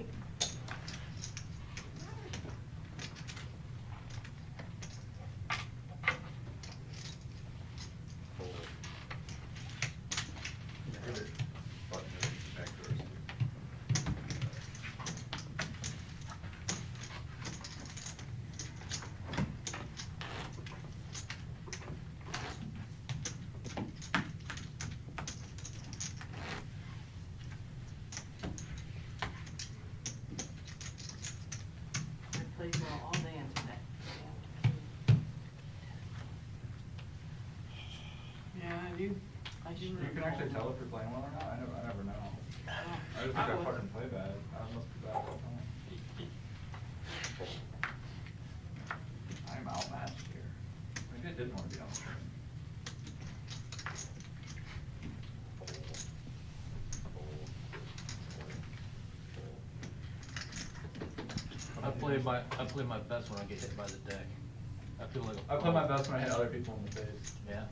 You You can actually tell if you're playing well or not. I never know. I just think I fucking play bad. I must be bad all the time. I'm outmatched here. Maybe I didn't want to be on the stream. I play my best when I get hit by the deck. I feel like I play my best when I hit other people in the face. Yeah.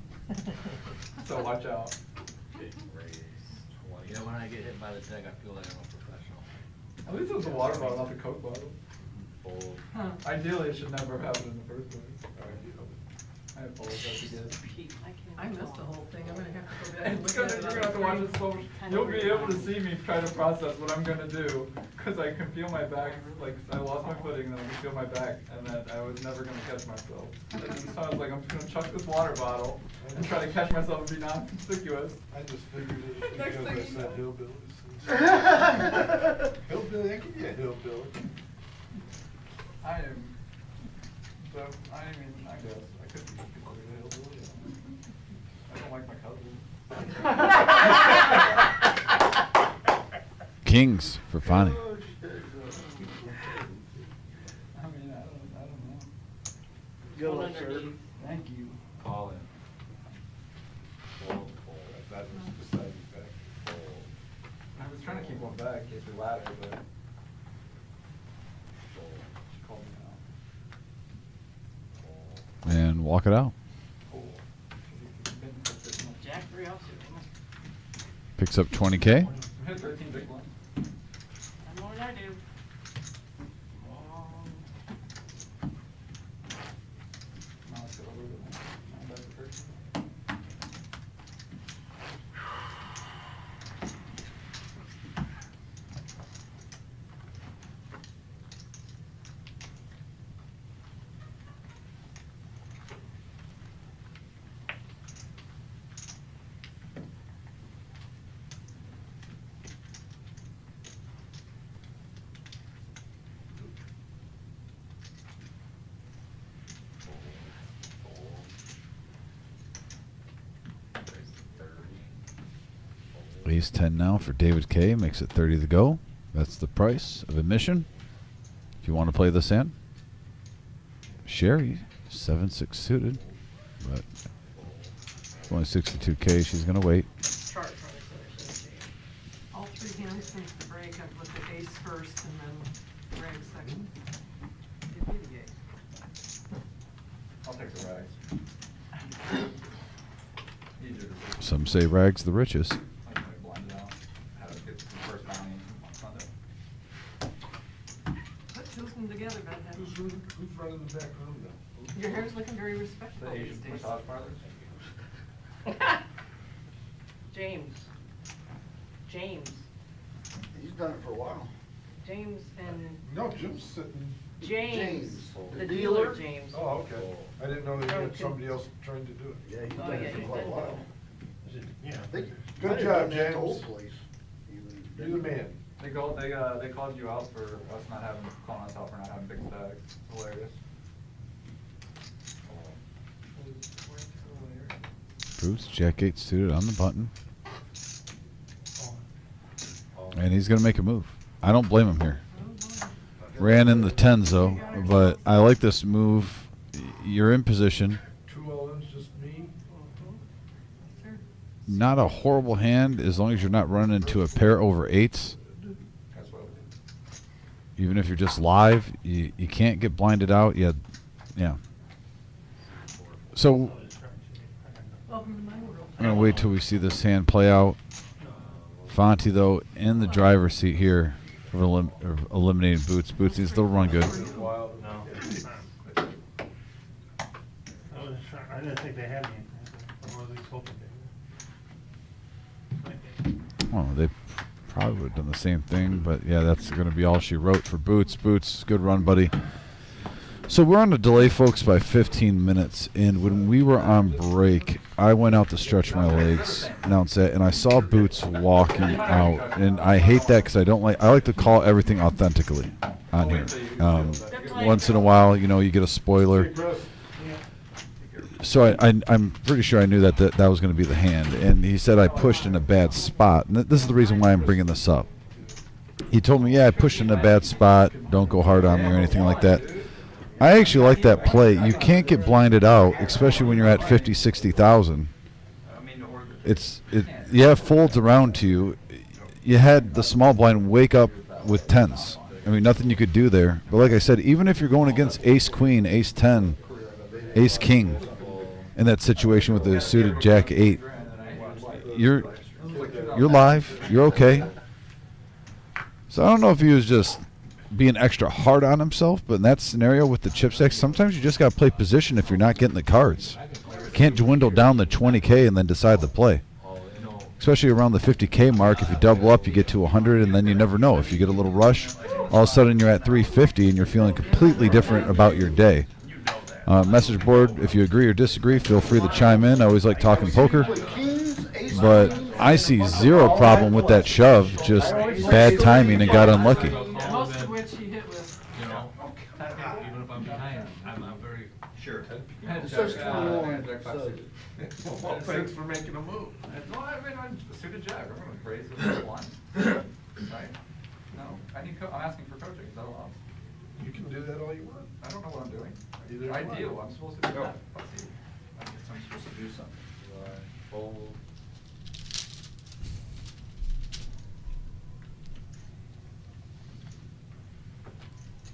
So watch out. Yeah, when I get hit by the deck, I feel like I'm a professional. At least it was a water bottle, not a Coke bottle. Ideally, it should never have happened in the first place. I apologize again. I missed the whole thing. I'm gonna have to go back and It's look gonna, at it. you're gonna have to watch it slow. You'll be able to see me try to process what I'm gonna do, cause I can feel my back, like, I lost my footing, and then I can feel my back, and then I was never gonna catch myself. And so I was like, I'm just gonna chuck this water bottle, and try to catch myself and be non-conspicuous. I just figured it Next because I thing you said know. hillbillies. Hillbilly, I can be a hillbilly. I am, so, I mean, I guess, I could be considered a hillbilly. I don't like my cousins. Kings for Fonny. Oh, shit. I mean, I don't know. Good luck, sir. Thank you. Call in. Fold. That's just the side effect. I was trying to keep one back in case we ladder, but. She called me out. And walk it out. Jack 3 offsuit. Picks up 20K. I hit 13 big blinds. That's more than I do. Now let's go over to my back to 13. Ace 10 now for David K. Makes it 30 to go. That's the price of admission. If you want to play this hand. Sherry, 7-6 suited. But it's only 62K. She's going to wait. Chart probably said I should have. All 3 hands since the break, I've looked at ace first and then rag second. Give me the ace. I'll take the rags. Easier to see. Some say rag's the richest. I can blind it out. Have it get the first bounty on Sunday. Put 2 of them together, Ben. Who's running the back room now? Your hair's looking very respectable The these Asian days. massage parlors. James. James. He's done it for a while. James and No, Jim's sitting. James. James. The The dealer, dealer? James. Oh, okay. I didn't know that you Oh, had Jim. somebody else trying to do it. Yeah, he's Oh, done yeah, it for he's quite a done it. while. Yeah. Good Might have job, done that at the old James. place, even. You're the man. They called you out for us not having, calling us out for not having big stacks. Hilarious. Boots, Jack 8 suited on the button. And he's going to make a move. I don't blame him here. Ran in the 10s though, but I like this move. You're in position. 2 Owens, just me. Not a horrible hand as long as you're not running into a pair over 8s. That's what we Even if you're just live, you can't get blinded out. Yeah. So Welcome to my world. I'm going to wait till we see this hand play out. Fonte, though, in the driver's seat here of eliminating Boots. Boots, he's still run good. No. I didn't think they had anything. I wasn't hoping they would. Oh, they probably would have done the same thing, but yeah, that's going to be all she wrote for Boots. Boots, good run, buddy. So we're on a delay, folks, by 15 minutes, and when we were on break, I went out to stretch my legs, announce that, and I saw Boots walking out, and I hate that because I like to call everything authentically on here. Once in a while, you get a spoiler. So I'm pretty sure I knew that was going to be the hand, and he said I pushed in a bad spot, and this is the reason why I'm bringing this up. He told me, yeah, I pushed in a bad spot, don't go hard on me or anything like that. I actually like that play. You can't get blinded out, especially when you're at 50, 60,000. It folds around to you. You had the small blind wake up with 10s. I mean, nothing you could do there. But like I said, even if you're going against ace queen, ace 10, ace king, in that situation with the suited jack 8, you're live. You're okay. So I don't know if he was just being extra hard on himself, but in that scenario with the chip stacks, sometimes you just got to play position if you're not getting the cards. You can't dwindle down the 20K and then decide to play. Especially around the 50K mark, if you double up, you get to 100, and then you never know. If you get a little rush, all of a sudden you're at 350 and you're feeling completely different about your day. Message board, if you agree or disagree, feel free to chime in. I always like talking poker. But I see zero problem with that shove, just bad timing and got unlucky. Most of which he hit with. Even if I'm behind, I'm very sure. It says 21, so Well, thanks for making a move. No, I mean, I'm a suited jack. I'm going to raise the line. Right? No, I'm asking for coaching. Is that allowed? You can do that all you want. I don't know what I'm doing. Either I do I. do. I'm supposed to do that. Let's see. I guess I'm supposed to do something. Fold.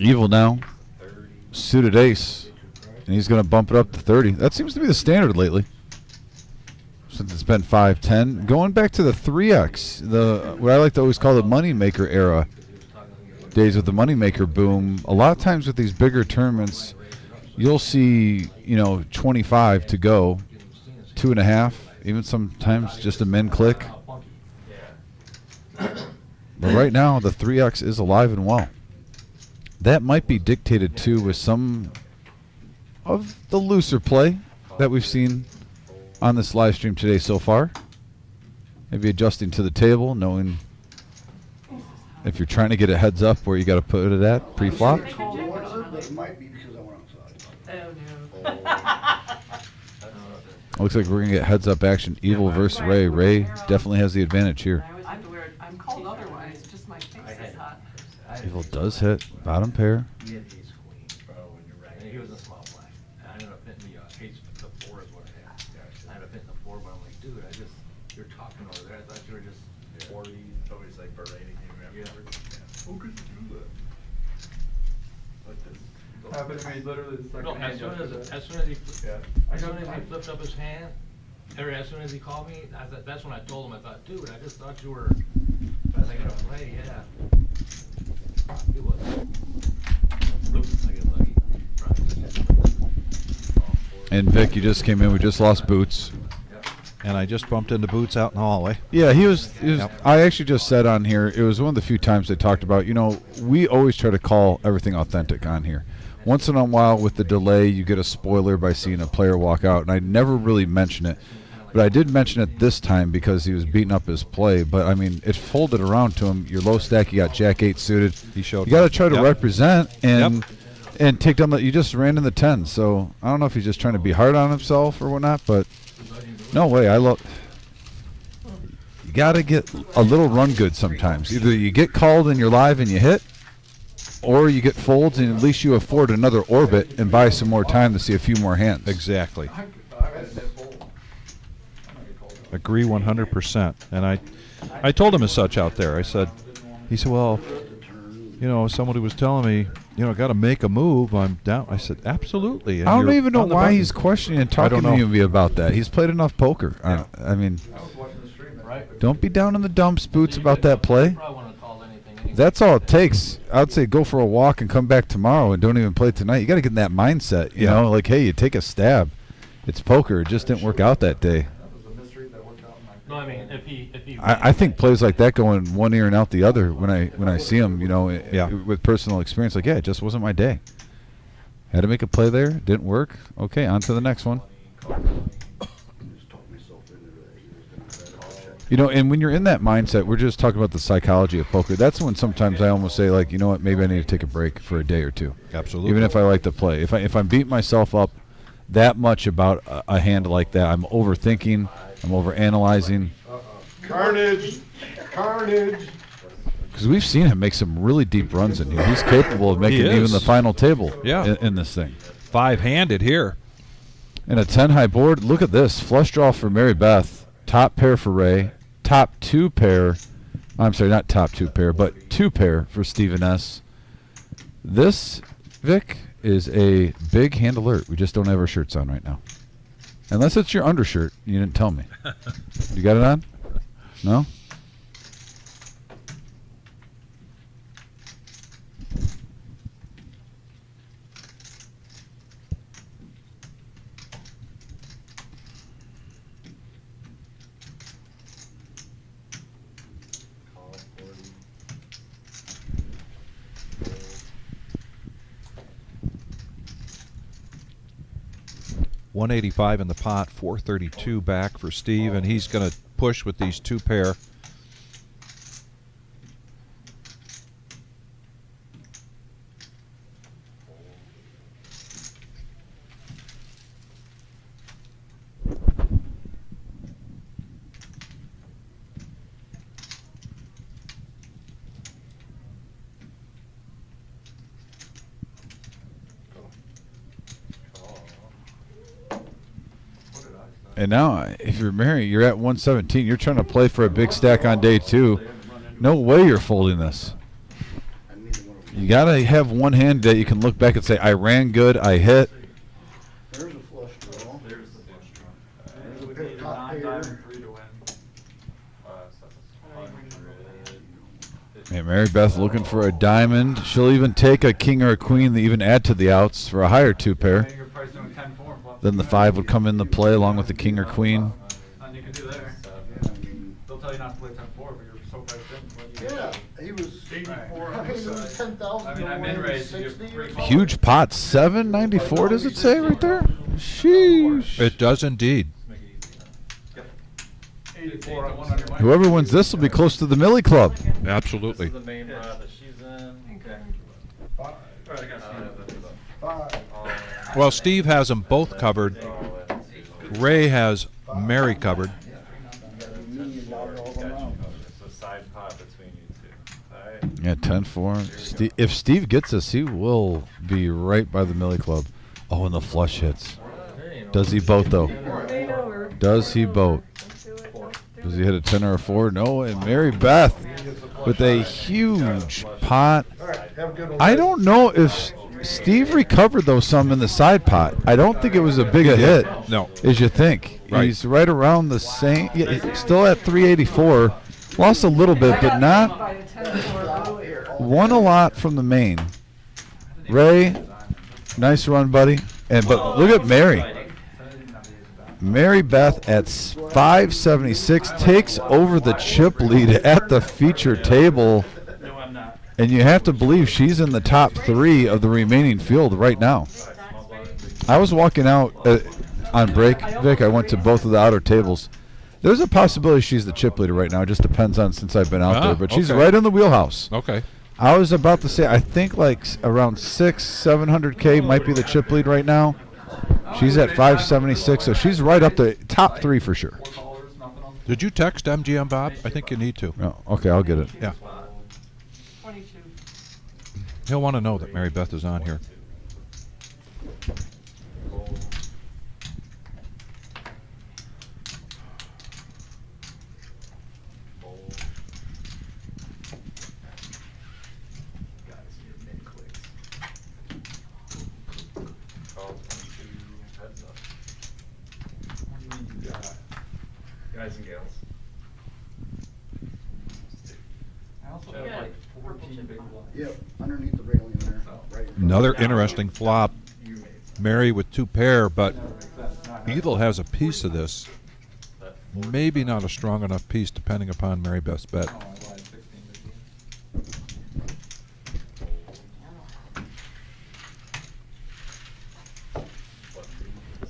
Evil now, 30. suited ace, and he's going to bump it up to 30. That seems to be the standard lately, since it's been 5-10. Going back to the 3X, what I like to always call the moneymaker era, days with the moneymaker boom. A lot of times with these bigger tournaments, you'll see 25 to go, 2.5, even sometimes just a min click. But right now, the 3X is alive and well. That might be dictated too with some of the looser play that we've seen on this live stream today so far. Maybe adjusting to the table, knowing if you're trying to get a heads up where you got to put it at pre-flop. cold weather, but it might be because I went outside. Oh, no. Looks like we're going to get heads up action. Evil versus Ray. Ray definitely has the advantage here. I always have to wear it. I'm cold otherwise, just my face is hot. Evil does hit bottom pair. He had ace queen, bro, and you're right. And he was a small blind. And I ended up hitting the 4 is what I had. I ended up hitting the 4, but I'm like, dude, you're talking over there. I thought you were just 40. Nobody's like berating you afterwards. Who could you do that? Like this. Happened to me literally the second No, hand as soon yesterday. as he Yeah. flipped up his hand, or as soon as he called me, that's when I told him. I thought, dude, I just thought you were gonna play, yeah. He was. I get lucky. And Vic, you just came in. We just lost Boots. And I just bumped into Boots out in the hallway. Yeah, he was. Yep. I actually just said on here, it was one of the few times they talked about, we always try to call everything authentic on here. Once in a while, with the delay, you get a spoiler by seeing a player walk out, and I never really mention it. But I did mention it this time because he was beating up his play. But, I mean, it folded around to him. You're low stack, you got Jack 8 suited. He showed. You got to try to represent and Yep. and take down you just ran in the 10. So I don't know if he's just trying to be hard on himself or whatnot, but no way. You got to get a little run good sometimes. Either you get called and you're live and you hit, or you get folds and at least you afford another orbit and buy some more time to see a few more hands. Exactly. Agree 100%. And I told him as such out there. He said, well, somebody was telling me, got to make a move. I'm down. I said, absolutely. And I don't you're even know on the why button. he's questioning and talking don't to know. me about that. He's played enough poker. Yeah. I mean, don't be down in the dumps, Boots, about that play. That's all it takes. I'd say go for a walk and come back tomorrow and don't even play tonight. You got to get in that mindset, you know, like, hey, you take a stab. It's poker. It just didn't work out that day. No, I mean, if he I think plays like that go in one ear and out the other when I see them, with personal experience. Like, yeah, it just wasn't my day. Had to make a play there. Didn't work. Okay, on to the next one. And when you're in that mindset, we're just talking about the psychology of poker. That's when sometimes I almost say, like, you know what, maybe I need to take a break for a day or two. Absolutely. Even if I like to play. If I'm beating myself up that much about a hand like that, I'm overthinking, I'm overanalyzing. Carnage! Carnage! Because we've seen him make some really deep runs in here. He's capable of making even the final table in this thing. 5-handed here. And a 10 high board. Look at this. Flush draw for Mary Beth. Top pair for Ray. Top 2 pair. I'm sorry, not top 2 pair, but 2 pair for Stephen S. This, Vic, is a big hand alert. We just don't have our shirts on right now. Unless it's your undershirt. You didn't tell me. You got it on? No? $185 in the pot, $432 back for Steve, and he's going to push with these 2 pair. And now, if you're married, you're at 117. You're trying to play for a big stack on day 2. No way you're folding this. You got to have one hand that you can look back and say, I ran good, I hit. There's a flush draw. There's the flush draw. There's a We big need top pair. non-diamond 3 to win. And Mary Beth looking for a diamond. She'll even take a king or a queen to even add to the outs for a higher 2 pair. Then the 5 would come into play along with the king or queen. And you can do there. They'll tell you not to play 10-4, but you're so priced in. Yeah, he was 84 on he the was side. 10,000 I mean, I'm in race, you get 60 or free something. Huge pot, 794. Does it say right there? Sheesh. It does indeed. 84 on 100. Whoever wins this will be close to the Millie Club. Absolutely. This is the main rod that she's in. Okay. Alright, I got Five. Well, Steve has them both covered. Ray has Mary covered. It's a side pot between you two. Alright. Yeah, 10-4. If Steve gets this, he will be right by the Millie Club. Oh, and the flush hits. Does he boat, though? Does he boat? Does he hit a 10 or a 4? No, and Mary Beth with a huge pot. All right, have a good one. I don't know if Steve recovered, though, some in the side pot. I don't think it was as big a hit No. as you think. Right. He's right around the same. Yeah, he's still at 384. Lost a little bit, but not. By a 10-4 Won a lot from the main. Ray, nice run, buddy. But look at Mary. Mary Beth at 576 takes over the chip lead at the feature table. No, I'm not. And you have to believe she's in the top 3 of the remaining field right now. I was walking out on break, Vic. I went to both of the outer tables. There's a possibility she's the chip leader right now. It just depends on since I've been out there. But she's right in the wheelhouse. Okay. I was about to say, I think like around 700K might be the chip lead right now. She's at 576, so she's right up the top 3 for sure. Did you text MGM Bob? I think you need to. Oh, okay, I'll get it. Yeah. 22. He'll want to know that Mary Beth is on here. Guys and gals. I also have like 14 big blinds. Yep, underneath the railing there. Right. Another interesting flop. Mary with 2 pair, but Evil has a piece of this. Maybe not a strong enough piece depending upon Mary Beth's bet. Oh, I lied, 16 big.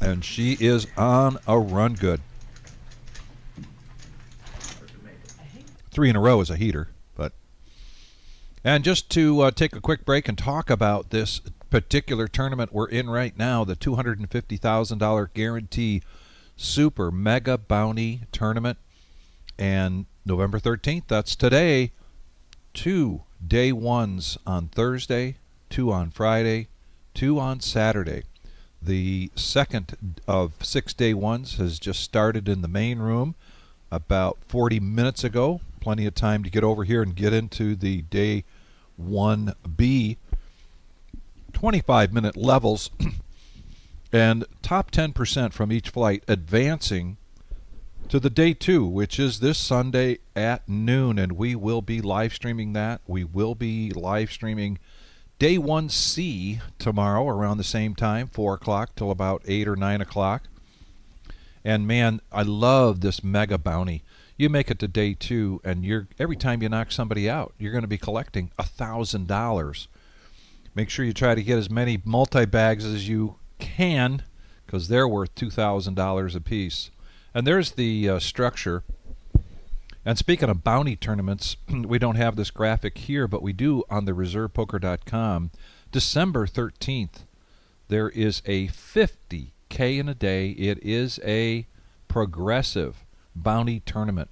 And she is on a run good. 3 in a row is a heater, but. And just to take a quick break and talk about this particular tournament we're in right now, the $250,000 guarantee super mega bounty tournament. And November 13th, that's today, 2 day ones on Thursday, 2 on Friday, 2 on Saturday. The second of 6 day ones has just started in the main room about 40 minutes ago. Plenty of time to get over here and get into the day 1B. 25-minute levels and top 10% from each flight advancing to the day 2, which is this Sunday at noon, and we will be live streaming that. We will be live streaming day 1C tomorrow around the same time, 4 o'clock till about 8 or 9 o'clock. And man, I love this mega bounty. You make it to day 2, and every time you knock somebody out, you're going to be collecting $1,000. Make sure you try to get as many multi-bags as you can, because they're worth $2,000 a piece. And there's the structure. And speaking of bounty tournaments, we don't have this graphic here, but we do on the reservepoker.com. December 13th, there is a 50K in a day. It is a progressive bounty tournament.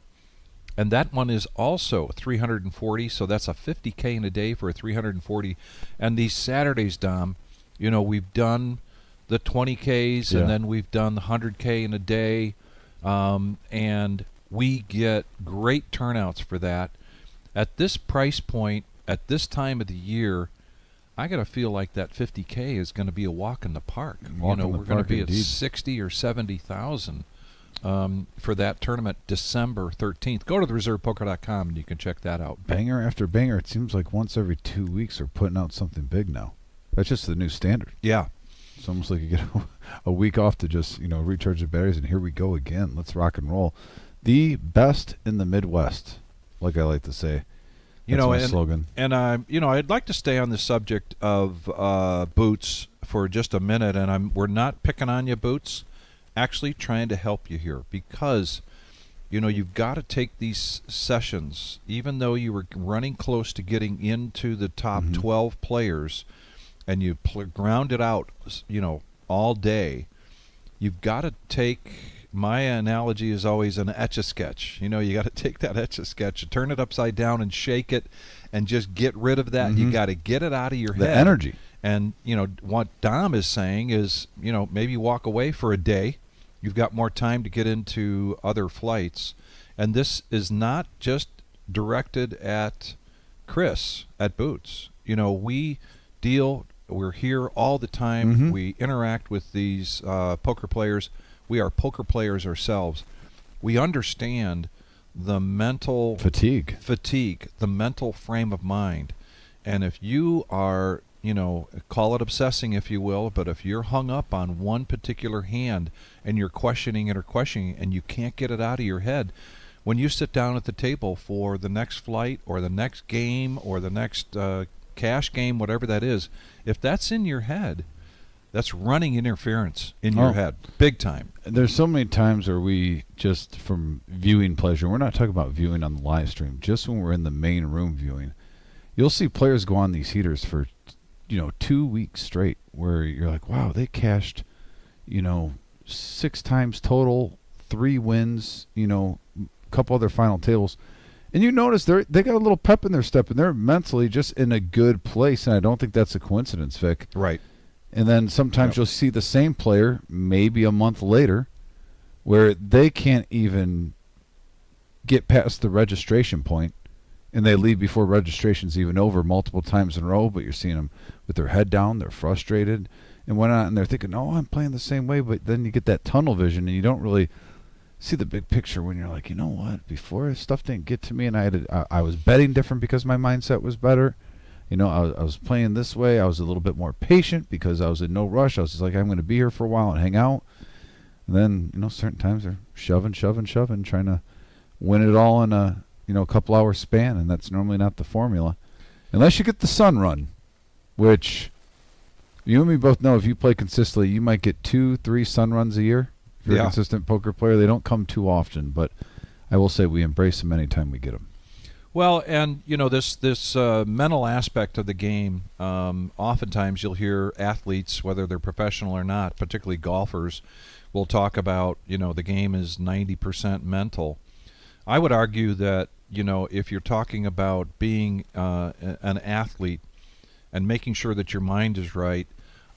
And that one is also 340, so that's a 50K in a day for a 340. And these Saturdays, Dom, you know, we've done the 20Ks, and then we've done the 100K in a day, and we get great turnouts for that. At this price point, at this time of the year, I got to feel like that 50K is going to be a walk in the park. We're going to be at 60 or 70,000. For that tournament, December 13th. Go to thereservepoker.com and you can check that out. Banger after banger. It seems like once every 2 weeks they're putting out something big now. That's just the new standard. Yeah. It's almost like you get a week off to just, recharge the batteries, and here we go again. Let's rock and roll. The best in the Midwest, like I like to say. That's my slogan. And I'd like to stay on the subject of Boots for just a minute, and we're not picking on you, Boots. Actually trying to help you here, because you've got to take these sessions, even though you were running close to getting into the top 12 players, and you ground it out all day. You've got to take, my analogy is always an Etch-a-Sketch. You got to take that Etch-a-Sketch, turn it upside down and shake it, and just get rid of that. You got to get it out of your head. The energy. And what Dom is saying is maybe walk away for a day. You've got more time to get into other flights. And this is not just directed at Chris at Boots. We're here all the time. We interact with these poker players. We are poker players ourselves. We understand the mental fatigue, the mental frame of mind. And if you are, call it obsessing if you will, but if you're hung up on one particular hand and you're questioning it or questioning it and you can't get it out of your head, when you sit down at the table for the next flight or the next game or the next cash game, whatever that is, if that's in your head, that's running interference in your head, big time. There's so many times where we just, from viewing pleasure, we're not talking about viewing on the live stream, just when we're in the main room viewing, you'll see players go on these heaters for 2 weeks straight, where you're like, wow, they cashed 6 times total, 3 wins, a couple other final tables, and you notice they got a little pep in their step, and they're mentally just in a good place, and I don't think that's a coincidence, Vic. Right. And then sometimes you'll see the same player maybe a month later where they can't even get past the registration point, and they leave before registration's even over multiple times in a row, but you're seeing them with their head down, they're frustrated and whatnot, and they're thinking, oh, I'm playing the same way, but then you get that tunnel vision and you don't really see the big picture when you're like, you know what, before stuff didn't get to me and I was betting different because my mindset was better. I was playing this way. I was a little bit more patient because I was in no rush. I was just like, I'm going to be here for a while and hang out. And then, certain times they're shoving, trying to win it all in a couple hour span, and that's normally not the formula. Unless you get the sun run, which you and me both know if you play consistently, you might get 2-3 sun runs a year. If you're a consistent poker player, they don't come too often, but I will say we embrace them anytime we get them. Well, and this mental aspect of the game, oftentimes you'll hear athletes, whether they're professional or not, particularly golfers, will talk about, the game is 90% mental. I would argue that, if you're talking about being an athlete and making sure that your mind is right,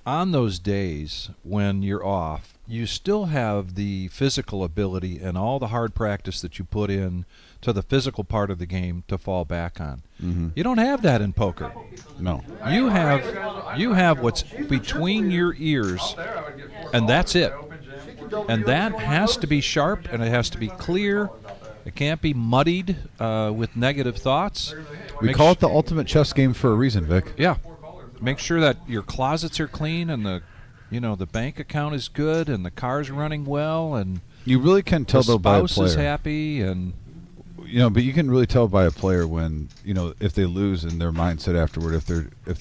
on those days when you're off, you still have the physical ability and all the hard practice that you put in to the physical part of the game to fall back on. Mm-hmm. You don't have that in poker. No. You have what's between your ears, and that's it. And that has to be sharp, and it has to be clear. It can't be muddied with negative thoughts. We call it the ultimate chess game for a reason, Vic. Yeah. Make sure that your closets are clean and the bank account is good and the car's running well and you really can tell though by a spouse player is happy and but you can really tell by a player when if they lose in their mindset afterward, if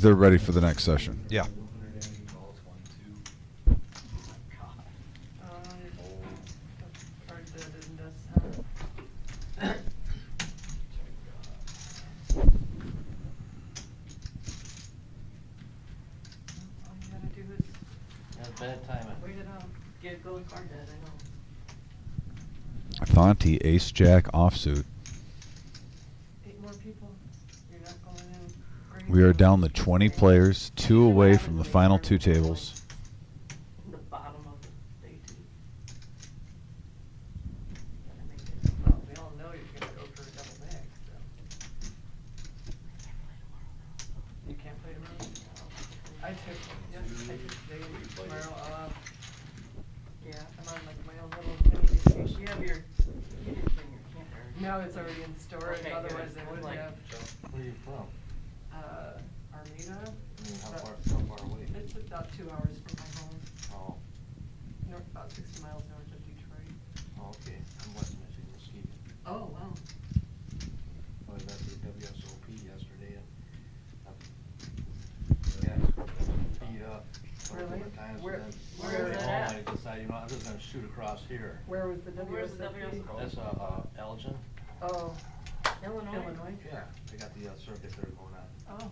they're ready for the next session. Yeah. Bad timing. Wait it out. Get go card dead, I know. Fonte, ace jack offsuit. 8 more people. You're not going in crazy. We are down to 20 players, 2 away from the final 2 tables. The bottom of the day 2. Gotta make it. Well, we all know you're gonna go for a double bag, so. You can't play tomorrow? I took today, tomorrow off. Yeah, I'm on like my own little mini vacation. You have your, you didn't bring your camper. No, it's already in storage, Okay, otherwise good. they would Like- have. Where are you from? Armida. How far away? It's about 2 hours from my home. Oh, About 60 miles north of Detroit. okay. I'm West Michigan, Muskegon. Oh, wow. I was at the WSOP yesterday and, beat up a couple Really? of times. Where- and then where is at it home, at? I decided, I'm just gonna shoot across here. Where was the Where's the WSOP? WSOP? That's, Elgin. Oh, Illinois. Illinois? Yeah, they got the circuit there going on. Oh.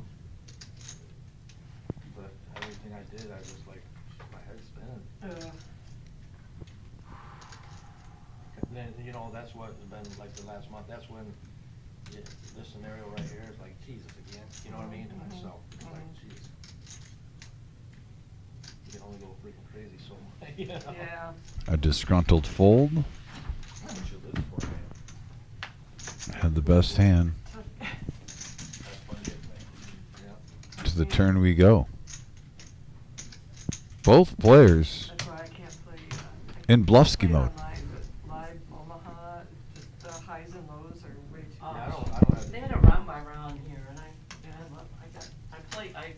But everything I did, I was like, my head's spinning. And then, that's what has been like the last month. That's when this scenario right here is like, Jesus again. You know what I mean? To myself. It's like, jeez. You can only go freaking crazy so much. Yeah. A disgruntled fold. That's what you live for, man. Had the best hand. That's fun getting there. Yeah. To the turn we go. Both players That's why I can't play. in Bluffsky play mode. online, but live Omaha, just the highs and lows are way too Yeah, I much. don't have. They had a round by round here, and I plate, I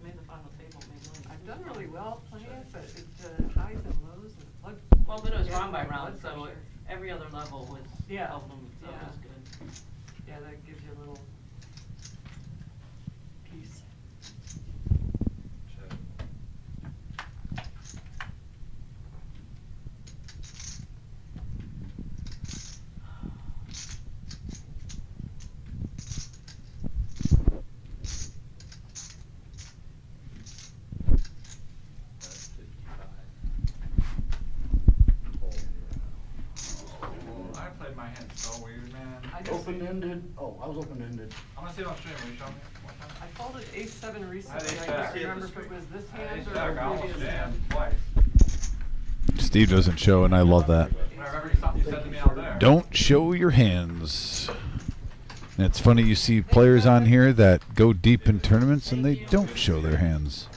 made the final table, made mine. I've done really well playing it, but it's highs and lows and blood. Well, but it was yeah, round by blood round, so pressure. every other level was Yeah, helping them, so it yeah. was good. Yeah, that gives you a little piece. I played my hand so weird, man. I just, Open-ended, oh, I was open-ended. I'm gonna see it on stream. Will you show me one time? I folded A7 recently. ace I jack. can't remember if it was this hand or I a almost previous jammed hand. twice. Steve doesn't show, and I love that. I remember something you said to me out there. Don't show your hands. And it's funny, you see players on here that go deep in tournaments and they don't show their hands.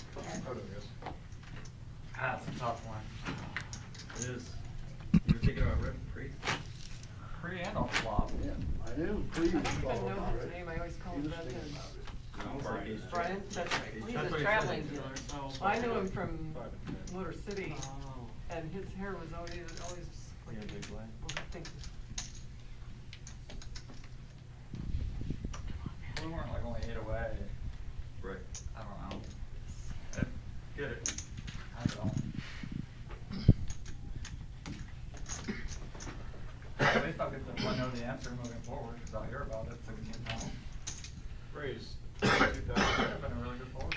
That's a tough one. It is. You're thinking about rip pre? Pre and off flop. Yeah, I knew, please. I don't even know his name. I always call him Benton. Brian? That's right. He's a traveling dealer, so. I knew him from Motor City, Oh. and his hair was always like. Yeah, big black. Well, thank you. We weren't like only 8 away. Right. I don't know. Get it. I don't. At least I'll get to know the answer moving forward, because I'll hear about it 16 times. Raise. I've been a really good forward.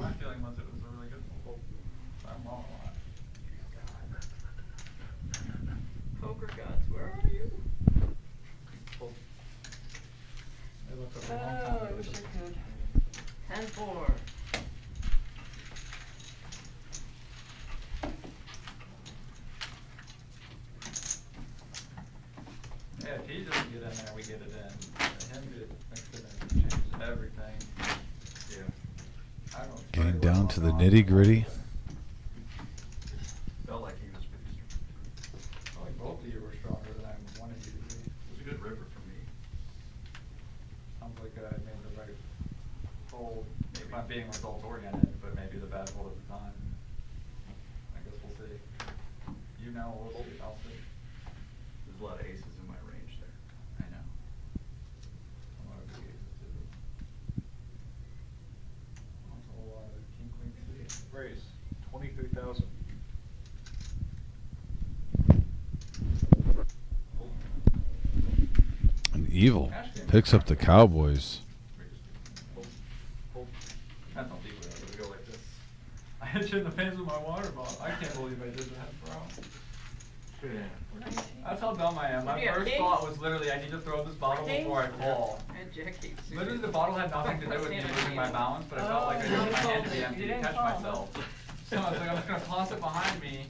My feeling was it was a really good fold. I'm wrong a lot. Poker gods, where are you? It looked like a Oh, long time I ago. wish I could. 10-4. Yeah, if he doesn't get in there, we get it in. Him get mixed in there changes everything. Yeah. I don't Getting very down well to the on. nitty-gritty. Felt like he was pretty strong. I think both of you were stronger than I wanted you to be. It was a good river for me. Sounds like I made the right fold, maybe not being result oriented, but maybe the bad fold at the time. I guess we'll see. You know, we'll see. I'll see. There's a lot of aces in my range there. I know. I'm gonna be aces too. Also a lot of king, queen, suited. Raise. 23,000. And Evil picks up the Cowboys. That's not deep enough, but go like this. I hit you in the face with my water bottle. I can't believe I did that, bro. That's how dumb I am. My Did you have first kings? thought was literally, I need to throw this bottle before I fall. I had Jack eight suited. Literally, the bottle had nothing to do with me losing my balance, but I felt like I needed my hand to be empty to catch myself. So I was like, I'm just gonna toss it behind me,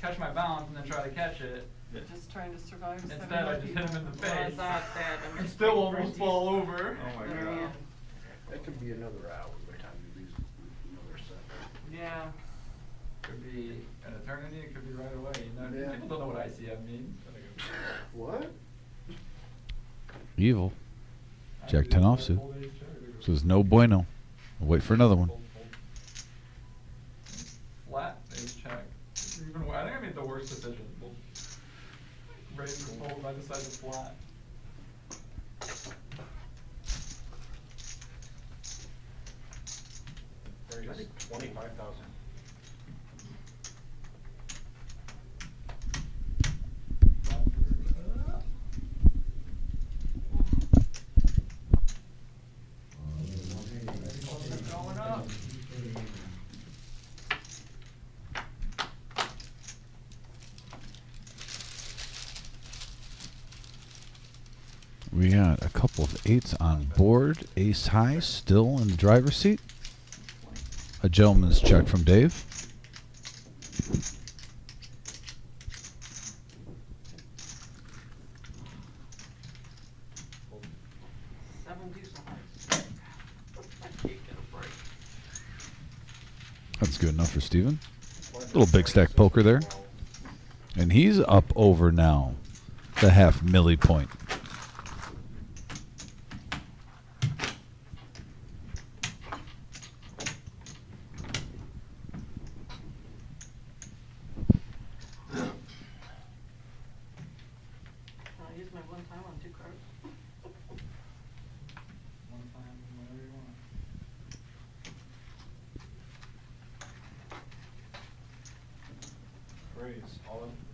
catch my balance, and then try to catch it. Just trying to survive. Instead, I just hit him in the Well, I face. thought that. I'm And just still waiting for almost a fall decent- over. Oh my There God. he is. That could be another hour by the time you lose another set. Yeah. Could be an eternity, it could be right away. You know, Yeah. people don't know what ICM means. What? Evil. Jack 10 offsuit. Says no bueno. I'll wait for another one. Flat, ace check. Even, I think I made the worst decision. Raise or fold, I decided flat. I think 25,000. Going up. We got a couple of 8s on board. Ace high still in the driver's seat. A gentleman's check from Dave. Seven decent heights. I can't get a break. That's good enough for Steven. Little big stack poker there. And he's up over now the half milli point.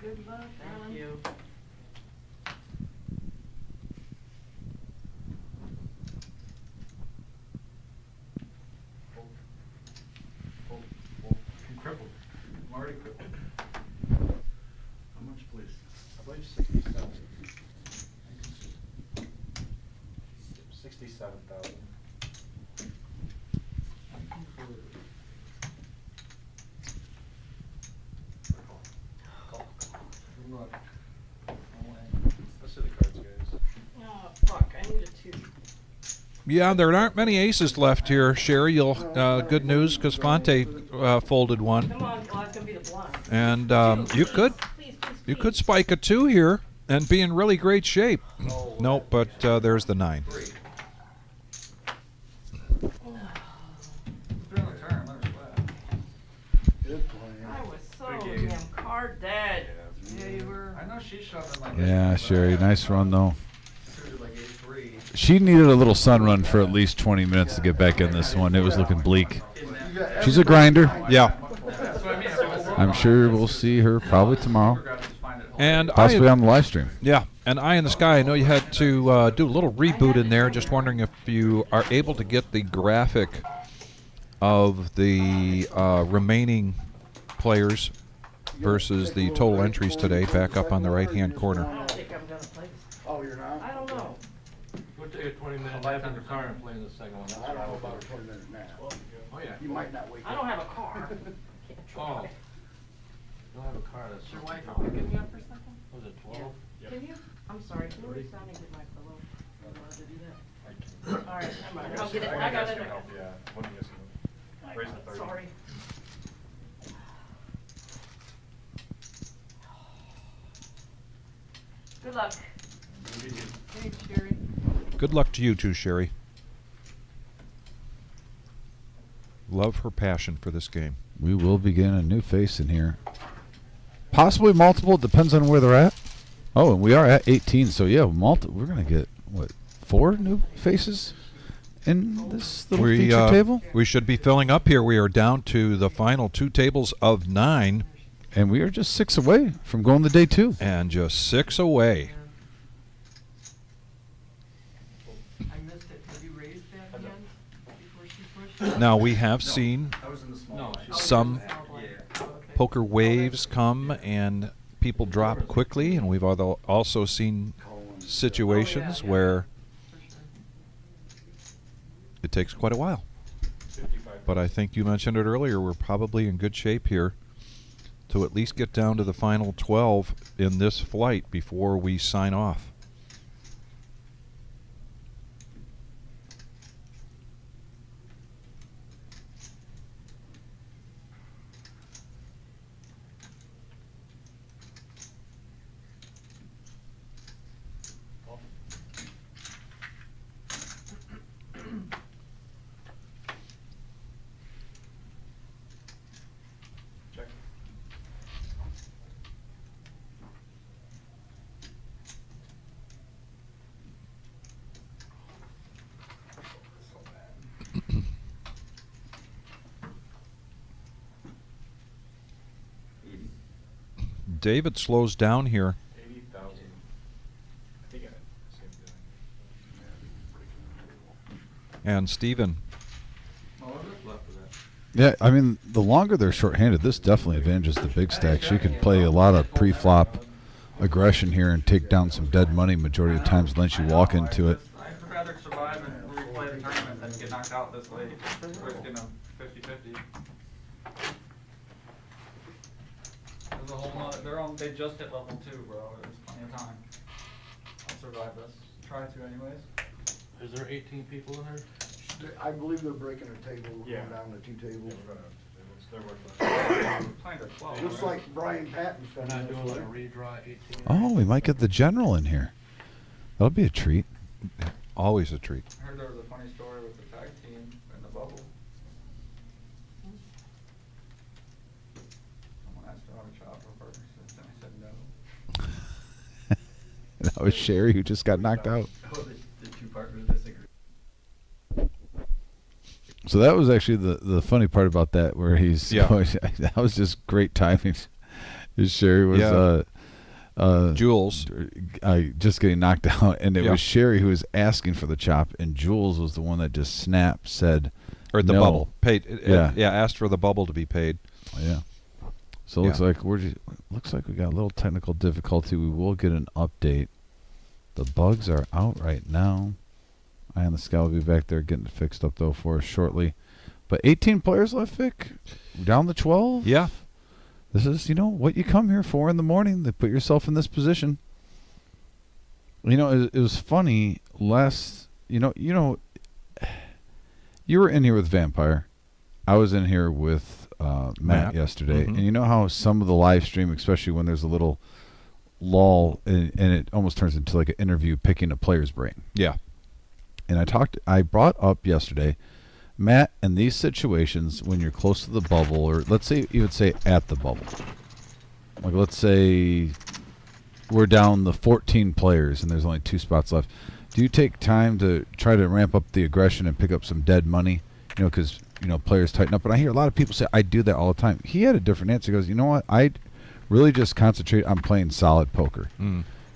Good luck, Alan. Thank you. I'm crippled. I'm already crippled. How much, please? I believe 67. 67,000. Let's see the cards, guys. Oh, fuck, I need a 2. Yeah, there aren't many aces left here, Sherry. You'll good news because Fonte folded one, Come on, well, that's gonna be the blind. and you could Please, please. spike a 2 here and be in really great shape. Nope, but there's the 9. During the turn, let her sweat. Good plan. I was so damn card dead. Yeah, you were. I know she's shoving like. Yeah, Sherry, nice run though. She did like 83. She needed a little sun run for at least 20 minutes to get back in this one. It was looking bleak. She's a grinder. Yeah, That's what I mean. If it was I'm sure we'll see her probably tomorrow, We're gonna just find it. and possibly on the live stream. Yeah, and Eye in the Sky, I know you had to do a little reboot in there. Just wondering if you are able to get the graphic of the remaining players versus the total entries today back up on the right-hand corner. I don't think I'm gonna play this. Oh, you're not? I don't know. We'll take a 20-minute nap in the car and play in the second one. I don't know about a 20-minute nap. Oh, yeah. You might not wake up. I don't have a car. Can't Oh. drive. You'll have a car that's... Your wife will pick me up for a second? Was it 12? Can you? I'm sorry, can you reach down and get my pillow? I'm allowed to do that. All right, never mind. I'll get it. I got it. Raise the 30. Sorry. Good luck. Thanks, Sherry. Good luck to you too, Sherry. Love her passion for this game. We will begin a new face in here. Possibly multiple, depends on where they're at. Oh, and we are at 18, so yeah, we're going to get, what, 4 new faces in this little feature table? We should be filling up here. We are down to the final 2 tables of 9. And we are just 6 away from going to day 2. And just 6 away. I missed it. Have you raised that again before she pushed? Now we have seen I was in the small. No, some poker waves come and people drop quickly, and we've also seen situations where it takes quite a while. 55. But I think you mentioned it earlier, we're probably in good shape here to at least get down to the final 12 in this flight before we sign off. Check. So bad. David slows down here. 80,000. I think I had the same feeling. And Steven. Oh, what was it? left of that. Yeah, I mean, the longer they're shorthanded, this definitely advantages the big stack. She can play a lot of pre-flop aggression here and take down some dead money majority of times, and then she walk into it. I'd rather survive and replay the tournament than get knocked out this late. Risking a 50-50. There's a whole lot. They just hit level 2, bro. There's plenty of time. I'll survive this. Try to, anyways. Is there 18 people in there? I believe they're breaking a table. We're Yeah. going down to 2 tables. They're working. Playing to 12. Looks right? like Brian Patton's We're coming not this doing like a way. redraw 18? Oh, we might get the general in here. That'll be a treat. Always a treat. I heard there was a funny story with the tag team in the bubble. Someone asked her how to chop her partner, and I said no. That was Sherry who just got knocked out. Oh, the 2 partners disagree. So that was actually the funny part about that, where he's Yeah. that was just great timing. Sherry was Yeah. Jules. just getting knocked out, and it Yeah. was Sherry who was asking for the chop, and Jules was the one that just snapped, said, Or the no. bubble. Paid. Yeah. Yeah, asked for the bubble to be paid. Yeah. So it looks like looks like we got a little technical difficulty. We will get an update. The bugs are out right now. Eye on the Sky will be back there getting it fixed up though for us shortly. But 18 players left, Vic. Down to 12. Yeah. This is, what you come here for in the morning. They put yourself in this position. It was funny last. You were in here with Vampire. I was in here with Matt yesterday, Mhm. and you know how some of the live stream, especially when there's a little lull, and it almost turns into like an interview picking a player's brain. Yeah. And I brought up yesterday, Matt, in these situations when you're close to the bubble, or let's say you would say at the bubble, like let's say we're down the 14 players and there's only 2 spots left. Do you take time to try to ramp up the aggression and pick up some dead money? Because players tighten up. And I hear a lot of people say I do that all the time. He had a different answer. He goes, you know what? I really just concentrate on playing solid poker.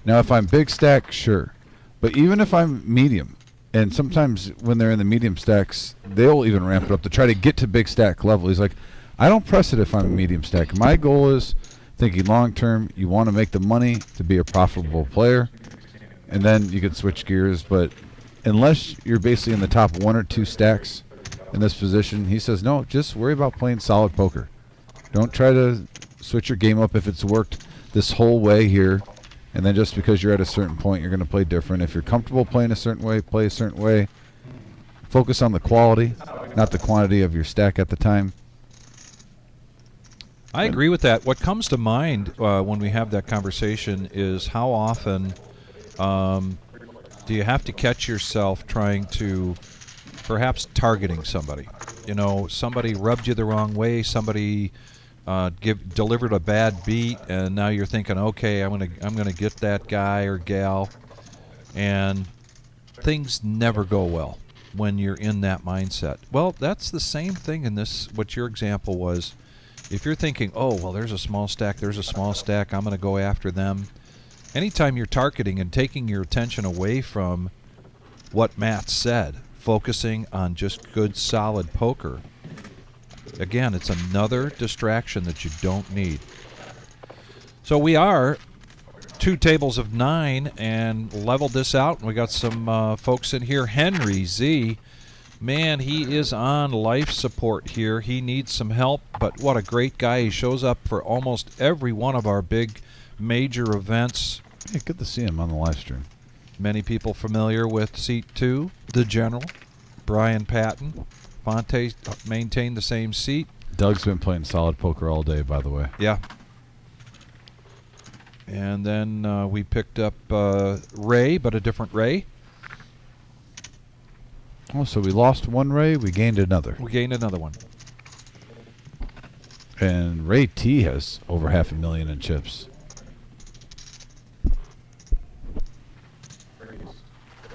Now, if I'm big stack, sure, but even if I'm medium. And sometimes when they're in the medium stacks, they'll even ramp it up to try to get to big stack level. He's like, I don't press it if I'm a medium stack. My goal is thinking long term. You want to make the money to be a profitable player, and then you can switch gears. But unless you're basically in the top 1 or 2 stacks in this position, he says, no, just worry about playing solid poker. Don't try to switch your game up if it's worked this whole way here. And then just because you're at a certain point, you're going to play different. If you're comfortable playing a certain way, play a certain way. Focus on the quality, not the quantity of your stack at the time. I agree with that. What comes to mind when we have that conversation is how often do you have to catch yourself trying to perhaps targeting somebody? Somebody rubbed you the wrong way, somebody delivered a bad beat, and now you're thinking, okay, I'm gonna get that guy or gal, and things never go well when you're in that mindset. Well, that's the same thing in this. What your example was, if you're thinking, oh well, there's a small stack, I'm gonna go after them. Anytime you're targeting and taking your attention away from what Matt said, focusing on just good solid poker. Again, it's another distraction that you don't need. So we are 2 tables of 9 and leveled this out. And we got some folks in here. Henry Z, man, he is on life support here. He needs some help, but what a great guy. He shows up for almost every one of our big major events. Yeah, good to see him on the live stream. Many people familiar with Seat 2, the General, Brian Patton. Fonte maintained the same seat. Doug's been playing solid poker all day, by the way. Yeah. And then we picked up Ray, but a different Ray. Oh, so we lost one Ray, we gained another. We gained another one. And Ray T has over $500,000 in chips.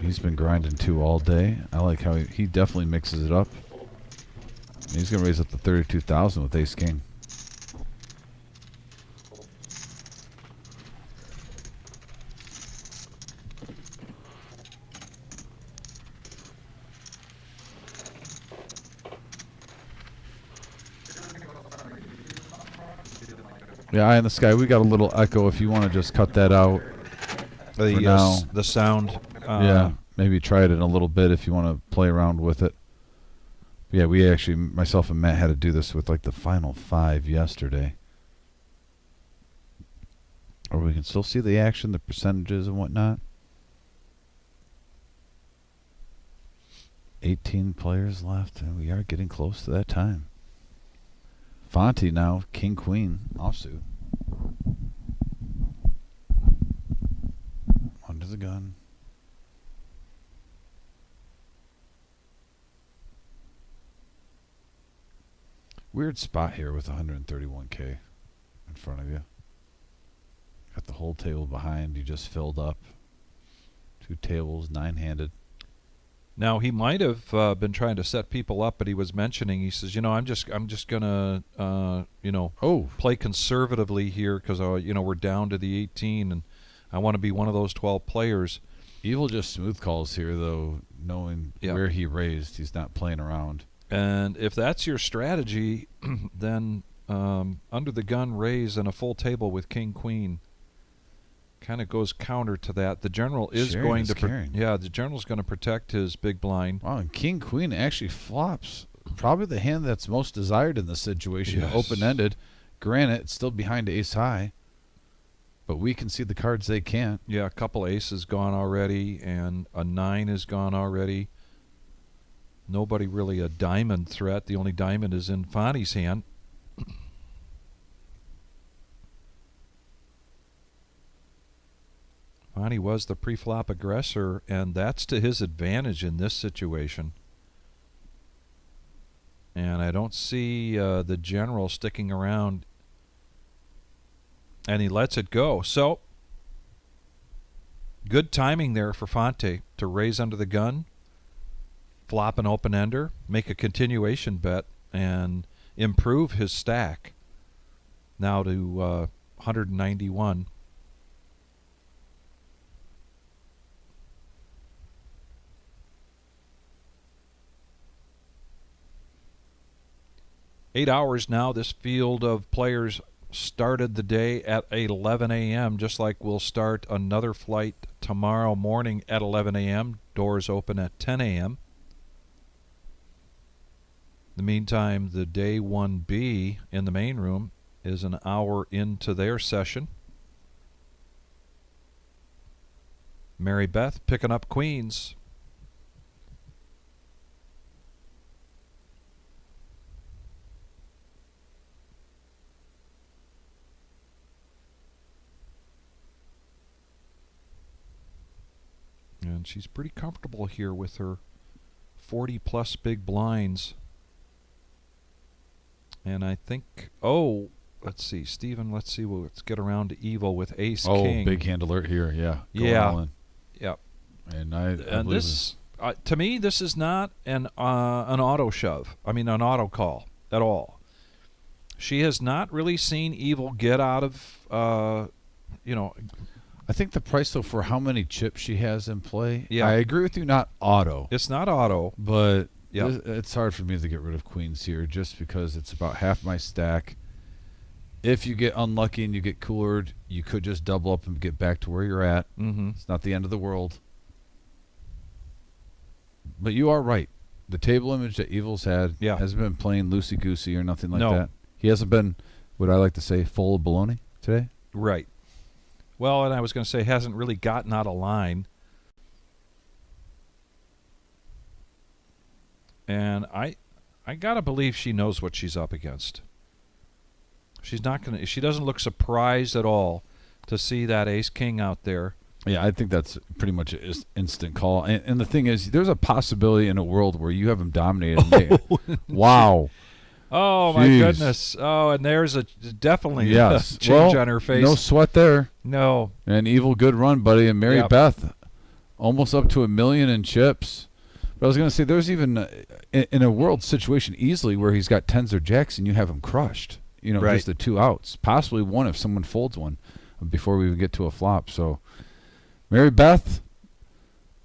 He's been grinding 2 all day. I like how he definitely mixes it up. He's going to raise up to 32,000 with Ace King. Yeah, Eye in the Sky. We got a little echo. If you want to just cut that out. The sound. Yeah, maybe try it in a little bit if you want to play around with it. Yeah, we actually, myself and Matt had to do this with like the final 5 yesterday. Or we can still see the action, the percentages and whatnot. 18 players left, and we are getting close to that time. Fonte now, King Queen offsuit. Under the gun. Weird spot here with 131K in front of you. Got the whole table behind. You just filled up. 2 tables, 9-handed. Now he might have been trying to set people up, but he was mentioning, he says, I'm just gonna play conservatively here because we're down to the 18 and I want to be one of those 12 players. Evil just smooth calls here though, knowing where he raised. He's not playing around. And if that's your strategy, then under the gun raise and a full table with king queen kind of goes counter to that. The general is going to the general's going to protect his big blind. Wow, and king queen actually flops. Probably the hand that's most desired in this situation. Yes. Open-ended. Granted, it's still behind ace high, but we can see the cards they can't. Yeah, a couple aces gone already, and a 9 is gone already. Nobody really a diamond threat. The only diamond is in Fonny's hand. Fonny was the pre-flop aggressor, and that's to his advantage in this situation. And I don't see the general sticking around, and he lets it go. So, good timing there for Fonte to raise under the gun, flop an open-ender, make a continuation bet, and improve his stack now to 191. Eight hours now. This field of players started the day at 11 a.m. just like we'll start another flight tomorrow morning at 11 a.m. Doors open at 10 a.m. In the meantime, the day 1B in the main room is an hour into their session. Mary Beth picking up queens. And she's pretty comfortable here with her 40-plus big blinds. And I think, let's see, Stephen, let's get around to evil with ace king. Oh, big hand alert here, yeah. Yeah. Yep. And I and this, to me, this is not an auto shove. I mean, an auto call at all. She has not really seen evil get out of, I think the price, though, for how many chips she has in play, yeah. I agree with you, not auto. It's not auto. But it's hard for me to get rid of queens here just because it's about half my stack. If you get unlucky and you get coolered, you could just double up and get back to where you're at. Mm-hmm. It's not the end of the world. But you are right. The table image that Evil's had hasn't been playing loosey-goosey or nothing like that. He hasn't been, what I like to say, full of baloney today. Right. Well, and I was going to say, hasn't really gotten out of line. And I got to believe she knows what she's up against. She's not going to, she doesn't look surprised at all to see that ace-king out there. Yeah, I think that's pretty much an instant call. And the thing is, there's a possibility in a world where you have him dominated. Wow. Oh, my goodness. Oh, and there's definitely a change on her face. No sweat there. No. And Evil, good run, buddy. And Mary Beth, almost up to $1 million in chips. But I was going to say, there's even, in a world situation, easily where he's got tens or jacks and you have him crushed. Just the two outs. Possibly one if someone folds one before we would get to a flop. So, Mary Beth,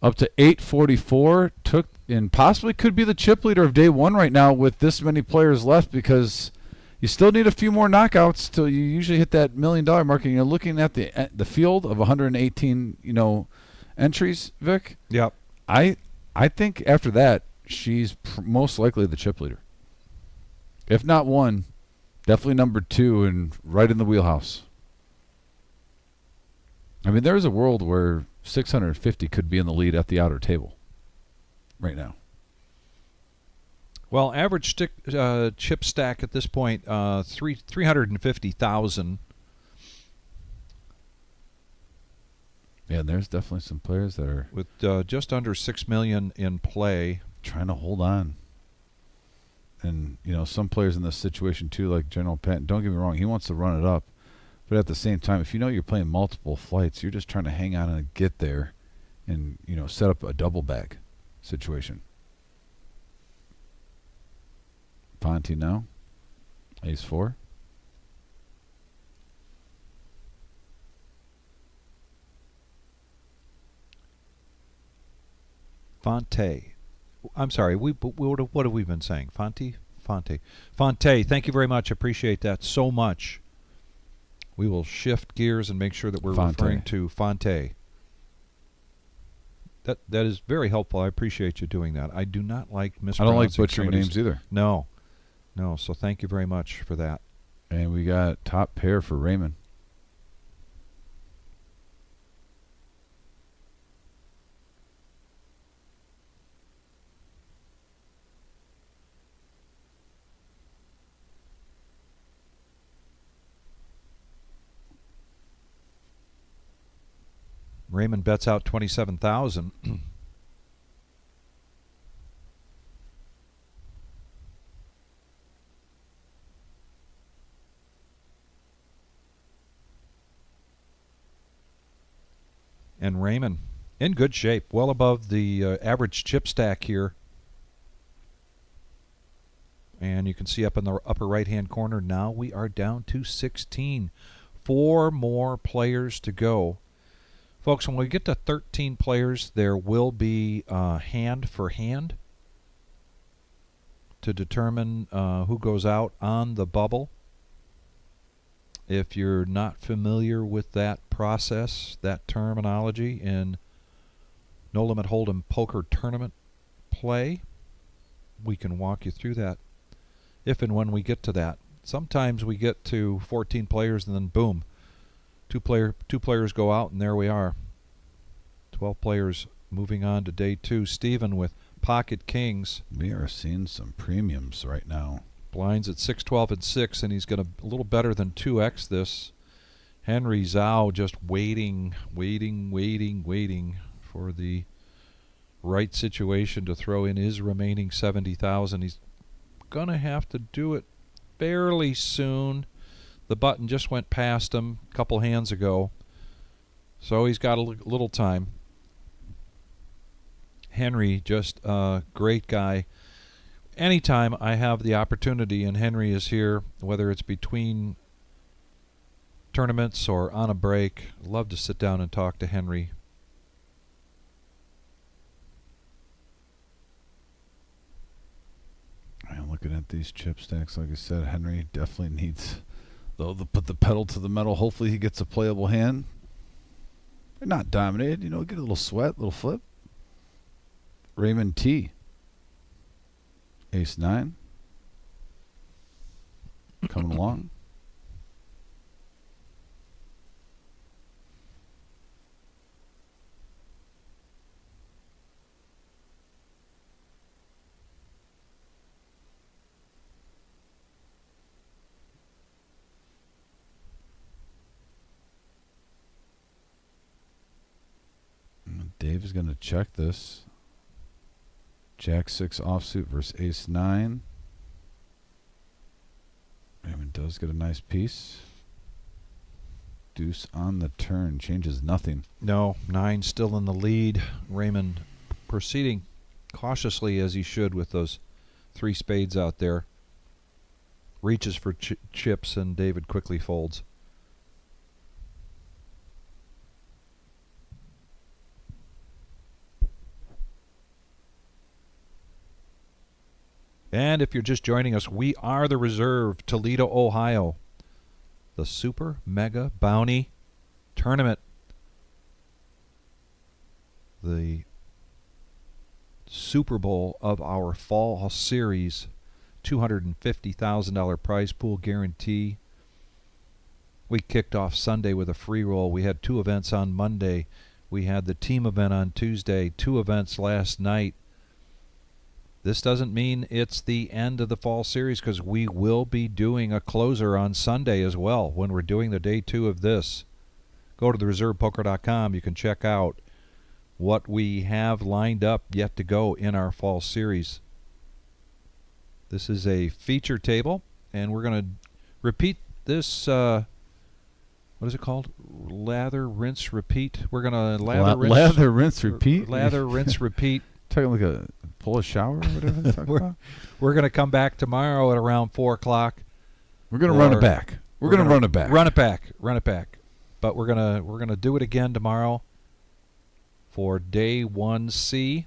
up to 844, took and possibly could be the chip leader of day one right now with this many players left because you still need a few more knockouts till you usually hit that $1 million mark. And you're looking at the field of 118, entries, Vic. Yep. I think after that she's most likely the chip leader. If not one, definitely number two and right in the wheelhouse. I mean, there's a world where 650 could be in the lead at the outer table right now. Well, average chip stack at this point, 350,000. Yeah, and there's definitely some players that are with just under 6 million in play, trying to hold on. And some players in this situation too, like General Patton. Don't get me wrong, he wants to run it up. But at the same time, if you're playing multiple flights, you're just trying to hang on and get there and, set up a double bag. situation. Fonte now. Ace 4. Fonte. I'm sorry. What have we been saying? Fonte? Fonte. Fonte. Thank you very much. Appreciate that so much. We will shift gears and make sure that we're referring to Fonte. That is very helpful. I appreciate you doing that. I do not like mispronouncing. I don't like butchering names either. No. No. So thank you very much for that. And we got top pair for Raymond. Raymond bets out 27,000. And Raymond in good shape, well above the average chip stack here. And you can see up in the upper right-hand corner, now we are down to 16. 4 more players to go. Folks, when we get to 13 players, there will be hand for hand to determine who goes out on the bubble. If you're not familiar with that process, that terminology in No Limit Hold'em poker tournament play, we can walk you through that if and when we get to that. Sometimes we get to 14 players and then boom, two players go out and there we are. 12 players moving on to day 2. Steven with pocket kings. We are seeing some premiums right now. Blinds at 6, 12, and 6, and he's got a little better than 2x this. Henry Zhao just waiting for the right situation to throw in his remaining 70,000. He's going to have to do it fairly soon. The button just went past him a couple hands ago, so he's got a little time. Henry, just a great guy. Anytime I have the opportunity and Henry is here, whether it's between tournaments or on a break, I love to sit down and talk to Henry. And looking at these chip stacks, like I said, Henry definitely needs to put the pedal to the metal. Hopefully he gets a playable hand. They're not dominated, you know, get a little sweat, little flip. Raymond T. Ace 9. Coming along. Dave is going to check this. Jack 6 offsuit versus Ace 9. Raymond does get a nice piece. Deuce on the turn. Changes nothing. No, 9 still in the lead. Raymond proceeding cautiously as he should with those 3 spades out there. Reaches for chips and David quickly folds. And if you're just joining us, we are the Reserve, Toledo, Ohio. The Super Mega Bounty Tournament. The Super Bowl of our fall series. $250,000 prize pool guarantee. We kicked off Sunday with a free roll. We had 2 events on Monday. We had the team event on Tuesday. 2 events last night. This doesn't mean it's the end of the fall series because we will be doing a closer on Sunday as well when we're doing the day 2 of this. Go to thereservepoker.com. You can check out what we have lined up yet to go in our fall series. This is a feature table, and we're going to repeat this. What is it called? Lather, rinse, repeat. We're going to lather, rinse, repeat. Lather, rinse, repeat. Talking like a pull a shower or whatever they talk about? We're going to come back tomorrow at around 4 o'clock. We're going to run it back. We're going to run it back. Run it back. Run it back. But we're gonna do it again tomorrow for day 1C.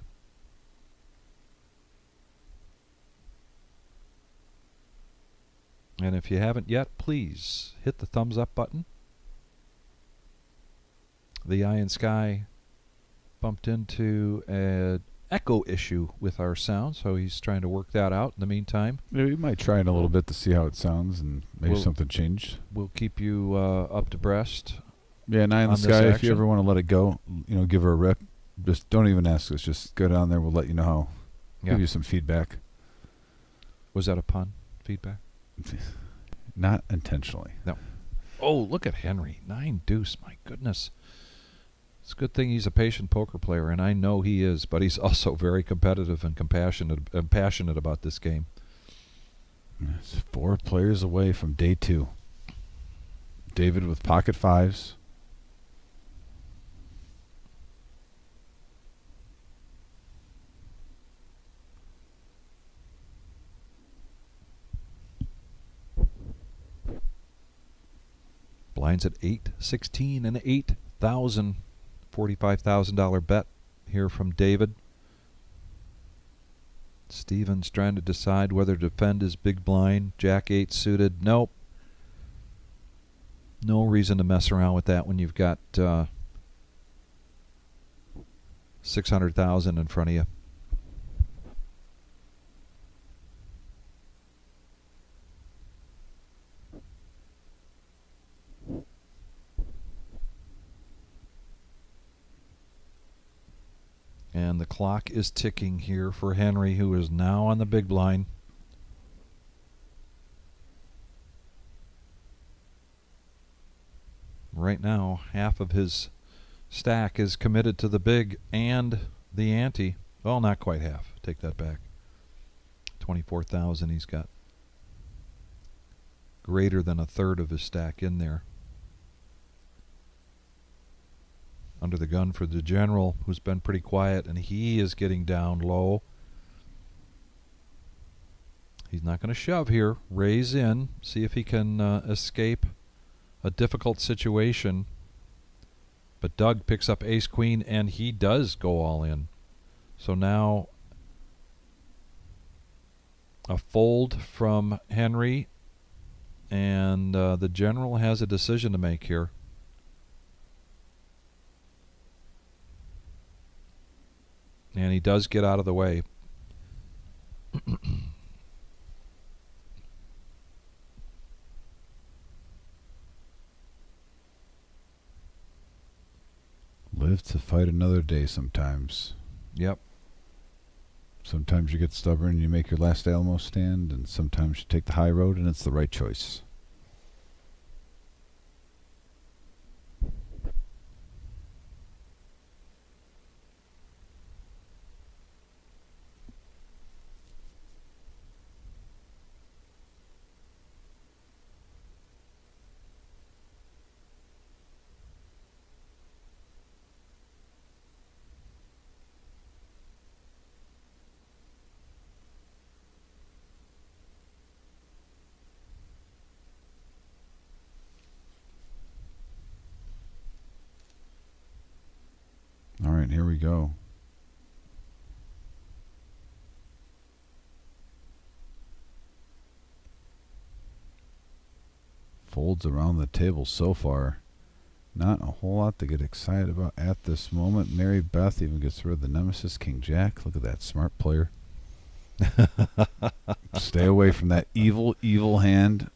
And if you haven't yet, please hit the thumbs up button. The Iron Sky bumped into an echo issue with our sound, so he's trying to work that out in the meantime. Yeah, we might try it a little bit to see how it sounds, and maybe something changed. We'll keep you up to breast. Yeah, Eye in the Sky, if you ever want to let it go, give her a rip. Just don't even ask us. Just go down there. We'll let you know how. Give you some feedback. Was that a pun? Feedback? Not intentionally. No. Oh, look at Henry. 9 deuce. My goodness. It's a good thing he's a patient poker player, and I know he is, but he's also very competitive and passionate about this game. It's 4 players away from day 2. David with pocket 5s. Blinds at 8, 16, and 8,000. $45,000 bet here from David. Steven's trying to decide whether to defend his big blind. Jack 8 suited. Nope. No reason to mess around with that when you've got 600,000 in front of you. And the clock is ticking here for Henry, who is now on the big blind. Right now, half of his stack is committed to the big and the ante. Well, not quite half. Take that back. 24,000 he's got. Greater than a third of his stack in there. Under the gun for the general, who's been pretty quiet, and he is getting down low. He's not going to shove here. Raise in, see if he can escape a difficult situation. But Doug picks up ace-queen, and he does go all in. So now a fold from Henry, and the general has a decision to make here. And he does get out of the way. Live to fight another day sometimes. Yep. Sometimes you get stubborn and you make your last Alamo stand, and sometimes you take the high road and it's the right choice. All right, here we go. Folds around the table so far. Not a whole lot to get excited about at this moment. Mary Beth even gets rid of the nemesis, King Jack. Look at that smart player. Stay away from that evil, evil hand.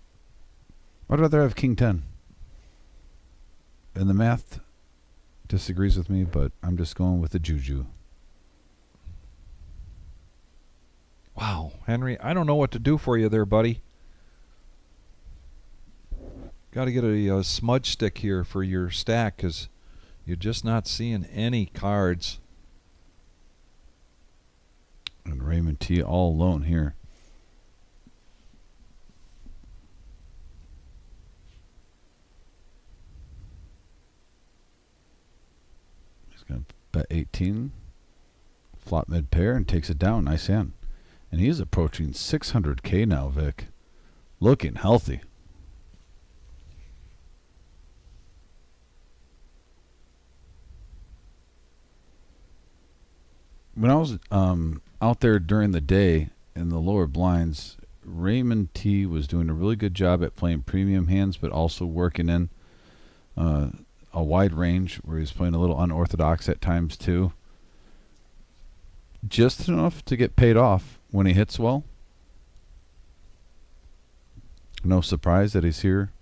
I'd rather have King 10. And the math disagrees with me, but I'm just going with the juju. Wow, Henry, I don't know what to do for you there, buddy. Got to get a smudge stick here for your stack, because you're just not seeing any cards. And Raymond T all alone here. He's going to bet 18. Flop mid pair and takes it down. Nice hand. And he's approaching 600K now, Vic. Looking healthy. When I was out there during the day in the lower blinds, Raymond T was doing a really good job at playing premium hands, but also working in a wide range where he's playing a little unorthodox at times too. Just enough to get paid off when he hits well. No surprise that he's here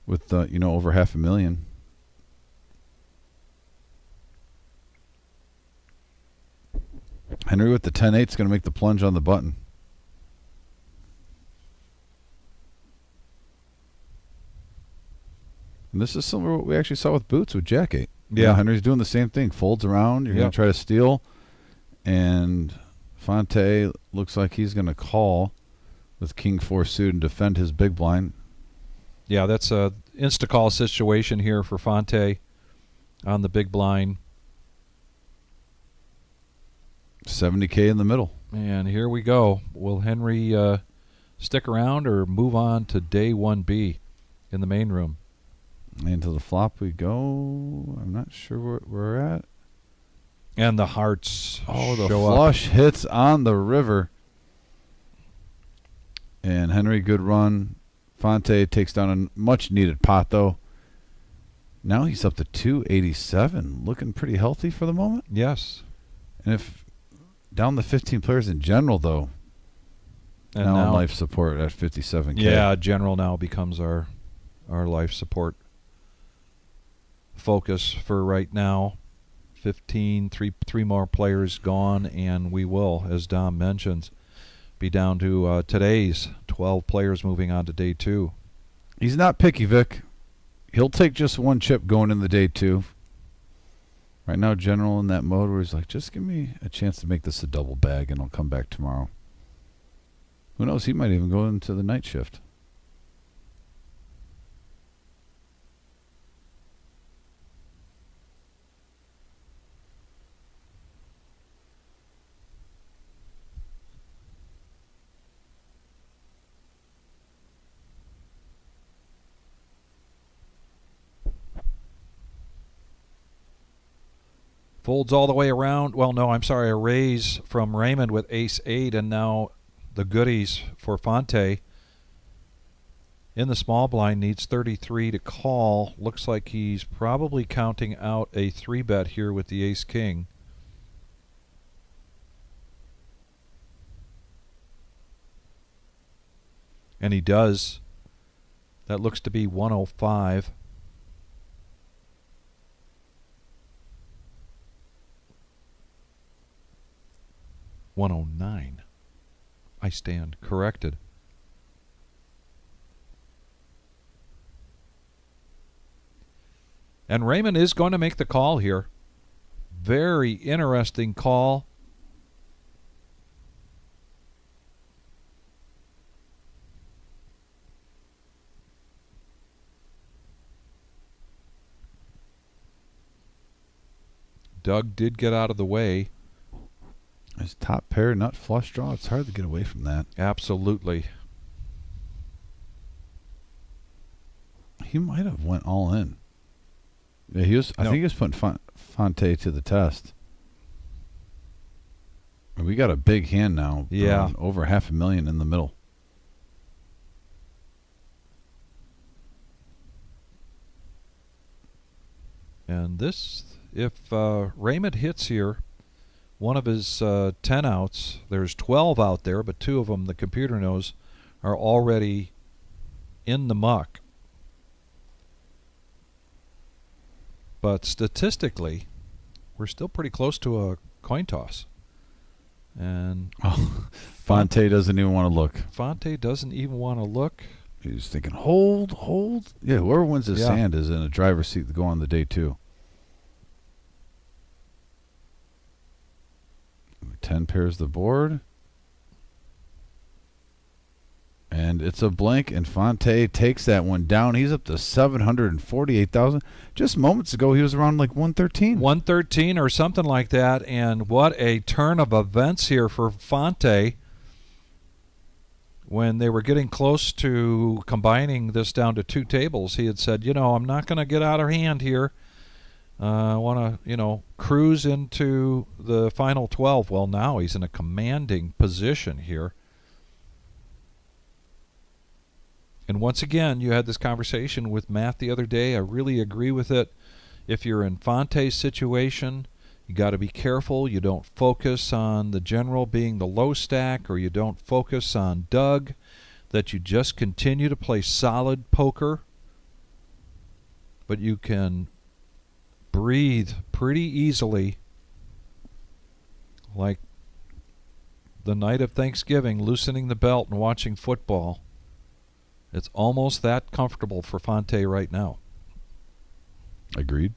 with over $500,000. Henry with the 10-8 is going to make the plunge on the button. And this is similar to what we actually saw with Boots with Jack 8. Yeah. Henry's doing the same thing. Folds around. You're going to try to steal. And Fonte looks like he's going to call with King 4 suit and defend his big blind. Yeah, that's a insta-call situation here for Fonte on the big blind. 70K in the middle. And here we go. Will Henry stick around or move on to day 1B in the main room? Into the flop we go. I'm not sure where we're at. And the hearts the show flush up. hits on the river. And Henry, good run. Fonte takes down a much-needed pot, though. Now he's up to 287. Looking pretty healthy for the moment. Yes. And if down the 15 players in general, though, And now on now life support at 57K. Yeah, general now becomes our life support focus for right now. 15, three more players gone, and we will, as Dom mentions, be down to today's 12 players moving on to day 2. He's not picky, Vic. He'll take just one chip going in the day 2. Right now, General in that mode where he's like, just give me a chance to make this a double bag, and I'll come back tomorrow. Who knows? He might even go into the night shift. Folds all the way around. Well, no, I'm sorry. A raise from Raymond with ace-8, and now the goodies for Fonte. In the small blind, needs 33 to call. Looks like he's probably counting out a 3-bet here with the ace-king. And he does. That looks to be 105. $109. I stand corrected. And Raymond is going to make the call here. Very interesting call. Doug did get out of the way. His top pair, nut flush draw. It's hard to get away from that. Absolutely. He might have went all in. Yeah, he was. I think he was putting Fonte to the test. We got a big hand now. Yeah. Over $500,000 in the middle. And this, if Raymond hits here, one of his 10 outs, there's 12 out there, but 2 of them, the computer knows, are already in the muck. But statistically, we're still pretty close to a coin toss. And Fonte doesn't even want to look. Fonte doesn't even want to look. He's thinking, hold. Yeah, whoever wins this hand is in a driver's seat to go on the day 2. 10 pairs the board. And it's a blank, and Fonte takes that one down. He's up to 748,000. Just moments ago, he was around like 113. 113 or something like that, and what a turn of events here for Fonte. When they were getting close to combining this down to 2 tables, he had said, I'm not going to get out of hand here. I want to, cruise into the final 12. Well, now he's in a commanding position here. And once again, you had this conversation with Matt the other day. I really agree with it. If you're in Fonte's situation, you got to be careful. You don't focus on the general being the low stack, or you don't focus on Doug, that you just continue to play solid poker. But you can breathe pretty easily, like the night of Thanksgiving, loosening the belt and watching football. It's almost that comfortable for Fonte right now. Agreed.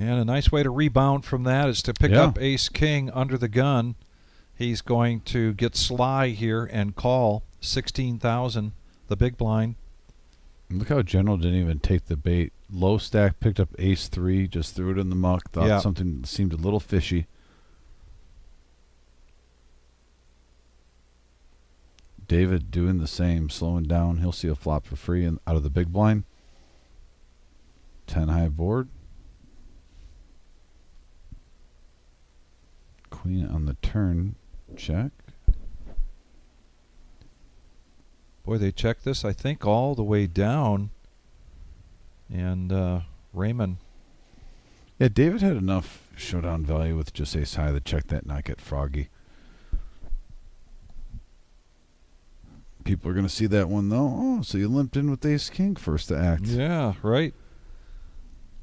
And a nice way to rebound from that is to pick up ace-king under the gun. He's going to get sly here and call 16,000, the big blind. Look how General didn't even take the bait. Low stack, picked up ace-3, just threw it in the muck, thought something seemed a little fishy. David doing the same, slowing down. He'll see a flop for free and out of the big blind. 10 high board. Queen on the turn, check. Boy, they checked this, I think, all the way down. And Raymond. Yeah, David had enough showdown value with just ace high to check that, not get froggy. People are going to see that one, though. Oh, so you limped in with ace king first to act. Yeah, right.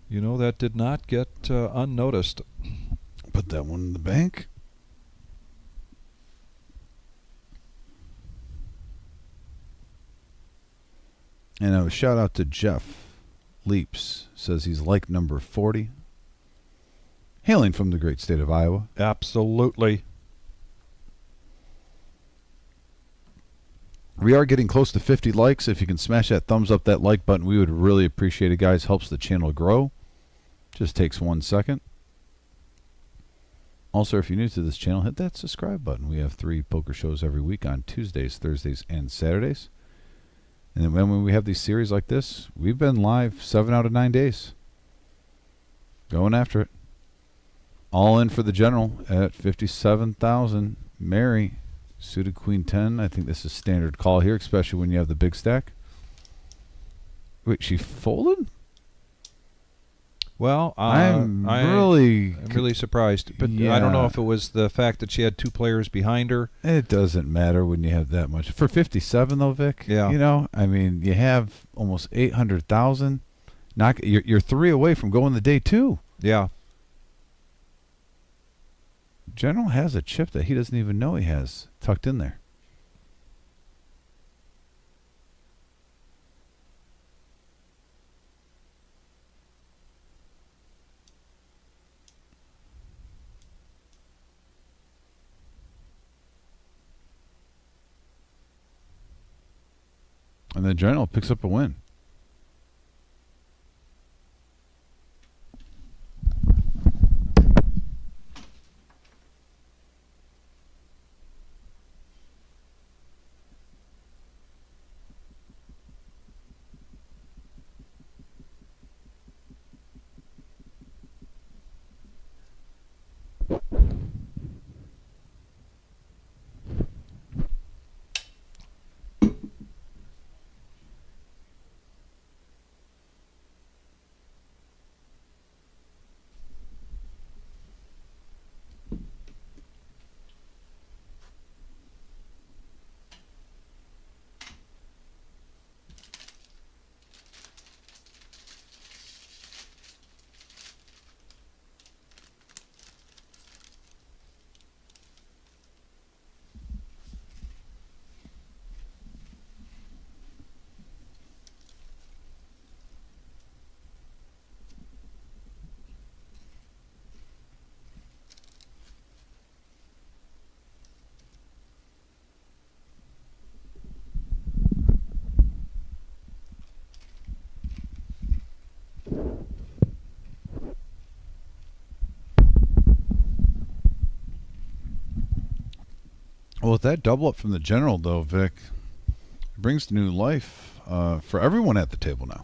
That did not get unnoticed. Put that one in the bank. And a shout out to Jeff Leaps. Says he's like number 40. Hailing from the great state of Iowa. Absolutely. We are getting close to 50 likes. If you can smash that thumbs up, that like button, we would really appreciate it, guys. Helps the channel grow. Just takes 1 second. Also, if you're new to this channel, hit that subscribe button. We have 3 poker shows every week on Tuesdays, Thursdays, and Saturdays. And then when we have these series like this, we've been live 7 out of 9 days. Going after it. All in for the general at 57,000. Mary, suited queen 10. I think this is standard call here, especially when you have the big stack. Wait, she folded? Well, I'm really surprised, but I don't know if it was the fact that she had 2 players behind her. It doesn't matter when you have that much. For 57 though, Vic. Yeah. I mean, you have almost 800,000. You're 3 away from going the day 2. Yeah. General has a chip that he doesn't even know he has tucked in there. And the General picks up a win. with that double up from the general, though, Vic, it brings new life for everyone at the table now.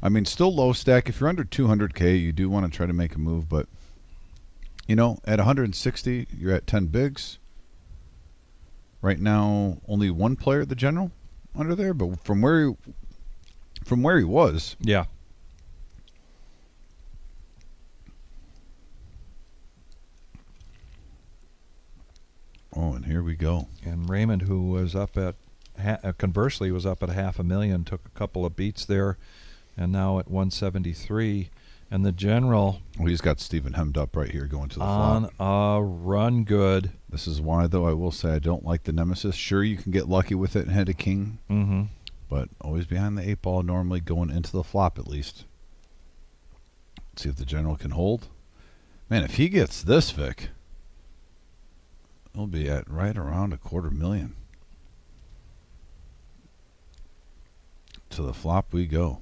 I mean, still low stack. If you're under 200K, you do want to try to make a move, but you know, at 160, you're at 10 bigs. Right now, only one player at the general under there, but from where he was, Yeah. Oh, and here we go. And Raymond, who was up at, conversely, was up at $500,000, took a couple of beats there, and now at 173. And the general Well, he's got Steven hemmed up right here going to the on flop. a run good. This is why, though, I will say I don't like the nemesis. Sure, you can get lucky with it and head a king, Mm-hmm. but always behind the 8 ball, normally going into the flop at least. Let's see if the general can hold. Man, if he gets this, Vic, he'll be at right around $250,000. To the flop we go.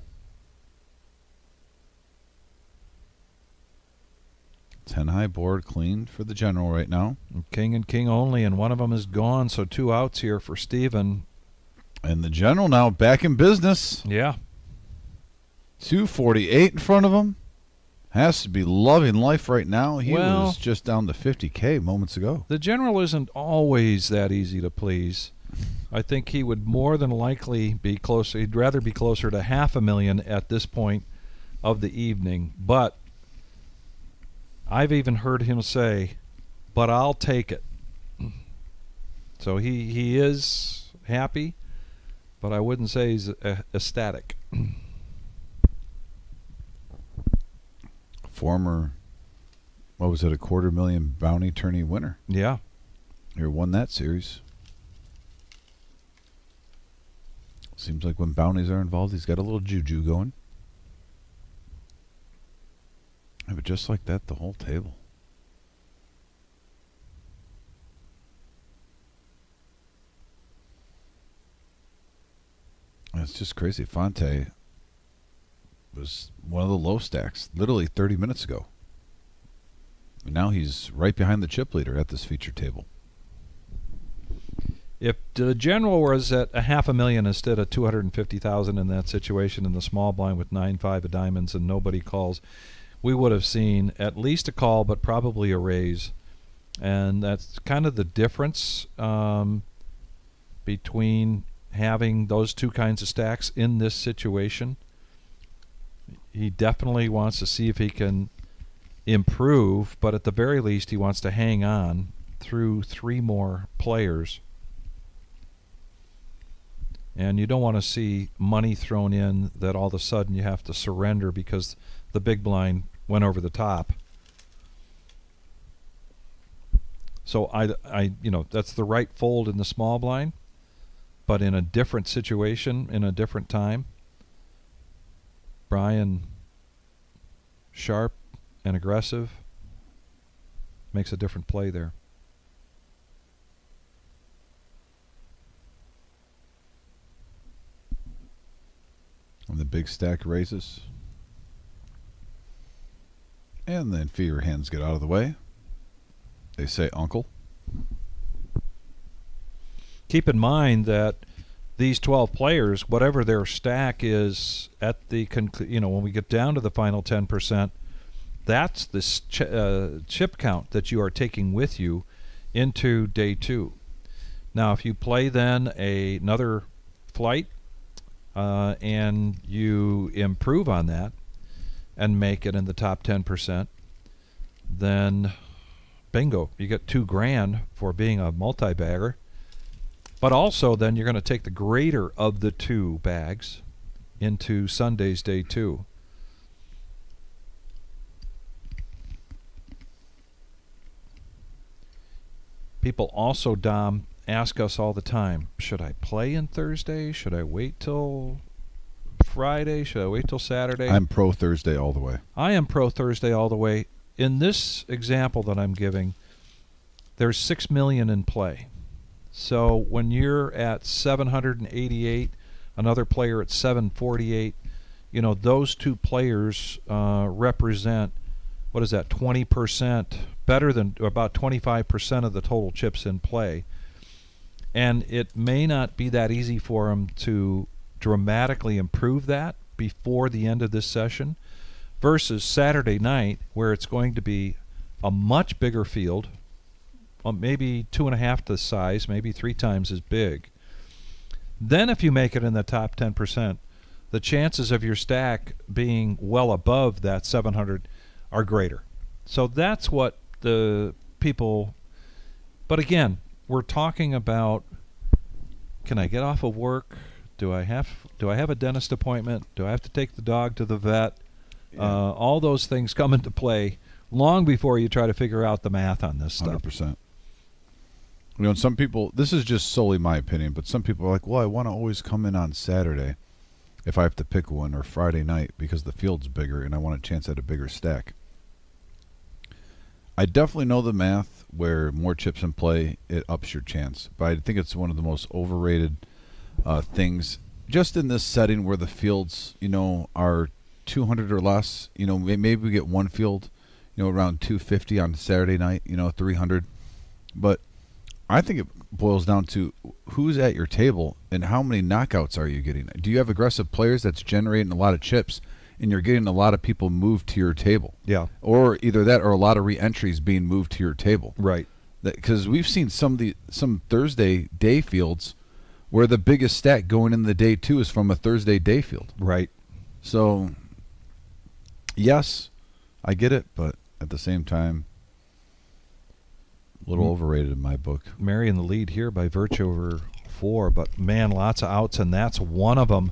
10 high board clean for the general right now. King and king only, and one of them is gone, so 2 outs here for Steven. And the general now back in business. Yeah. 248 in front of him. Has to be loving life right now. He Well, was just down to 50K moments ago. The general isn't always that easy to please. I think he would more than likely be closer. He'd rather be closer to $500,000 at this point of the evening. But I've even heard him say, "But I'll take it." So he is happy, but I wouldn't say he's ecstatic. Former, what was it, $250,000 bounty tourney winner. Yeah. Here won that series. Seems like when bounties are involved, he's got a little juju going. Yeah, but just like that, the whole table. It's just crazy. Fonte was one of the low stacks literally 30 minutes ago. And now he's right behind the chip leader at this feature table. If the general was at $500,000 instead of $250,000 in that situation in the small blind with 9-5 of diamonds and nobody calls, we would have seen at least a call, but probably a raise. And that's kind of the difference between having those two kinds of stacks in this situation. He definitely wants to see if he can improve, but at the very least he wants to hang on through 3 more players. And you don't want to see money thrown in that all of a sudden you have to surrender because the big blind went over the top. So I you know, that's the right fold in the small blind, but in a different situation, in a different time, Brian, sharp and aggressive, makes a different play there. And the big stack raises. And the inferior hands get out of the way. They say uncle. Keep in mind that these 12 players, whatever their stack is at the when we get down to the final 10%, that's the chip count that you are taking with you into day 2. Now, if you play then another flight and you improve on that and make it in the top 10%, then bingo, you get $2,000 for being a multi-bagger. But also then you're going to take the greater of the 2 bags into Sunday's day 2. People also, Dom, ask us all the time, should I play in Thursday? Should I wait till Friday? Should I wait till Saturday? I'm pro Thursday all the way. I am pro Thursday all the way. In this example that I'm giving, there's 6 million in play. So when you're at 788, another player at 748, you know, those 2 players represent, what is that, 20%, better than about 25% of the total chips in play. And it may not be that easy for him to dramatically improve that before the end of this session versus Saturday night, where it's going to be a much bigger field, maybe 2.5 the size, maybe 3 times as big. Then if you make it in the top 10%, the chances of your stack being well above that 700 are greater. So that's what the people, but again, we're talking about, can I get off of work? Do I have a dentist appointment? Do I have to take the dog to the vet? Yeah. All those things come into play long before you try to figure out the math on this stuff. 100%. You know, and some people, this is just solely my opinion, but some people are like, well, I want to always come in on Saturday if I have to pick one, or Friday night because the field's bigger and I want a chance at a bigger stack. I definitely know the math where more chips in play, it ups your chance. But I think it's one of the most overrated things just in this setting where the fields, you know, are 200 or less. You know, maybe we get one field, you know, around 250 on Saturday night, you know, 300. But I think it boils down to who's at your table and how many knockouts are you getting. Do you have aggressive players that's generating a lot of chips and you're getting a lot of people moved to your table? Yeah. Or either that or a lot of re-entries being moved to your table. Right. Because we've seen some Thursday day fields where the biggest stack going in the day 2 is from a Thursday day field. Right. So, yes, I get it, but at the same time, a little overrated in my book. Mary in the lead here by virtue of her 4, but man, lots of outs, and that's one of them.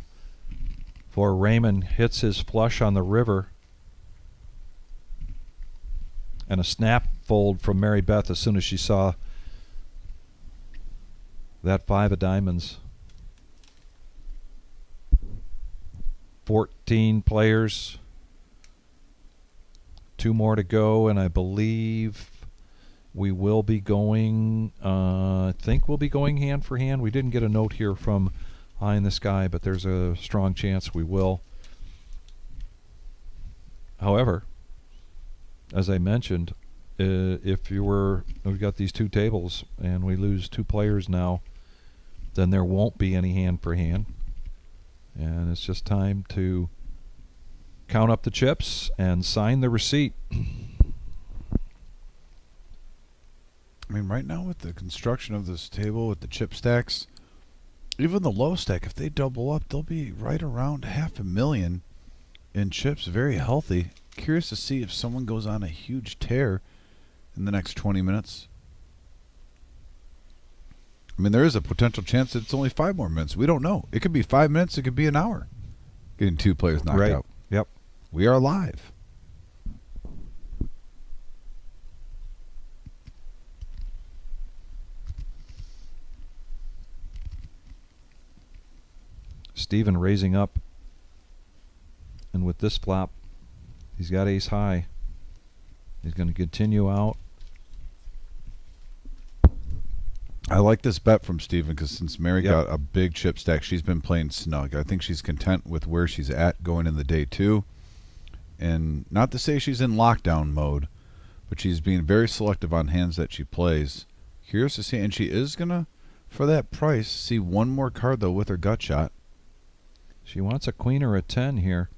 For Raymond hits his flush on the river, and a snap fold from Mary Beth as soon as she saw that 5 of diamonds. 14 players, 2 more to go, and I believe we will be going, I think we'll be going hand for hand. We didn't get a note here from Eye in the Sky, but there's a strong chance we will. However, as I mentioned, if we've got these 2 tables and we lose 2 players now, then there won't be any hand for hand. And it's just time to count up the chips and sign the receipt. I mean, right now with the construction of this table with the chip stacks, even the low stack, if they double up, they'll be right around 500,000 in chips. Very healthy. Curious to see if someone goes on a huge tear in the next 20 minutes. I mean, there is a potential chance that it's only 5 more minutes. We don't know. It could be 5 minutes. It could be an hour. Getting 2 players knocked out. Yep. We are live. Steven raising up, and with this flop, he's got ace high. He's going to continue out. I like this bet from Steven because since Mary got a big chip stack, she's been playing snug. I think she's content with where she's at going in the day 2. And not to say she's in lockdown mode, but she's being very selective on hands that she plays. Curious to see, and she is going to, for that price, see one more card, though, with her gut shot. She wants a queen or a 10 here.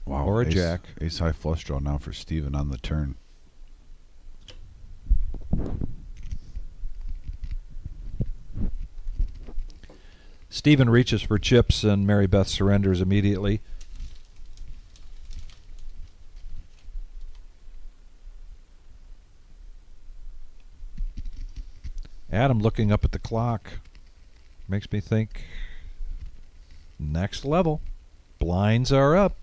Wow. Or a jack. Ace high flush draw now for Steven on the turn. Steven reaches for chips and Mary Beth surrenders immediately. Adam looking up at the clock makes me think next level. Blinds are up.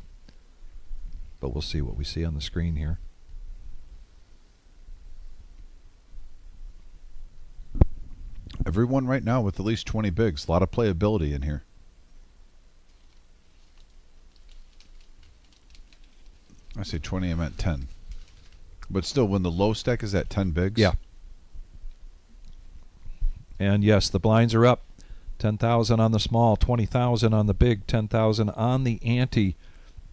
But we'll see what we see on the screen here. Everyone right now with at least 20 bigs. A lot of playability in here. I say 20, I meant 10. But still, when the low stack is at 10 bigs. Yeah. And yes, the blinds are up. 10,000 on the small, 20,000 on the big, 10,000 on the ante.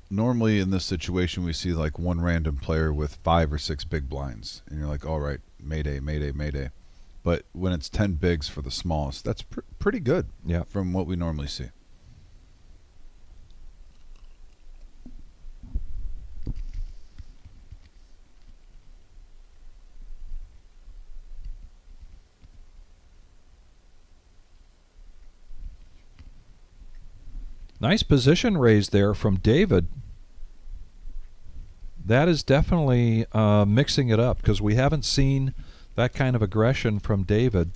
Normally in this situation we see like one random player with 5 or 6 big blinds. And you're like, all right, mayday, mayday, mayday. But when it's 10 bigs for the smallest, that's pretty good. Yeah. From what we normally see. Nice position raised there from David. That is definitely mixing it up, because we haven't seen that kind of aggression from David.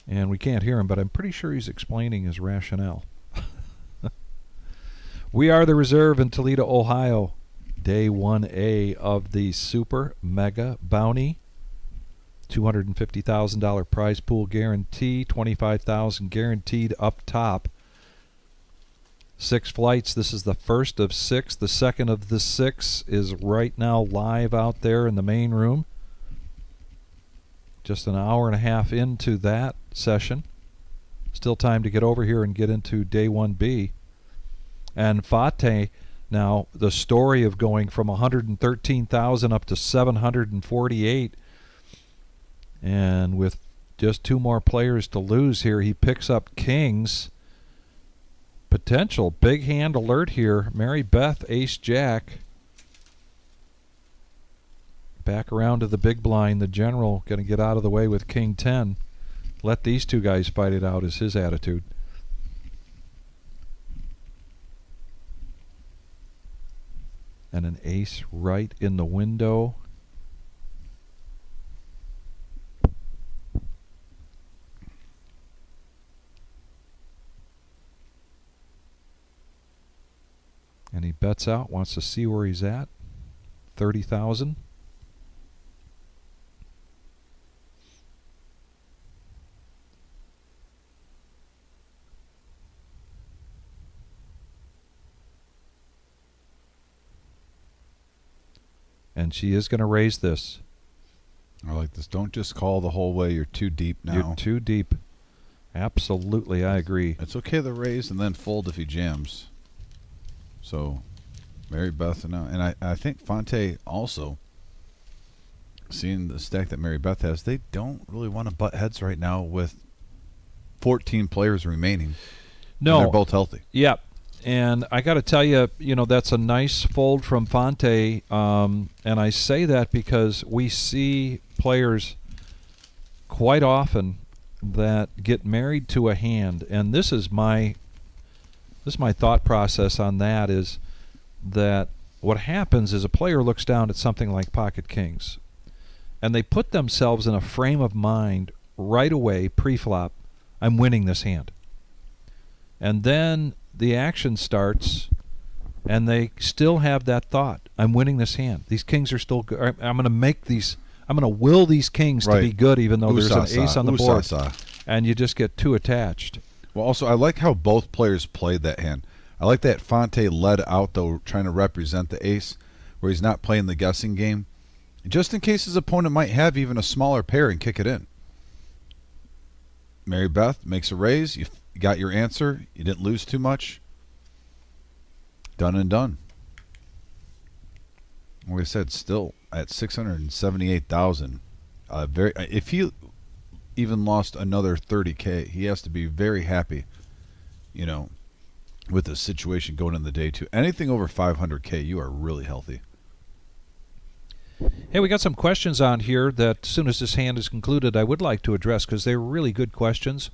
And we can't hear him, but I'm pretty sure he's explaining his rationale. We are the reserve in Toledo, Ohio. Day 1A of the Super Mega Bounty. $250,000 prize pool guarantee, $25,000 guaranteed up top. 6 flights. This is the first of 6. The second of the 6 is right now live out there in the main room. Just an hour and a half into that session. Still time to get over here and get into day 1B. And Fate, now the story of going from 113,000 up to 748. And with just 2 more players to lose here, he picks up kings. Potential big hand alert here. Mary Beth, ace jack. Back around to the big blind. The general going to get out of the way with king 10. Let these 2 guys fight it out is his attitude. And an ace right in the window. And he bets out, wants to see where he's at. 30,000. And she is going to raise this. I like this. Don't just call the whole way. You're too deep now. You're too deep. Absolutely, I agree. It's okay to raise and then fold if he jams. So, Mary Beth, and I think Fonte also, seeing the stack that Mary Beth has, they don't really want to butt heads right now with 14 players remaining. No. And they're both healthy. Yep. And I got to tell you, that's a nice fold from Fonte. And I say that because we see players quite often that get married to a hand. And this is my thought process on that, is that what happens is a player looks down at something like pocket kings, and they put themselves in a frame of mind right away, pre-flop, I'm winning this hand. And then the action starts, and they still have that thought, I'm winning this hand. These kings are still good. I'm going to will these kings to be good, even though there's an ace on the board. And you just get too attached. Well, also, I like how both players played that hand. I like that Fonte led out, though, trying to represent the ace, where he's not playing the guessing game, just in case his opponent might have even a smaller pair and kick it in. Mary Beth makes a raise. You got your answer. You didn't lose too much. Done and done. Like I said, still at 678,000. If he even lost another 30K, he has to be very happy, with the situation going in the day 2. Anything over 500K, you are really healthy. Hey, we got some questions on here that as soon as this hand is concluded, I would like to address, because they're really good questions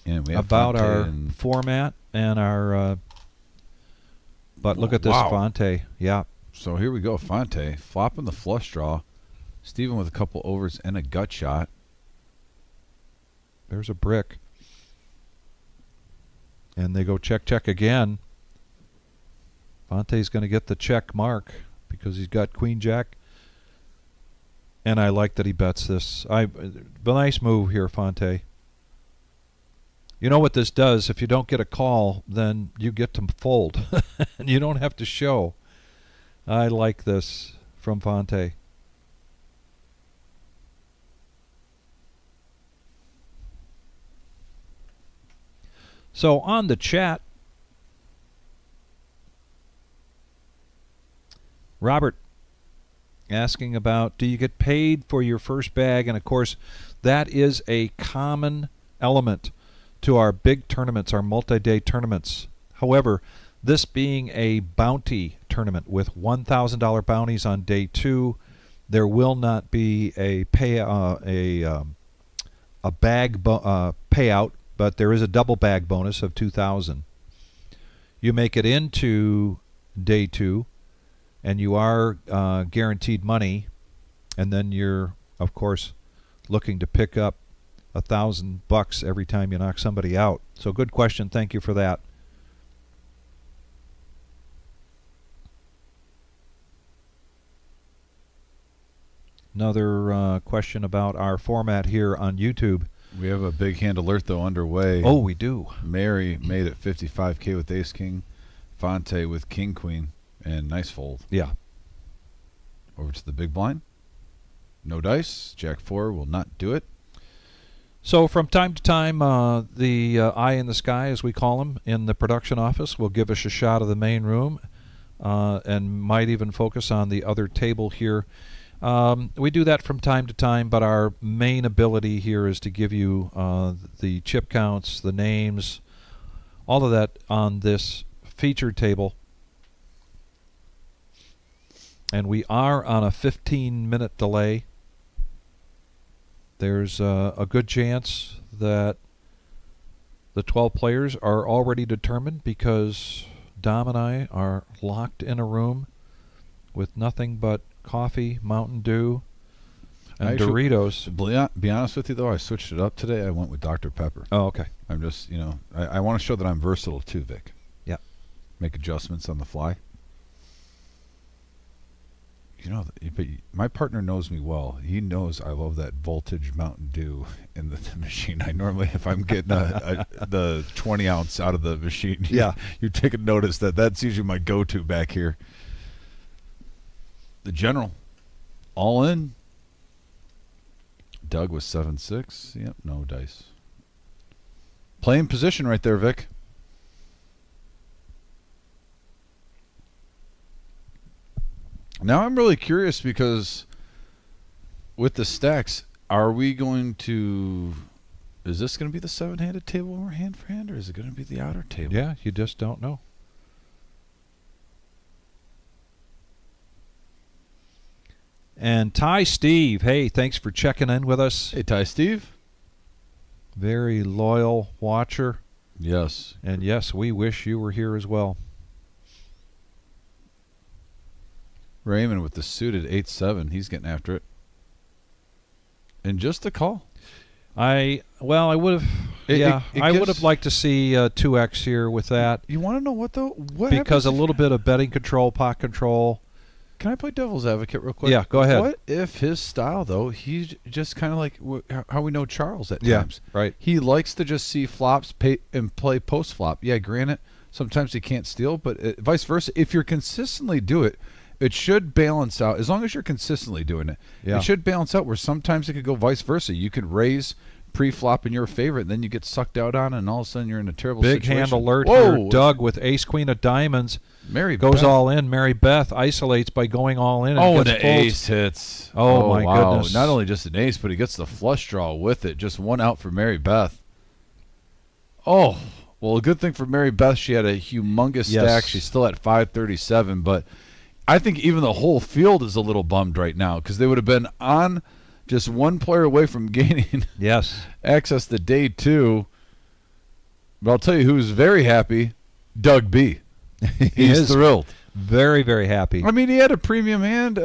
about our format and our but look at this Fonte. Yeah. So here we go, Fonte flopping the flush draw. Steven with a couple overs and a gut shot. There's a brick. And they go check, check again. Fonte's going to get the check mark because he's got queen jack. And I like that he bets this. Nice move here, Fonte. You know what this does? If you don't get a call, then you get to fold. And you don't have to show. I like this from Fonte. So on the chat, Robert asking about, do you get paid for your first bag? And of course, that is a common element to our big tournaments, our multi-day tournaments. However, this being a bounty tournament with $1,000 bounties on day 2, there will not be a bag payout, but there is a double bag bonus of $2,000. You make it into day 2, and you are guaranteed money, and then you're, of course, looking to pick up $1,000 every time you knock somebody out. So good question. Thank you for that. Another question about our format here on YouTube. We have a big hand alert, though, underway. Oh, we do. Mary made it 55K with Ace King. Fonte with King Queen. And nice fold. Yeah. Over to the big blind. No dice. Jack 4 will not do it. So from time to time, the eye in the sky, as we call him, in the production office will give us a shot of the main room and might even focus on the other table here. We do that from time to time, but our main ability here is to give you the chip counts, the names, all of that on this featured table. And we are on a 15-minute delay. There's a good chance that the 12 players are already determined because Dom and I are locked in a room with nothing but coffee, Mountain Dew, and Doritos. To be honest with you, though, I switched it up today. I went with Dr. Pepper. Oh, okay. I'm just, I want to show that I'm versatile too, Vic. Yeah. Make adjustments on the fly. But my partner knows me well. He knows I love that voltage Mountain Dew in the machine. I normally, if I'm getting the 20 ounce out of the machine, yeah, you take a notice that's usually my go-to back here. The general, all in. Doug was 7-6. Yep, no dice. Playing position right there, Vic. Now I'm really curious because with the stacks, are we going to... Is this going to be the 7-handed table when we're hand for hand, or is it going to be the outer table? Yeah, you just don't know. And Ty Steve, hey, thanks for checking in with us. Hey, Ty Steve. Very loyal watcher. Yes. And yes, we wish you were here as well. Raymond with the suited 8-7. He's getting after it. And just a call. I would have. I would have liked to see 2x here with that. You want to know what though? Because a little bit of betting control, pot control. Can I play devil's advocate real quick? Yeah, go ahead. What if his style though? He's just kind of like how we know Charles at yeah, times. Right. He likes to just see flops and play post flop. Yeah, granted, sometimes he can't steal, but vice versa. If you're consistently do it. It should balance out, as long as you're consistently doing it. Yeah. It should balance out where sometimes it could go vice versa. You could raise pre-flop in your favor, and then you get sucked out on, and all of a sudden you're in a terrible Big situation. hand alert Whoa. here. Doug with ace-queen of diamonds. Mary goes Beth. all in. Mary Beth isolates by going all in. And gets the ace hits. Oh, my wow. goodness. Not only just an ace, but he gets the flush draw with it. Just one out for Mary Beth. Oh, well, a good thing for Mary Beth, she had a humongous stack. She's still at 537, but... I think even the whole field is a little bummed right now because they would have been on just one player away from gaining access to day 2. But I'll tell you who's very happy, Doug B. He's thrilled. Very, very happy. I mean, he had a premium hand,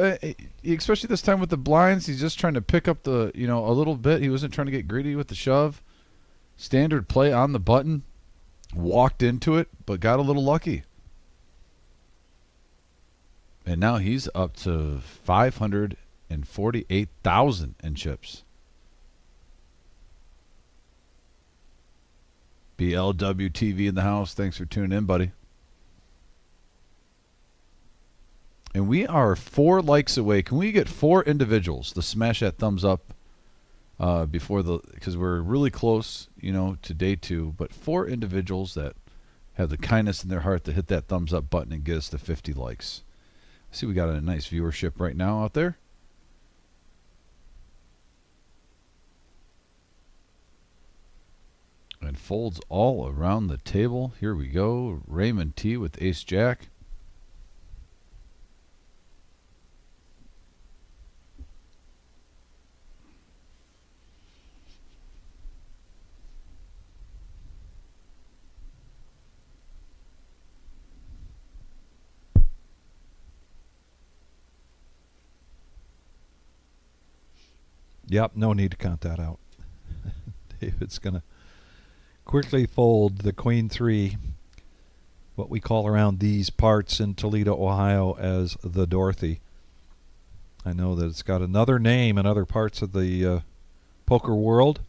especially this time with the blinds. He's just trying to pick up the, a little bit. He wasn't trying to get greedy with the shove. Standard play on the button. Walked into it, but got a little lucky. And now he's up to 548,000 in chips. BLWTV in the house. Thanks for tuning in, buddy. And we are 4 likes away. Can we get 4 individuals to smash that thumbs up because we're really close, to day 2. But 4 individuals that have the kindness in their heart to hit that thumbs up button and get us to 50 likes. See, we got a nice viewership right now out there. And folds all around the table. Here we go. Raymond T with ace jack. Yep, no need to count that out. David's going to quickly fold the queen 3, what we call around these parts in Toledo, Ohio as the Dorothy. I know that it's got another name in other parts of the poker world.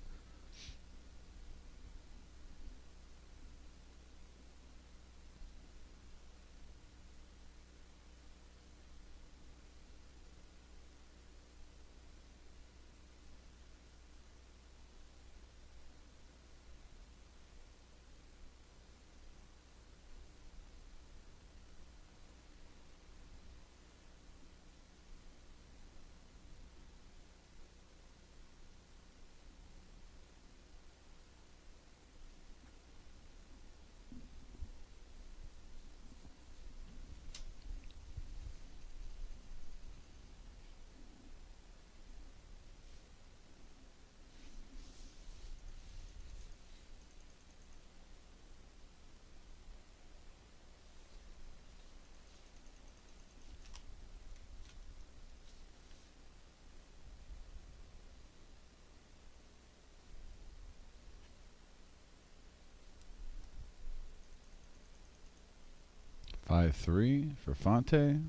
Five three for Fonte.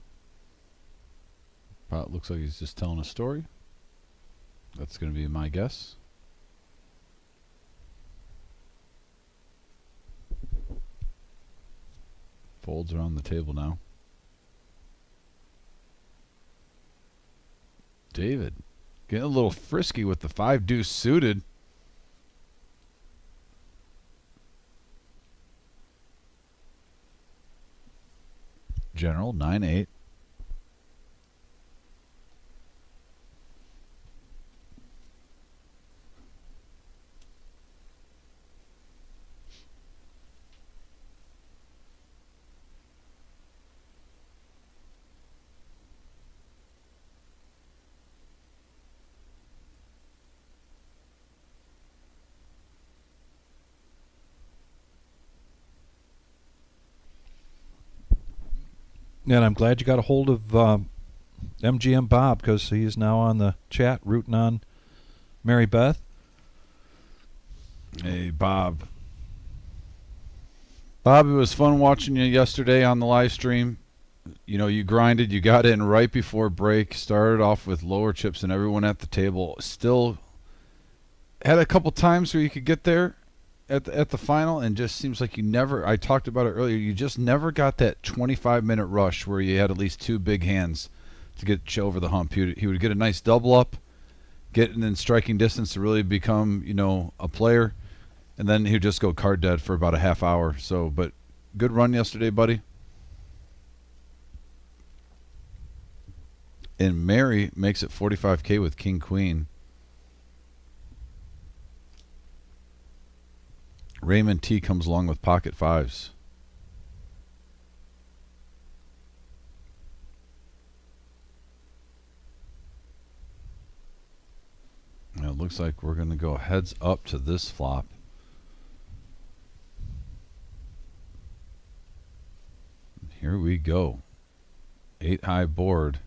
Looks like he's just telling a story. That's going to be my guess. Folds around the table now. David getting a little frisky with the 5 deuce suited. General 9-8. And I'm glad you got a hold of MGM Bob, because he is now on the chat rooting on Mary Beth. Hey, Bob. Bob, it was fun watching you yesterday on the live stream. You know, you grinded. You got in right before break. Started off with lower chips than everyone at the table. Still had a couple times where you could get there at the final, and just seems like you never, I talked about it earlier, you just never got that 25-minute rush where you had at least 2 big hands to get you over the hump. He would get a nice double up, get in striking distance to really become, you know, a player, and then he would just go card dead for about a half hour. So, but good run yesterday, buddy. And Mary makes it 45K with King Queen. Raymond T comes along with pocket 5s. Now it looks like we're going to go heads up to this flop. Here we go. 8 high board.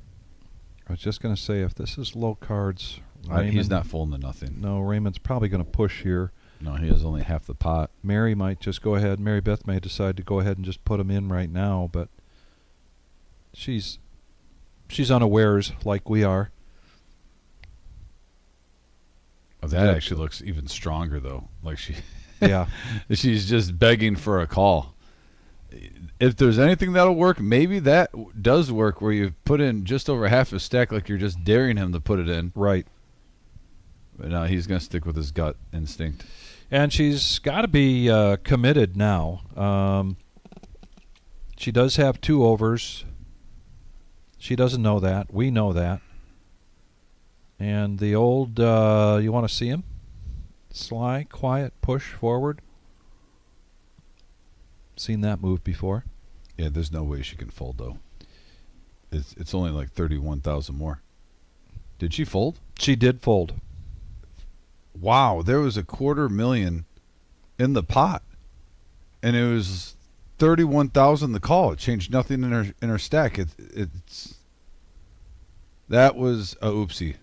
I was just going to say, if this is low cards, He's not folding to nothing. No, Raymond's probably going to push here. No, he has only half the pot. Mary might just go ahead. Mary Beth may decide to go ahead and just put him in right now, but she's unawares like we are. Oh, that actually looks even stronger, though. Like yeah, she's just begging for a call. If there's anything that'll work, maybe that does work, where you put in just over half a stack, like you're just daring him to put it in. Right. But no, he's going to stick with his gut instinct. And she's got to be committed now. She does have 2 overs. She doesn't know that. We know that. And the old, you want to see him? Sly, quiet, push forward. Seen that move before. Yeah, there's no way she can fold, though. It's only like 31,000 more. Did she fold? She did fold. Wow, there was $250,000 in the pot, and it was 31,000 the call. It changed nothing in her stack. It's that was a oopsie,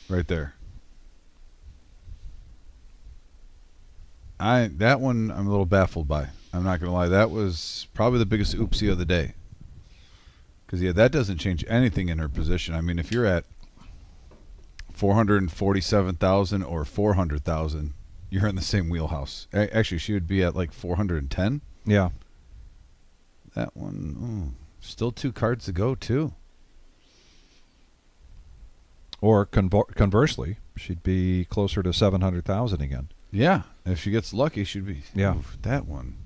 right there. That one I'm a little baffled by. I'm not gonna lie. That was probably the biggest oopsie of the day. Because yeah, that doesn't change anything in her position. I mean, if you're at 447,000 or 400,000, you're in the same wheelhouse. Actually, she would be at like 410. Yeah. That one, still 2 cards to go too. Or conversely, she'd be closer to 700,000 again. Yeah, if she gets lucky, she'd be. Yeah. Oof, that one.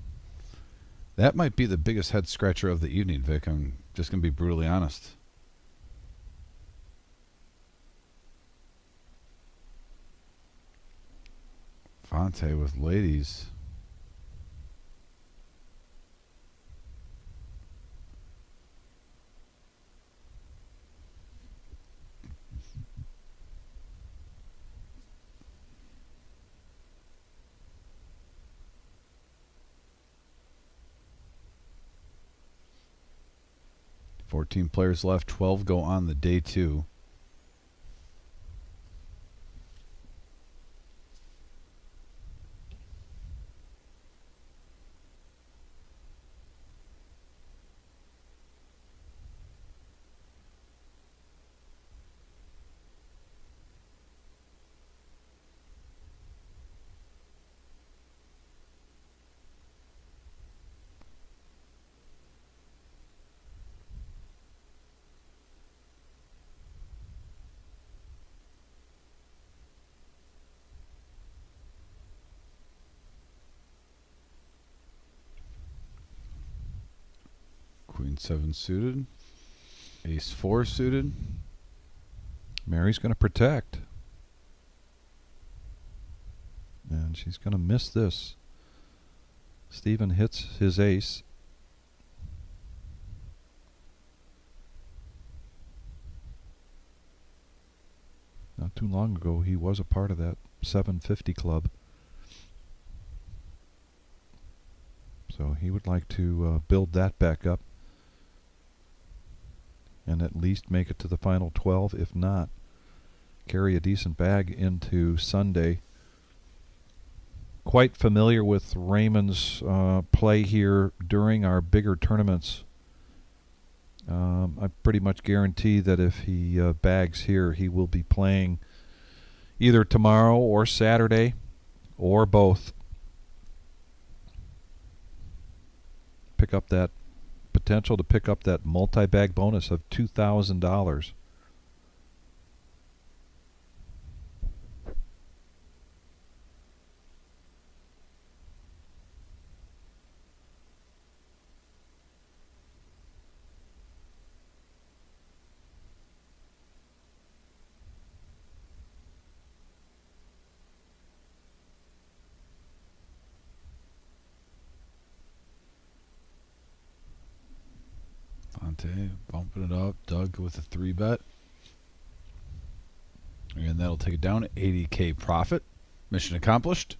That might be the biggest head scratcher of the evening, Vic. I'm just gonna be brutally honest. Fonte with ladies. $14 players left. 12 go on the day 2. Queen 7 suited. Ace 4 suited. Mary's going to protect. And she's going to miss this. Stephen hits his ace. Not too long ago, he was a part of that 750 club. So he would like to build that back up and at least make it to the final 12, if not carry a decent bag into Sunday. Quite familiar with Raymond's play here during our bigger tournaments. I pretty much guarantee that if he bags here, he will be playing either tomorrow or Saturday or both. Pick up that potential to pick up that multi-bag bonus of $2,000. Fonte bumping it up. Doug with a 3-bet. And that'll take it down to 80K profit. Mission accomplished.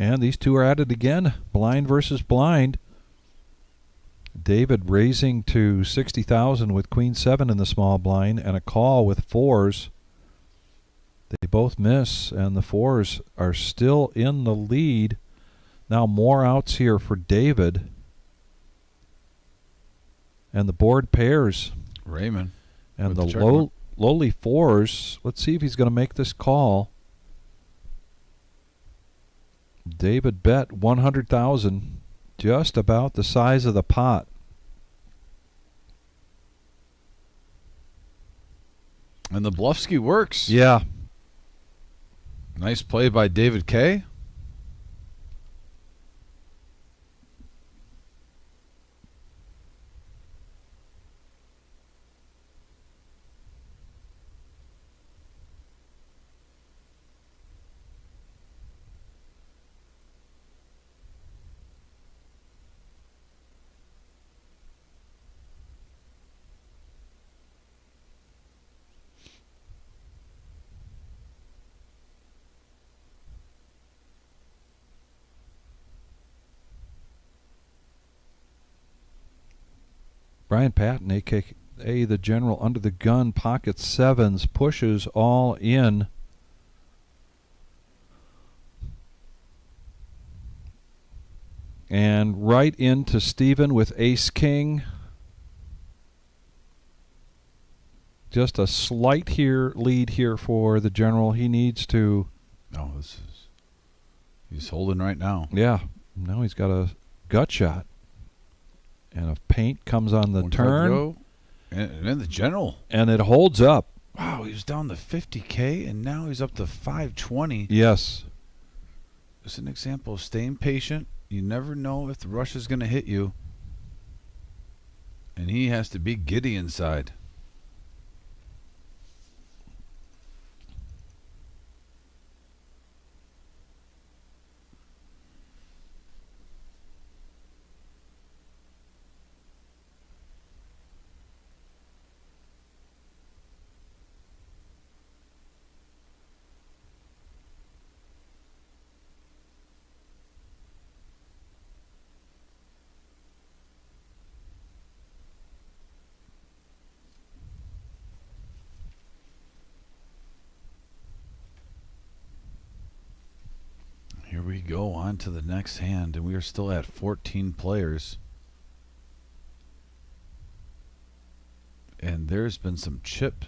And these two are at it again. Blind versus blind. David raising to 60,000 with queen 7 in the small blind and a call with fours. They both miss, and the fours are still in the lead. Now more outs here for David. And the board pairs. Raymond. And with the lowly fours. Let's see if he's going to make this call. David bet 100,000. Just about the size of the pot. And the Bluffsky works. Yeah. Nice play by David K. Brian Patton, a.k.a. the general under the gun, pocket sevens, pushes all in. And right into Stephen with ace-king. Just a slight lead here for the general. He needs to... No, he's holding right now. Yeah, now he's got a gut shot. And a paint comes on the turn. And then the general. And it holds up. Wow, he was down to 50K, and now he's up to 520. Yes. It's an example of staying patient. You never know if the rush is going to hit you. And he has to be giddy inside. Here we go on to the next hand, and we are still at 14 players. And there's been some chip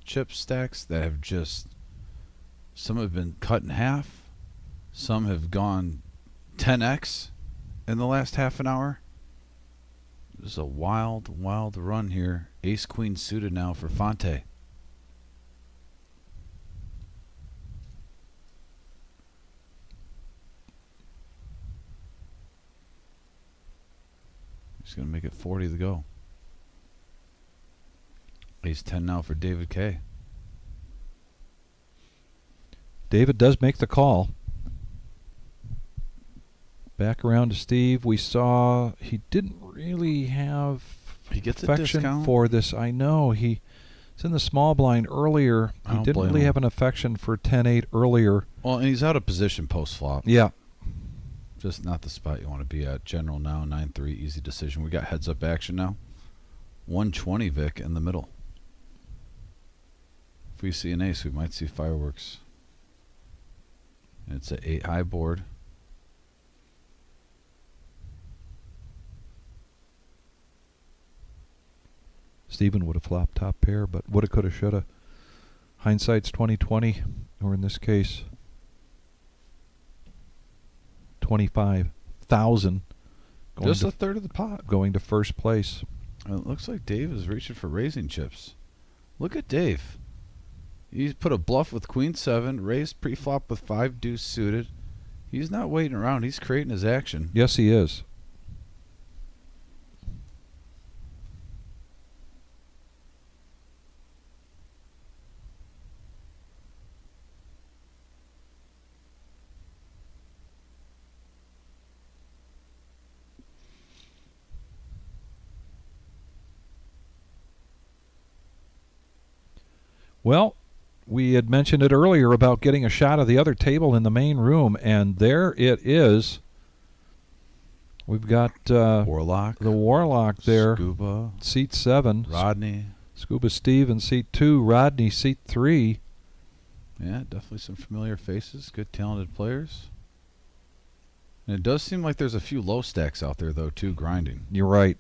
stacks that have just, some have been cut in half, some have gone 10x in the last half an hour. This is a wild run here. Ace queen suited now for Fonte. He's going to make it 40 to go. Ace 10 now for David K. David does make the call. Back around to Steve. We saw he didn't really have affection for this. I know he's in the small blind earlier. He didn't really have an affection for 10-8 earlier. Well, and he's out of position post flop. Yeah. Just not the spot you want to be at. General now, 9-3, easy decision. We got heads up action now. 120 Vic in the middle. If we see an ace, we might see fireworks. And it's an 8 high board. Steven would have flopped top pair, but woulda, coulda, shoulda. Hindsight's 20/20, or in this case, 25,000. Just a third of the pot. Going to first place. It looks like Dave is reaching for raising chips. Look at Dave. He's put a bluff with queen 7, raised pre-flop with 5 deuce suited. He's not waiting around. He's creating his action. Yes, he is. Well, we had mentioned it earlier about getting a shot of the other table in the main room, and there it is. We've got Warlock. the Warlock there. Scuba. Seat 7. Rodney. Scuba Steve in seat 2. Rodney, seat 3. Yeah, definitely some familiar faces. Good, talented players. And it does seem like there's a few low stacks out there, though, too, grinding. You're right.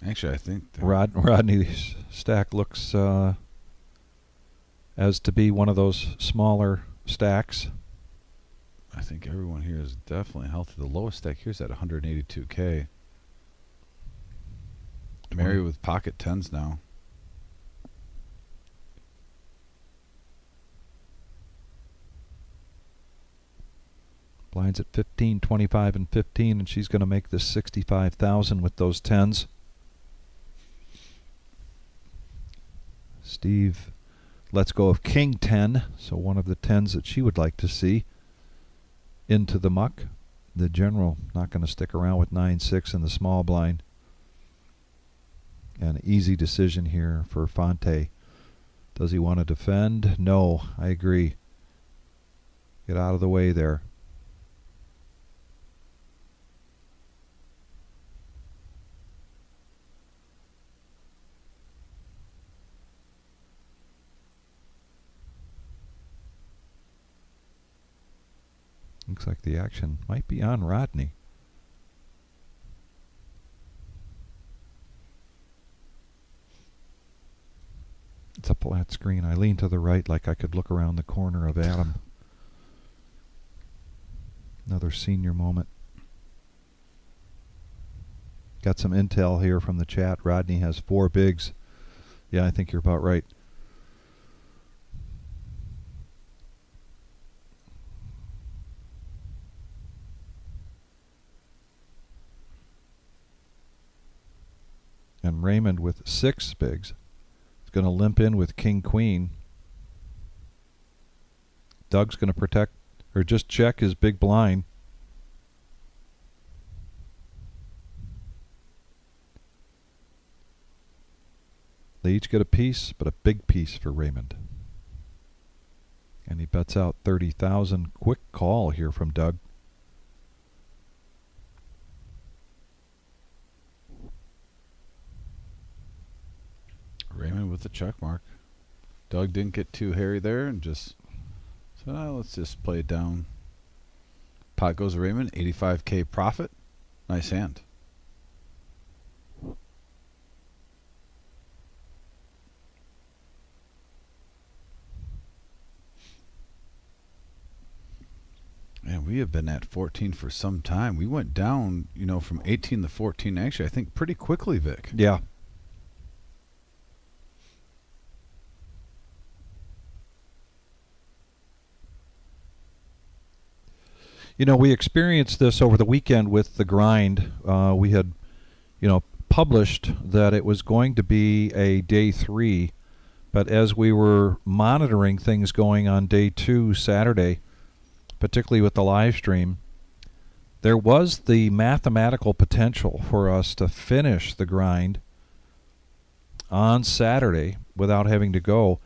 Actually, I think... Rodney's stack looks as to be one of those smaller stacks. I think everyone here is definitely healthy. The lowest stack here is at 182K. Mary with pocket 10s now. Blinds at 15, 25, and 15, and she's going to make this 65,000 with those 10s. Steve lets go of King 10, so one of the 10s that she would like to see into the muck. The general not going to stick around with 9-6 in the small blind. An easy decision here for Fonte. Does he want to defend? No, I agree. Get out of the way there. Looks like the action might be on Rodney. It's a flat screen. I lean to the right like I could look around the corner of Adam. Another senior moment. Got some intel here from the chat. Rodney has 4 bigs. Yeah, I think you're about right. And Raymond with 6 bigs is going to limp in with King Queen. Doug's going to protect or just check his big blind. They each get a piece, but a big piece for Raymond. And he bets out 30,000. Quick call here from Doug. Raymond with the check mark. Doug didn't get too hairy there and just said, let's just play it down. Pot goes to Raymond, 85K profit. Nice hand. Man, we have been at 14 for some time. We went down, from 18 to 14, actually, I think pretty quickly, Vic. Yeah. We experienced this over the weekend with the grind. We had, published that it was going to be a day 3, but as we were monitoring things going on day 2 Saturday, particularly with the live stream, there was the mathematical potential for us to finish the grind on Saturday without having to go.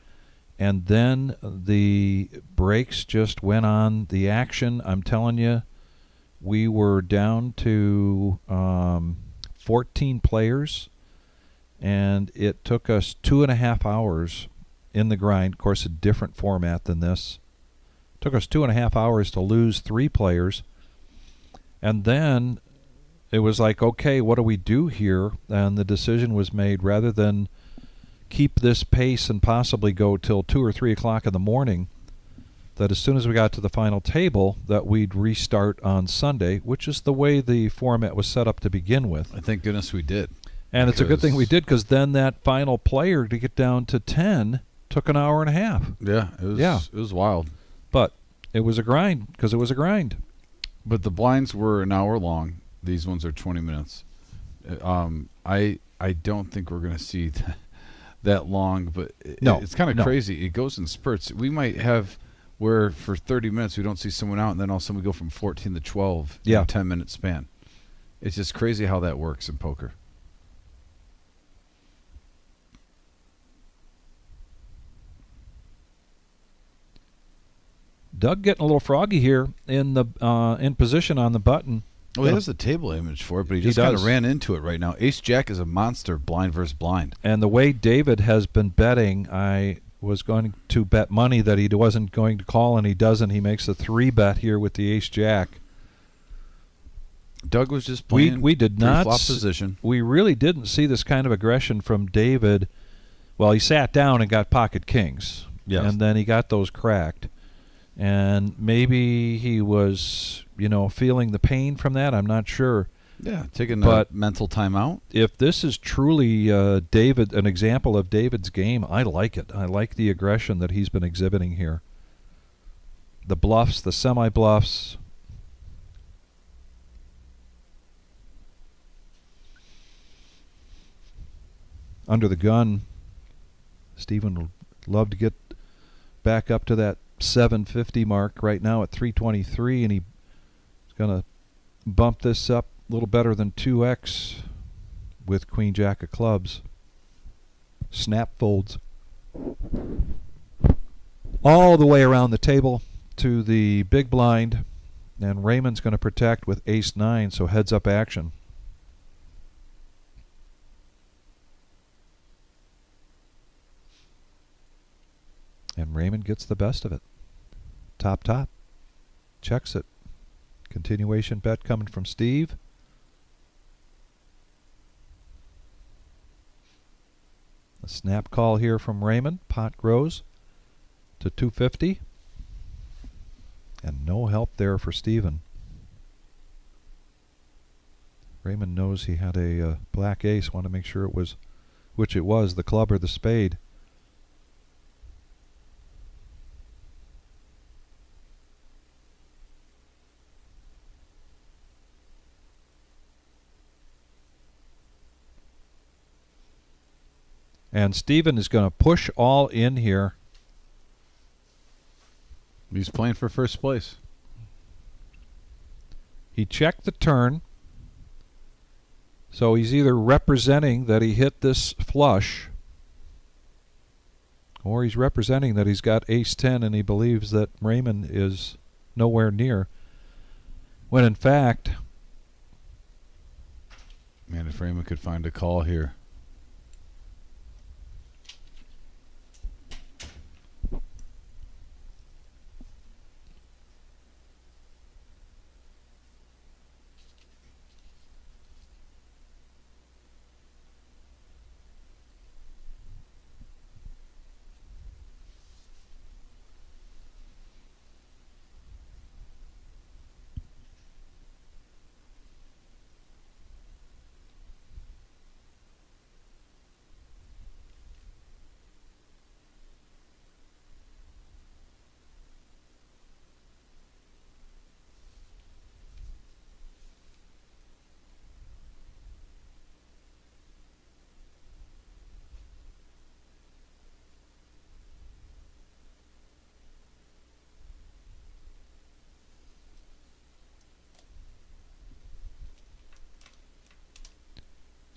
And then the brakes just went on the action. I'm telling you, we were down to 14 players, and it took us 2.5 hours in the grind. Of course, a different format than this. It took us 2.5 hours to lose 3 players. And then it was like, okay, what do we do here? And the decision was made, rather than keep this pace and possibly go till 2 or 3 o'clock in the morning, that as soon as we got to the final table, that we'd restart on Sunday, which is the way the format was set up to begin with. I thank goodness we did. And it's a good thing we did, because then that final player to get down to 10 took an hour and a half. Yeah, it was wild. But it was a grind, because it was a grind. But the blinds were an hour long. These ones are 20 minutes. I don't think we're going to see that long, but it's kind of crazy. It goes in spurts. We might have where for 30 minutes we don't see someone out, and then all of a sudden we go from 14 to 12 in a 10-minute span. It's just crazy how that works in poker. Doug getting a little froggy here in the in position on the button. Well, he has the table image for it, but he just kind of ran into it right now. Ace-Jack is a monster, blind versus blind. And the way David has been betting, I was going to bet money that he wasn't going to call, and he doesn't. He makes a 3-bet here with the Ace-Jack. Doug was just playing we did not flop position. We really didn't see this kind of aggression from David. Well, he sat down and got pocket kings. Yes. And then he got those cracked. And maybe he was, feeling the pain from that. I'm not sure. Yeah, taking a mental timeout. If this is truly an example of David's game, I like it. I like the aggression that he's been exhibiting here. The bluffs, the semi-bluffs. Under the gun, Stephen would love to get back up to that 750 mark right now at 323, and he's going to bump this up a little better than 2x with Queen Jack of clubs. Snap folds all the way around the table to the big blind, and Raymond's going to protect with ace-9, so heads up action. And Raymond gets the best of it. Top. Checks it. Continuation bet coming from Steve. A snap call here from Raymond. Pot grows to 250. And no help there for Steven. Raymond knows he had a black ace. Want to make sure it was, which it was, the club or the spade. And Steven is going to push all in here. He's playing for first place. He checked the turn. So he's either representing that he hit this flush, or he's representing that he's got ace-10 and he believes that Raymond is nowhere near. When in fact... Man, if Raymond could find a call here.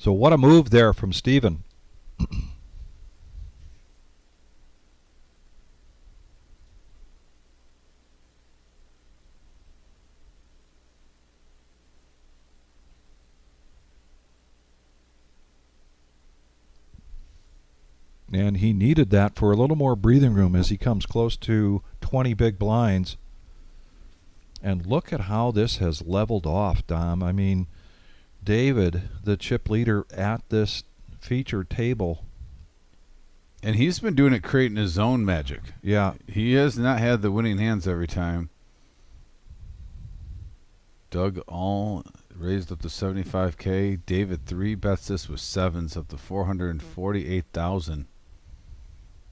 So what a move there from Steven. And he needed that for a little more breathing room as he comes close to 20 big blinds. And look at how this has leveled off, Dom. I mean, David, the chip leader at this featured table. And he's been doing it, creating his own magic. Yeah. He has not had the winning hands every time. Doug all raised up to 75K. David 3-bets this with 7s up to 448,000.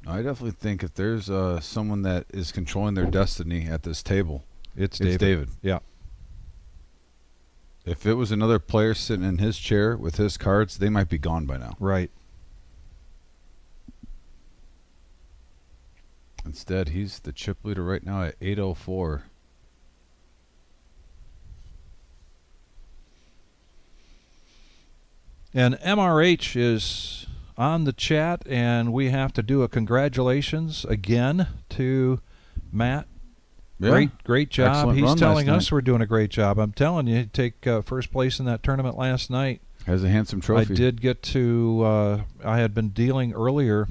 I definitely think if there's someone that is controlling their destiny at this table, it's David. David. Yeah. If it was another player sitting in his chair with his cards, they might be gone by now. Right. Instead, he's the chip leader right now at 804. And MRH is on the chat, and we have to do a congratulations again to Matt Yeah. Great job. Excellent He's run telling last us we're doing a great job. I'm telling you, take first place in that tournament last night. Has a handsome trophy. I did get to, I had been dealing earlier,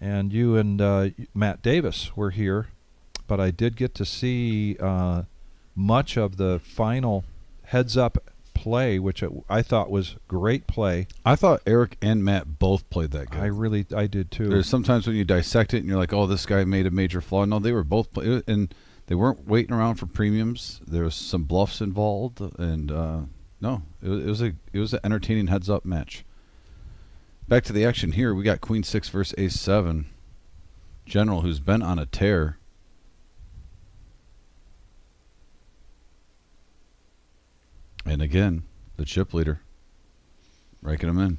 and you and Matt Davis were here, but I did get to see much of the final heads-up play, which I thought was great play. I thought Eric and Matt both played that good. I did too. There's sometimes when you dissect it and you're like, oh, this guy made a major flaw. No, they were both and they weren't waiting around for premiums. There was some bluffs involved, and no, it was an entertaining heads-up match. Back to the action here. We got Queen 6 versus Ace 7. General, who's been on a tear. And again, the chip leader, raking them in.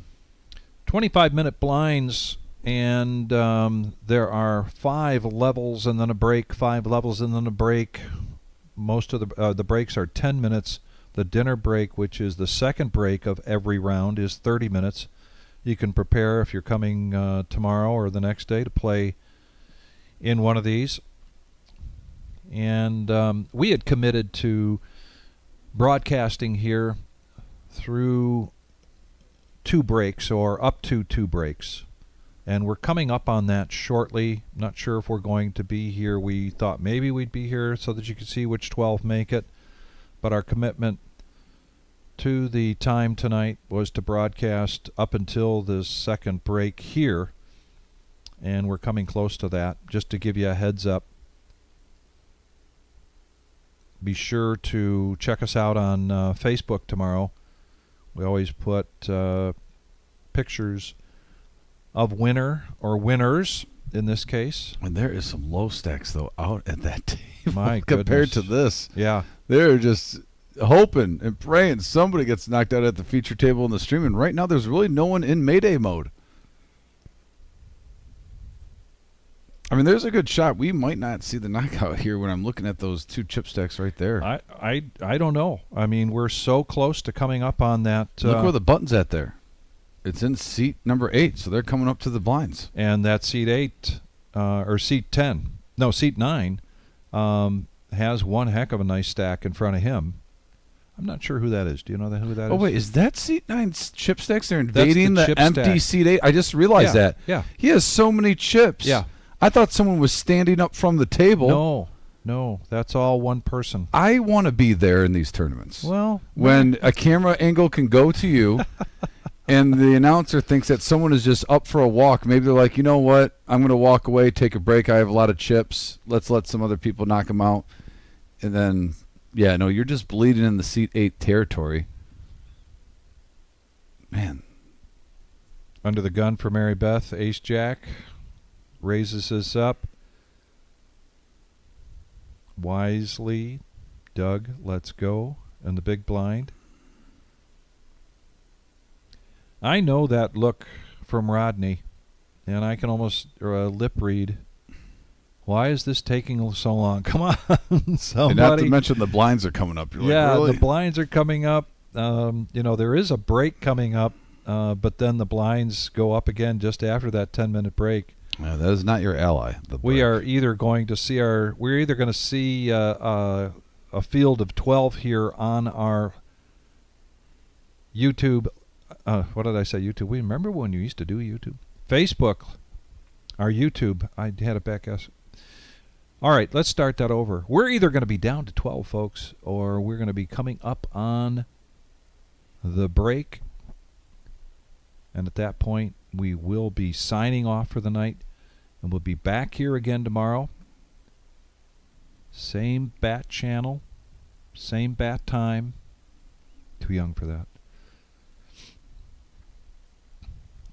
25-minute blinds, and there are 5 levels and then a break, 5 levels and then a break. Most of the breaks are 10 minutes. The dinner break, which is the second break of every round, is 30 minutes. You can prepare if you're coming tomorrow or the next day to play in one of these. And we had committed to broadcasting here through 2 breaks or up to 2 breaks, and we're coming up on that shortly. Not sure if we're going to be here. We thought maybe we'd be here so that you could see which 12 make it, but our commitment to the time tonight was to broadcast up until the second break here, and we're coming close to that. Just to give you a heads up, be sure to check us out on Facebook tomorrow. We always put pictures of winner or winners in this case. And there is some low stacks, though, out at that table. My compared goodness. to this. Yeah. They're just hoping and praying somebody gets knocked out at the feature table in the stream. And right now there's really no one in Mayday mode. I mean, there's a good shot. We might not see the knockout here when I'm looking at those 2 chip stacks right there. I don't know. I mean, we're so close to coming up on that. Look where the button's at there. It's in seat number 8, so they're coming up to the blinds. And that seat 8, or seat 10, no, seat 9, has one heck of a nice stack in front of him. I'm not sure who that is. Do you know who that is? Oh, wait, is that seat 9's chip stacks? They're invading the the chip empty stack. seat 8. I just realized that. Yeah. He has so many chips. Yeah. I thought someone was standing up from the table. No, that's all one person. I want to be there in these tournaments. Well, when a camera angle can go to you and the announcer thinks that someone is just up for a walk, maybe they're like, you know what, I'm going to walk away, take a break. I have a lot of chips. Let's let some other people knock them out. And then, yeah, no, you're just bleeding in the seat 8 territory. Man. Under the gun for Mary Beth, Ace Jack raises this up. Wisely, Doug, let's go, and the big blind. I know that look from Rodney, and I can almost lip read. Why is this taking so long? Come on, somebody. And not to mention the blinds are coming up. You're yeah, like, really? The blinds are coming up. You know, there is a break coming up, but then the blinds go up again just after that 10-minute break. Yeah, that is not your ally. We are either going to see we're either going to see a field of 12 here on our YouTube. What did I say? YouTube. We remember when you used to do YouTube? Facebook. Our YouTube. I had it back us. All right, let's start that over. We're either going to be down to 12, folks, or we're going to be coming up on the break. And at that point, we will be signing off for the night. And we'll be back here again tomorrow. Same bat channel. Same bat time. Too young for that.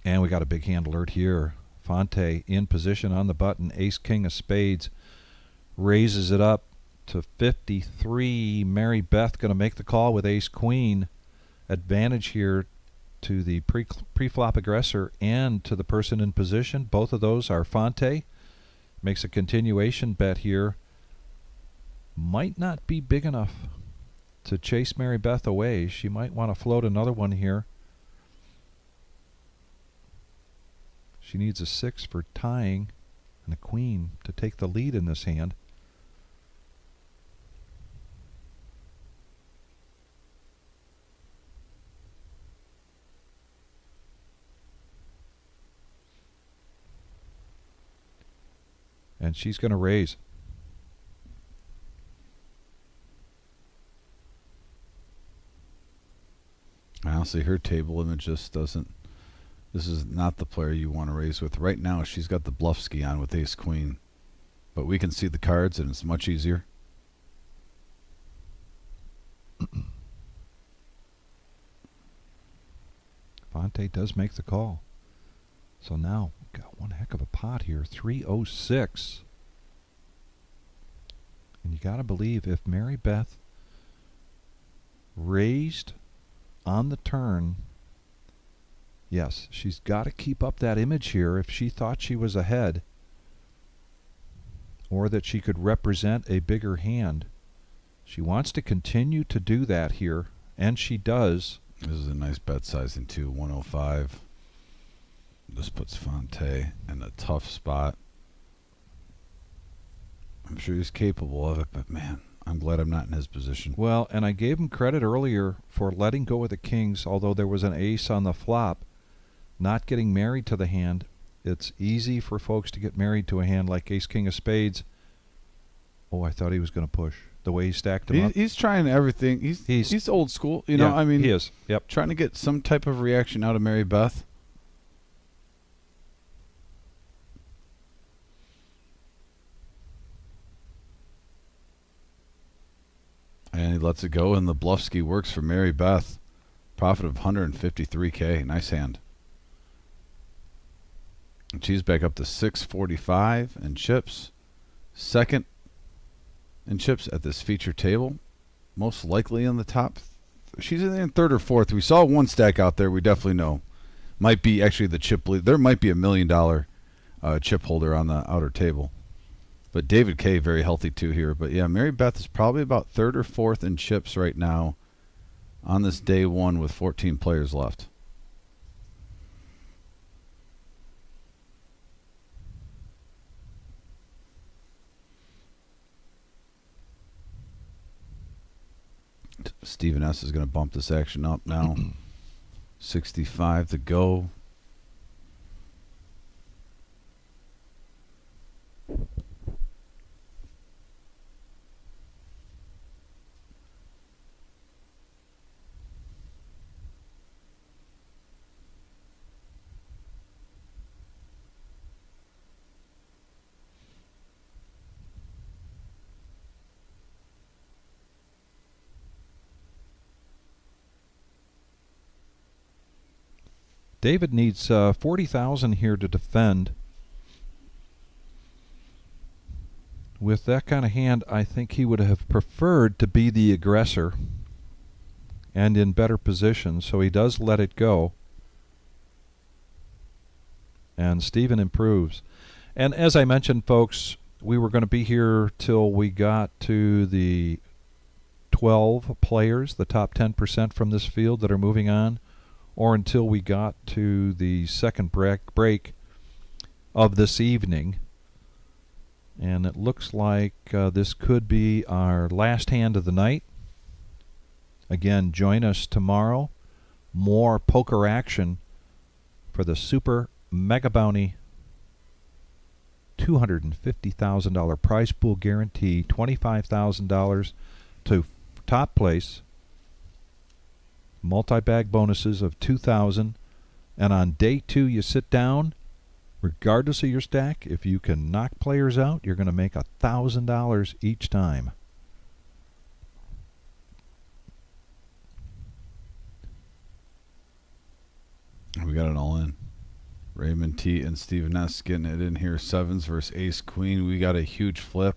And we got a big hand alert here. Fonte in position on the button. Ace King of Spades raises it up to 53. Mary Beth going to make the call with Ace Queen. Advantage here to the pre-flop aggressor and to the person in position. Both of those are Fonte. Makes a continuation bet here. Might not be big enough to chase Mary Beth away. She might want to float another one here. She needs a 6 for tying and a queen to take the lead in this hand. And she's going to raise. Honestly, her table image just doesn't. This is not the player you want to raise with. Right now, she's got the bluff ski on with ace queen. But we can see the cards, and it's much easier. Fonte does make the call. So now, got one heck of a pot here. 306. And you got to believe if Mary Beth raised on the turn, yes, she's got to keep up that image here if she thought she was ahead or that she could represent a bigger hand. She wants to continue to do that here, and she does. This is a nice bet sizing too, 105. This puts Fonte in a tough spot. I'm sure he's capable of it, but man, I'm glad I'm not in his position. Well, and I gave him credit earlier for letting go of the kings, although there was an ace on the flop, not getting married to the hand. It's easy for folks to get married to a hand like ace king of spades. Oh, I thought he was going to push. The way he stacked him up. He's trying everything. He's old school, you know. Yeah, I mean, he is. Yep. Trying to get some type of reaction out of Mary Beth. And he lets it go, and the bluff ski works for Mary Beth. Profit of 153K. Nice hand. And she's back up to 645 and chips. Second in chips at this feature table. Most likely in the top. She's in third or fourth. We saw one stack out there we definitely know. Might be actually the chip lead. There might be $1 million chip holder on the outer table. But David K. very healthy too here. But yeah, Mary Beth is probably about third or fourth in chips right now on this day one with 14 players left. Stephen S. is going to bump this action up now. 65 to go. David needs 40,000 here to defend. With that kind of hand, I think he would have preferred to be the aggressor and in better position, so he does let it go. And Stephen improves. And as I mentioned, folks, we were going to be here till we got to the 12 players, the top 10% from this field that are moving on, or until we got to the second break of this evening. And it looks like this could be our last hand of the night. Again, join us tomorrow. More poker action for the Super Mega Bounty $250,000 prize pool guarantee, $25,000 to top place. Multi-bag bonuses of $2,000, and on day 2 you sit down, regardless of your stack. If you can knock players out, you're going to make $1,000 each time. We got it all in. Raymond T and Stephen S getting it in here. Sevens versus ace queen. We got a huge flip.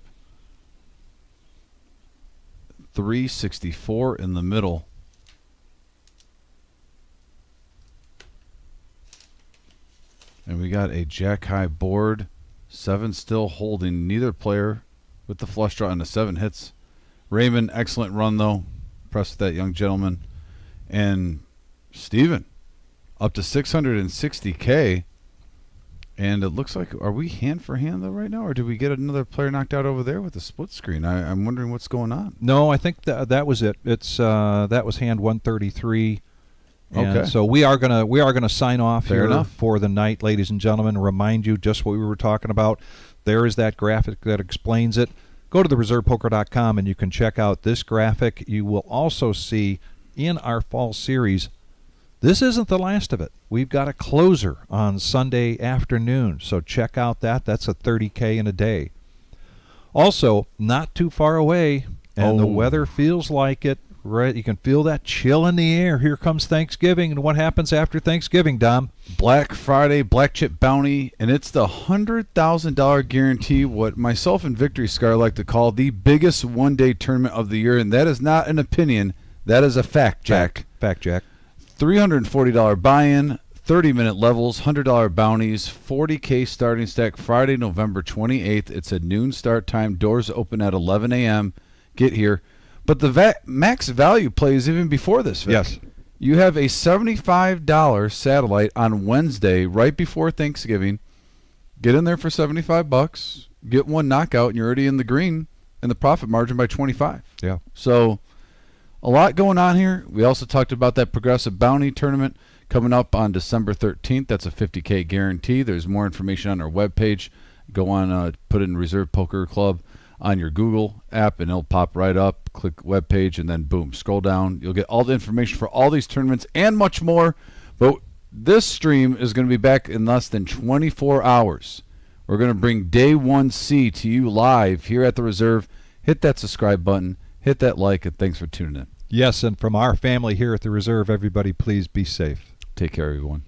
364 in the middle. And we got a jack high board. 7 still holding. Neither player with the flush draw, and the 7 hits. Raymond, excellent run though. Impressed with that young gentleman. And Steven up to 660K. And it looks like, are we hand for hand though right now, or did we get another player knocked out over there with the split screen? I'm wondering what's going on. No, I think that was it. It's that was hand 133. And okay. So we are gonna sign off Fair here enough. for the night, ladies and gentlemen. Remind you just what we were talking about. There is that graphic that explains it. Go to thereservepoker.com and you can check out this graphic. You will also see in our fall series, this isn't the last of it. We've got a closer on Sunday afternoon, so check out that. That's a 30K in a day. Also, not too far away, and the weather feels like it. Right, you can feel that chill in the air. Here comes Thanksgiving, and what happens after Thanksgiving, Dom? Black Friday, Black Chip Bounty, and it's the $100,000 guarantee, what myself and Victory Scar like to call the biggest one-day tournament of the year, and that is not an opinion. That is a fact, Jack. Fact, Jack. $340 buy-in, 30-minute levels, $100 bounties, 40K starting stack, Friday, November 28th. It's a noon start time. Doors open at 11 a.m. Get here. But the max value plays even before this, Vic. Yes. You have a $75 satellite on Wednesday, right before Thanksgiving. Get in there for $75. Get one knockout, and you're already in the green, and the profit margin by 25. Yeah. So a lot going on here. We also talked about that Progressive Bounty tournament coming up on December 13th. That's a 50K guarantee. There's more information on our webpage. Go on, put in Reserve Poker Club on your Google app, and it'll pop right up. Click webpage, and then boom, scroll down. You'll get all the information for all these tournaments and much more. But this stream is going to be back in less than 24 hours. We're going to bring Day 1C to you live here at the Reserve. Hit that subscribe button, hit that like, and thanks for tuning in. Yes, and from our family here at the Reserve, everybody please be safe. Take care, everyone.